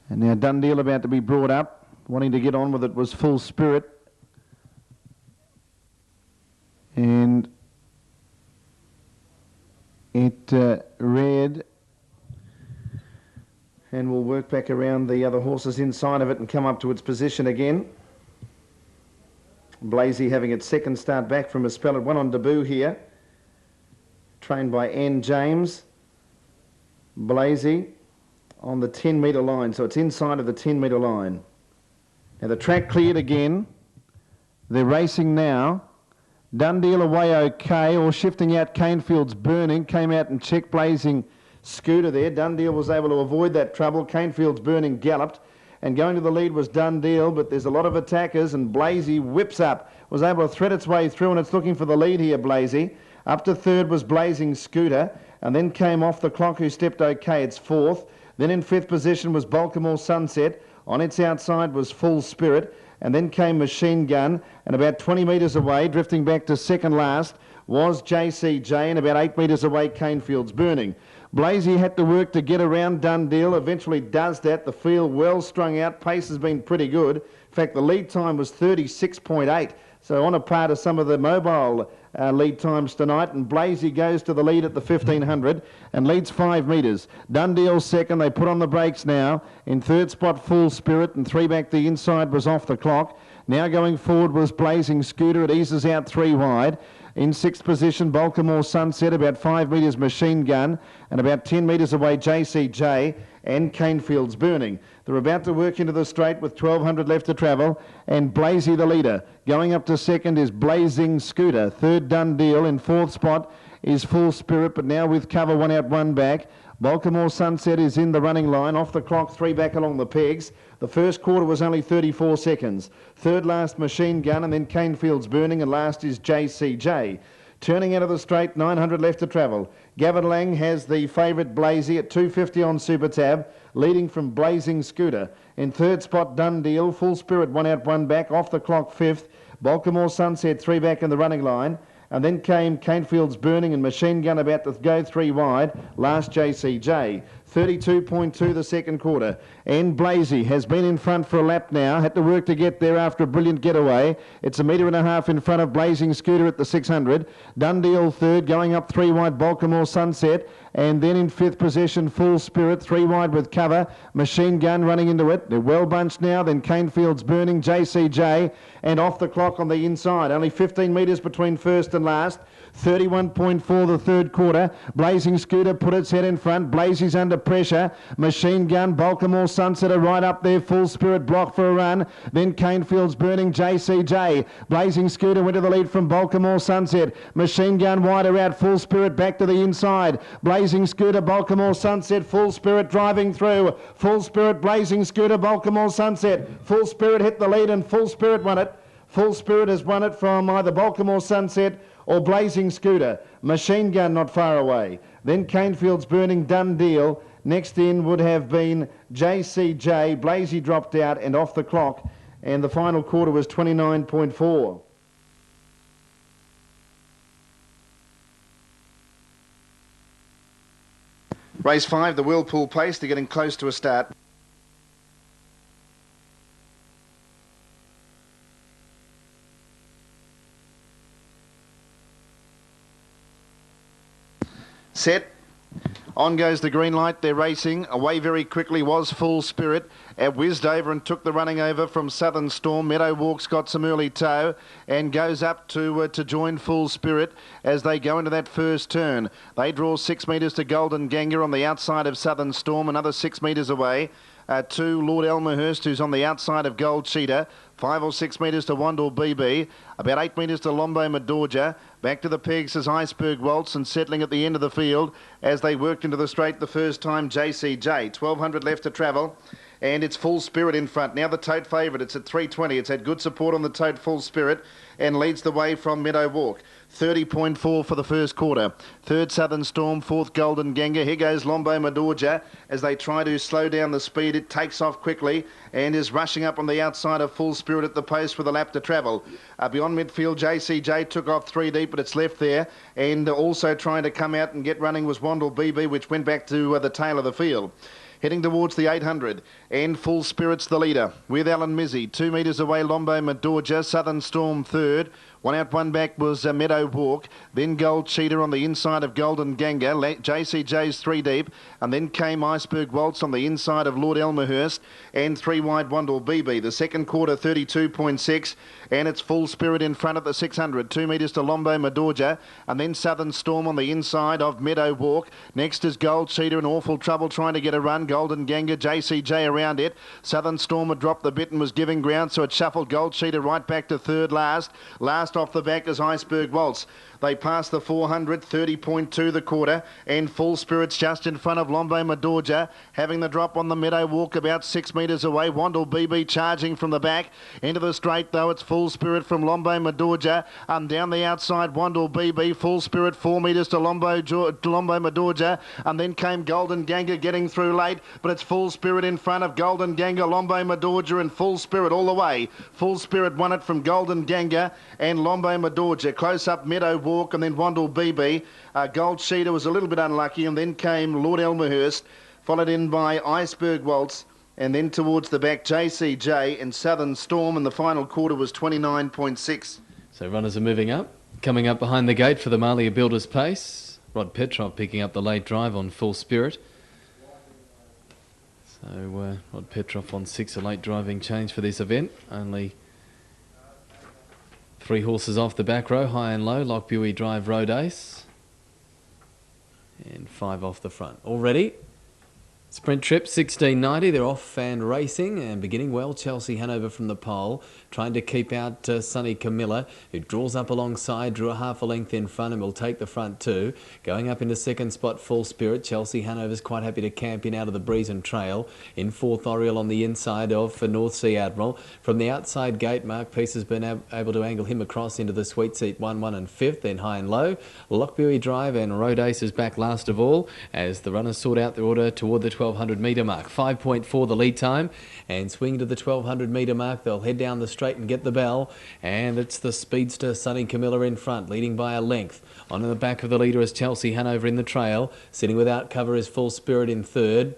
And now Dundeel about to be brought up. Wanting to get on with it was Full Spirit. And it reared and will work back around the other horses inside of it and come up to its position again. Blazy having its second start back from a spell at 1 on debut here. Trained by Ann James. Blazy on the 10 metre line, so it's inside of the 10 metre line. Now the track cleared again. They're racing now. Dundeel away okay, or shifting out Canefield's Burning. Came out and checked Blazing Scooter there. Dundeel was able to avoid that trouble. Canefield's Burning galloped, and going to the lead was Dundeel, but there's a lot of attackers, and Blazy whips up. Was able to thread its way through, and it's looking for the lead here, Blazy. Up to third was Blazing Scooter, and then came Off the Clock, who stepped okay. It's fourth. Then in fifth position was Baltimore Sunset. On its outside was Full Spirit, and then came Machine Gun, and about 20 metres away, drifting back to second last, was JCJ, and about 8 metres away, Canefield's Burning. Blazy had to work to get around Dundeel, eventually does that. The field well strung out, pace has been pretty good. In fact, the lead time was 36.8, so on a par to some of the mobile lead times tonight, and Blazy goes to the lead at the 1500 and leads 5 metres. Dundeel second, they put on the brakes now. In third spot, Full Spirit, and 3 back the inside was Off the Clock. Now going forward was Blazing Scooter, it eases out 3 wide. In sixth position, Baltimore Sunset, about 5 metres Machine Gun, and about 10 metres away JCJ and Canefield's Burning. They're about to work into the straight with 1200 left to travel, and Blazy the leader. Going up to second is Blazing Scooter. Third Dundeel. In fourth spot is Full Spirit, but now with cover, 1 out, 1 back. Baltimore Sunset is in the running line. Off the Clock, 3 back along the pegs. The first quarter was only 34 seconds. Third last Machine Gun, and then Canefield's Burning, and last is JCJ. Turning out of the straight, 900 left to travel. Gavin Lang has the favourite Blazy at 250 on Super Tab, leading from Blazing Scooter. In third spot, Dundeel. Full Spirit, 1 out, 1 back. Off the Clock, fifth. Baltimore Sunset, 3 back in the running line. And then came Canefield's Burning and Machine Gun about to go 3 wide. Last JCJ. 32.2 the second quarter. And Blazy has been in front for a lap now. Had to work to get there after a brilliant getaway. It's 1.5 metres in front of Blazing Scooter at the 600. Dundeal third, going up 3 wide, Baltimore Sunset. And then in fifth position, Full Spirit, 3 wide with cover. Machine Gun running into it. They're well bunched now. Then Canefield's Burning, JCJ. And off the clock on the inside. Only 15 metres between first and last. 31.4 the third quarter. Blazing Scooter put its head in front. Blazy's under pressure. Machine Gun, Baltimore Sunset are right up there. Full Spirit block for a run. Then Canefield's Burning, JCJ. Blazing Scooter went to the lead from Baltimore Sunset. Machine Gun wider out. Full Spirit back to the inside. Blazing Scooter, Baltimore Sunset. Full Spirit driving through. Full Spirit, Blazing Scooter, Baltimore Sunset. Full Spirit hit the lead and Full Spirit won it. Full Spirit has won it from either Baltimore Sunset or Blazing Scooter. Machine Gun not far away. Then Canefield's Burning, Done Deal. Next in would have been JCJ. Blazy dropped out and off the clock. And the final quarter was 29.4. Race 5, the Whirlpool Pace. They're getting close to a start. Set. On goes the green light. They're racing. Away very quickly was Full Spirit. Whizzed over and took the running over from Southern Storm. Meadow Walk's got some early toe and goes up to join Full Spirit as they go into that first turn. They draw 6 metres to Golden Ganga on the outside of Southern Storm. Another 6 metres away to Lord Elmerhurst, who's on the outside of Gold Cheetah. 5 or 6 metres to Wandle BB. About 8 metres to Lombo Madorja. Back to the pegs as Iceberg Waltz and settling at the end of the field as they worked into the straight the first time, JCJ. 1,200 left to travel. And it's Full Spirit in front. Now the tote favourite. It's at 320. It's had good support on the tote, Full Spirit, and leads the way from Meadow Walk. 30.4 for the first quarter. Third, Southern Storm. Fourth, Golden Ganga. Here goes Lombo Madorja as they try to slow down the speed. It takes off quickly and is rushing up on the outside of Full Spirit at the post with a lap to travel. Beyond midfield, JCJ took off 3 deep, but it's left there. And also trying to come out and get running was Wandle BB, which went back to the tail of the field. Heading towards the 800, and Full Spirit's the leader with Alan Mizzy. 2 metres away, Lombo Madorja. Southern Storm third. 1 out, 1 back was Meadow Walk. Then Gold Cheetah on the inside of Golden Ganga. JCJ's 3 deep. And then came Iceberg Waltz on the inside of Lord Elmerhurst. And 3 wide, Wandle BB. The second quarter, 32.6. And it's Full Spirit in front of the 600. 2 metres to Lombo Madorja. And then Southern Storm on the inside of Meadow Walk. Next is Gold Cheetah in awful trouble trying to get a run. Golden Ganga, JCJ around it. Southern Storm had dropped the bit and was giving ground, so it shuffled Gold Cheetah right back to third last. Last off the back is Iceberg Waltz. They pass the 400, 30.2 the quarter, and Full Spirit's just in front of Lombo Madorja, having the drop on the Meadow Walk about 6 metres away. Wandle BB charging from the back. Into the straight, though, it's Full Spirit from Lombo Madorja. Down the outside, Wandle BB. Full Spirit, 4 metres to Lombo Madorja. And then came Golden Ganga getting through late, but it's Full Spirit in front of Golden Ganga, Lombo Madorja, and Full Spirit all the way. Full Spirit won it from Golden Ganga and Lombo Madorja. Close up, Meadow Walk, and then Wandle BB. Gold Cheetah was a little bit unlucky, and then came Lord Elmerhurst, followed in by Iceberg Waltz, and then towards the back, JCJ and Southern Storm, and the final quarter was 29.6. So runners are moving up. Coming up behind the gate for the Malia Builders Pace. Rod Petrov picking up the late drive on Full Spirit. So Rod Petrov on 6, a late driving change for this event. Only 3 horses off the back row, High and Low, Lochbuie Drive, Road Ace. And 5 off the front. Already, sprint trip, 1690. They're off and racing and beginning well. Chelsea Hanover from the pole, trying to keep out Sunny Camilla, who draws up alongside, drew a half a length in front and will take the front 2. Going up into second spot, Full Spirit. Chelsea Hanover's quite happy to camp in out of the breeze and trail. In fourth, Oriel on the inside of for North Sea Admiral. From the outside gate, Mark Peace has been able to angle him across into the sweet seat 1, 1 and 5th. Then High and Low, Lochbuie Drive and Road Ace is back last of all as the runners sort out their order toward the the 1200 metre mark. 5.4 the lead time, and swinging to the 1200 metre mark. They'll head down the straight and get the bell, and it's the speedster Sunny Camilla in front, leading by a length. On the back of the leader is Chelsea Hanover in the trail. Sitting without cover is Full Spirit in third.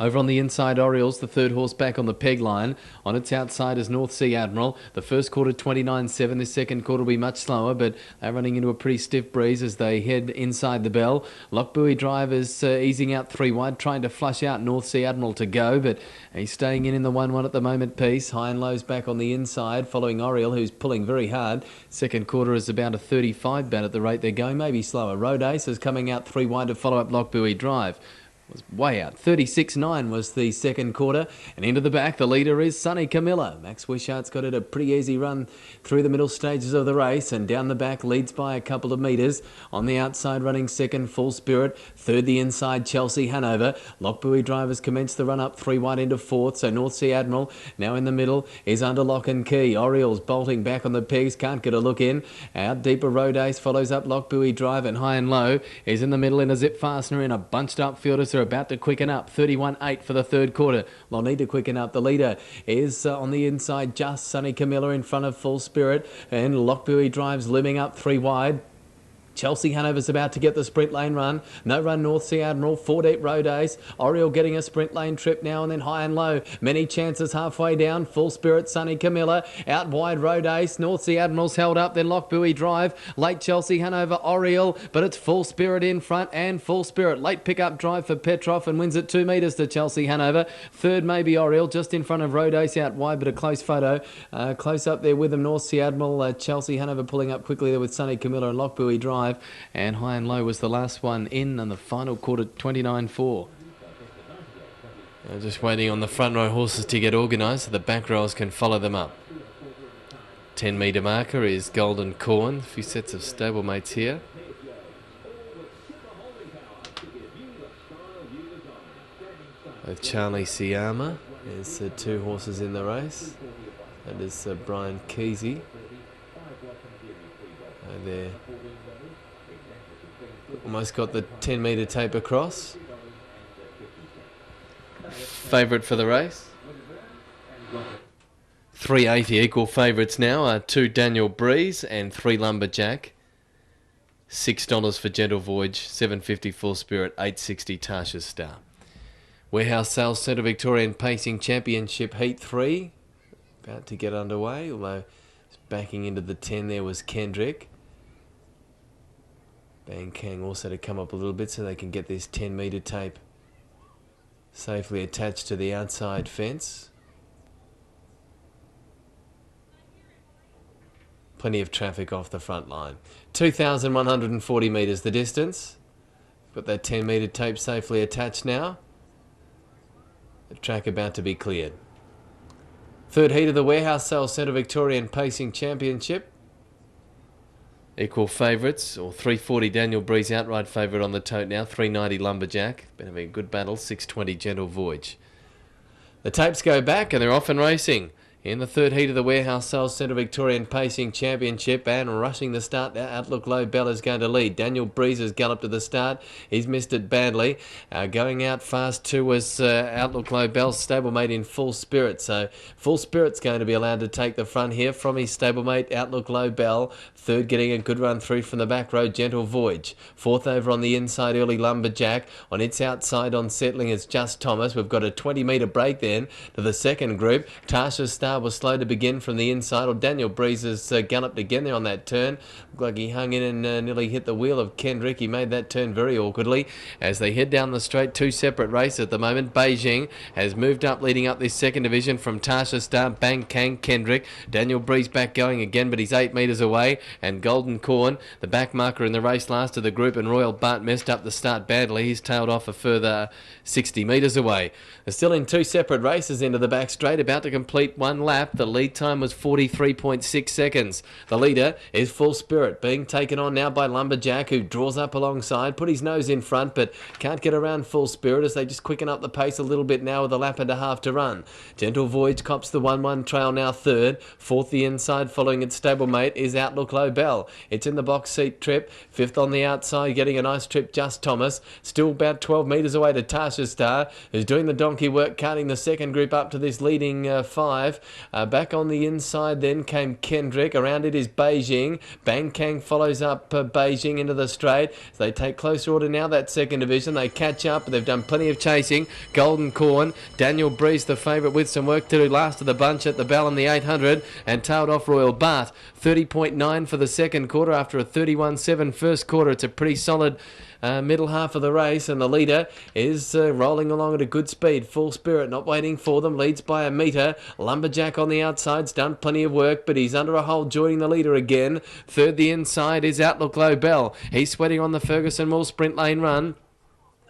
Over on the inside, Orioles, the third horse back on the peg line. On its outside is North Sea Admiral. The first quarter 29.7. The second quarter will be much slower, but they're running into a pretty stiff breeze as they head inside the bell. Lockbuoy Drive is easing out 3 wide, trying to flush out North Sea Admiral to go, but he's staying in the 1-1 at the moment piece. High and Low's back on the inside, following Oriole, who's pulling very hard. Second quarter is about a 35 bat at the rate they're going, maybe slower. Road Ace is coming out 3 wide to follow up Lockbuoy Drive. Was way out. 36.9 was the second quarter, and into the back the leader is Sunny Camilla. Max Wishart's got it a pretty easy run through the middle stages of the race, and down the back leads by a couple of metres. On the outside running second, Full Spirit. Third the inside, Chelsea Hanover. Lockbuoy Drivers commenced the run up 3 wide into fourth, so North Sea Admiral now in the middle is under lock and key. Orioles bolting back on the pegs, can't get a look in. Out deeper, Road Ace follows up Lockbuoy Drive, and High and Low is in the middle in a zip fastener in a bunched up field as they're about to quicken up. 31.8 for the third quarter. They'll need to quicken up. The leader is on the inside, just Sunny Camilla in front of Full Spirit, and Lockbuoy Drives limbing up 3 wide. Chelsea Hanover's about to get the sprint lane run. No run North Sea Admiral, 4 deep Road Ace. Oriole getting a sprint lane trip now and then High and Low. Many chances halfway down. Full Spirit, Sunny Camilla. Out wide Road Ace. North Sea Admiral's held up. Then Lockbuoy Drive. Late Chelsea Hanover, Oriole. But it's Full Spirit in front and Full Spirit. Late pick-up drive for Petrov and wins it 2 metres to Chelsea Hanover. Third maybe Oriole just in front of Road Ace out wide, but a close photo. Close up there with them North Sea Admiral. Chelsea Hanover pulling up quickly there with Sunny Camilla and Lockbuoy Drive. And High and Low was the last one in, and the final quarter 29.4. Just waiting on the front row horses to get organised so the back rows can follow them up. 10 metre marker is Golden Corn. A few sets of stablemates here. With Charlie Ciarma, there's 2 horses in the race. That is Brian Kesey. There. Almost got the 10 metre tape across. Favourite for the race. 380 equal favourites now are 2 Daniel Breeze and 3 Lumberjack. $6 for Gentle Voyage, $7.50 Full Spirit, $8.60 Tasha's Star. Warehouse Sales Centre Victorian Pacing Championship Heat 3. About to get underway, although backing into the 10 there was Kendrick. Bang Kang also to come up a little bit so they can get this 10 metre tape safely attached to the outside fence. Plenty of traffic off the front line. 2,140 metres the distance. Got that 10 metre tape safely attached now. The track about to be cleared. Third heat of the Warehouse Sales Centre Victorian Pacing Championship. Equal favourites, or 340 Daniel Breeze outright favourite on the tote now, 390 Lumberjack. Been having a good battle, 620 Gentle Voyage. The tapes go back and they're off and racing. In the third heat of the Warehouse Sales Centre Victorian Pacing Championship, and rushing the start now, Outlook Low Bell is going to lead. Daniel Breeze has galloped to the start. He's missed it badly. Going out fast too was Outlook Low Bell's stablemate in Full Spirit. So Full Spirit's going to be allowed to take the front here from his stablemate Outlook Low Bell. Third getting a good run through from the back row, Gentle Voyage. Fourth over on the inside, Early Lumberjack. On its outside on settling is Just Thomas. We've got a 20 metre break then to the second group. Tasha's Star was slow to begin from the inside, or Daniel Breeze has galloped again there on that turn. Looked like he hung in and nearly hit the wheel of Kendrick. He made that turn very awkwardly as they head down the straight. 2 separate races at the moment. Beijing has moved up, leading up this second division from Tasha Star, Bang Kang, Kendrick. Daniel Breeze back going again, but he's 8 metres away. And Golden Corn, the back marker in the race last of the group, and Royal Bart messed up the start badly. He's tailed off a further 60 metres away. They're still in 2 separate races into the back straight, about to complete one lap. The lead time was 43.6 seconds. The leader is Full Spirit, being taken on now by Lumberjack, who draws up alongside, put his nose in front, but can't get around Full Spirit as they just quicken up the pace a little bit now with a lap and a half to run. Gentle Voyage cops the 1-1 trail now third. Fourth the inside, following its stablemate, is Outlook Low Bell. It's in the box seat trip. Fifth on the outside, getting a nice trip, Just Thomas. Still about 12 metres away to Tasha Star, who's doing the donkey work, carting the second group up to this leading five. Back on the inside then came Kendrick. Around it is Beijing. Bang Kang follows up Beijing into the straight. As they take closer order now, that second division. They catch up. They've done plenty of chasing. Golden Corn. Daniel Breeze, the favourite, with some work to do. Last of the bunch at the bell in the 800. And tailed off Royal Bart. 30.9 for the second quarter after a 31.7 first quarter. It's a pretty solid middle half of the race, and the leader is rolling along at a good speed. Full Spirit not waiting for them, leads by a metre. Lumberjack on the outside's done plenty of work, but he's under a hole, joining the leader again. Third the inside is Outlook Low Bell. He's sweating on the Ferguson Mill sprint lane run.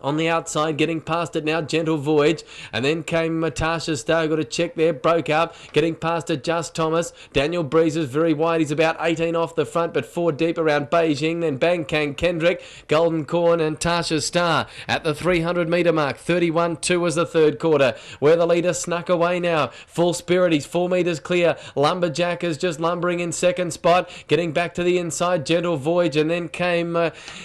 On the outside, getting past it now, Gentle Voyage. And then came Tasha Star, got a check there, broke up. Getting past it, Just Thomas. Daniel Breeze is very wide. He's about 18 off the front, but 4 deep around Beijing. Then Bang Kang Kendrick, Golden Corn and Tasha Star at the 300 metre mark. 31.2 was the third quarter, where the leader snuck away now. Full Spirit, he's 4 metres clear. Lumberjack is just lumbering in second spot. Getting back to the inside, Gentle Voyage. And then came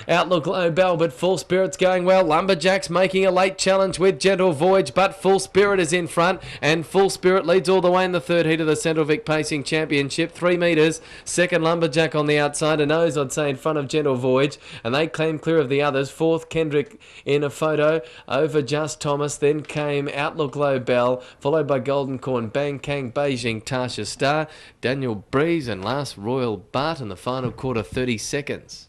Outlook Low Bell, but Full Spirit's going well. Lumberjack's making a late challenge with Gentle Voyage, but Full Spirit is in front, and Full Spirit leads all the way in the third heat of the Central Vic Pacing Championship. 3 metres. Second, Lumberjack on the outside, a nose, I'd say, in front of Gentle Voyage, and they claim clear of the others. Fourth, Kendrick in a photo over Just Thomas. Then came Outlook Low Bell, followed by Golden Corn, Bang Kang, Beijing, Tasha Star, Daniel Breeze, and last Royal Bart in the final quarter, 30 seconds.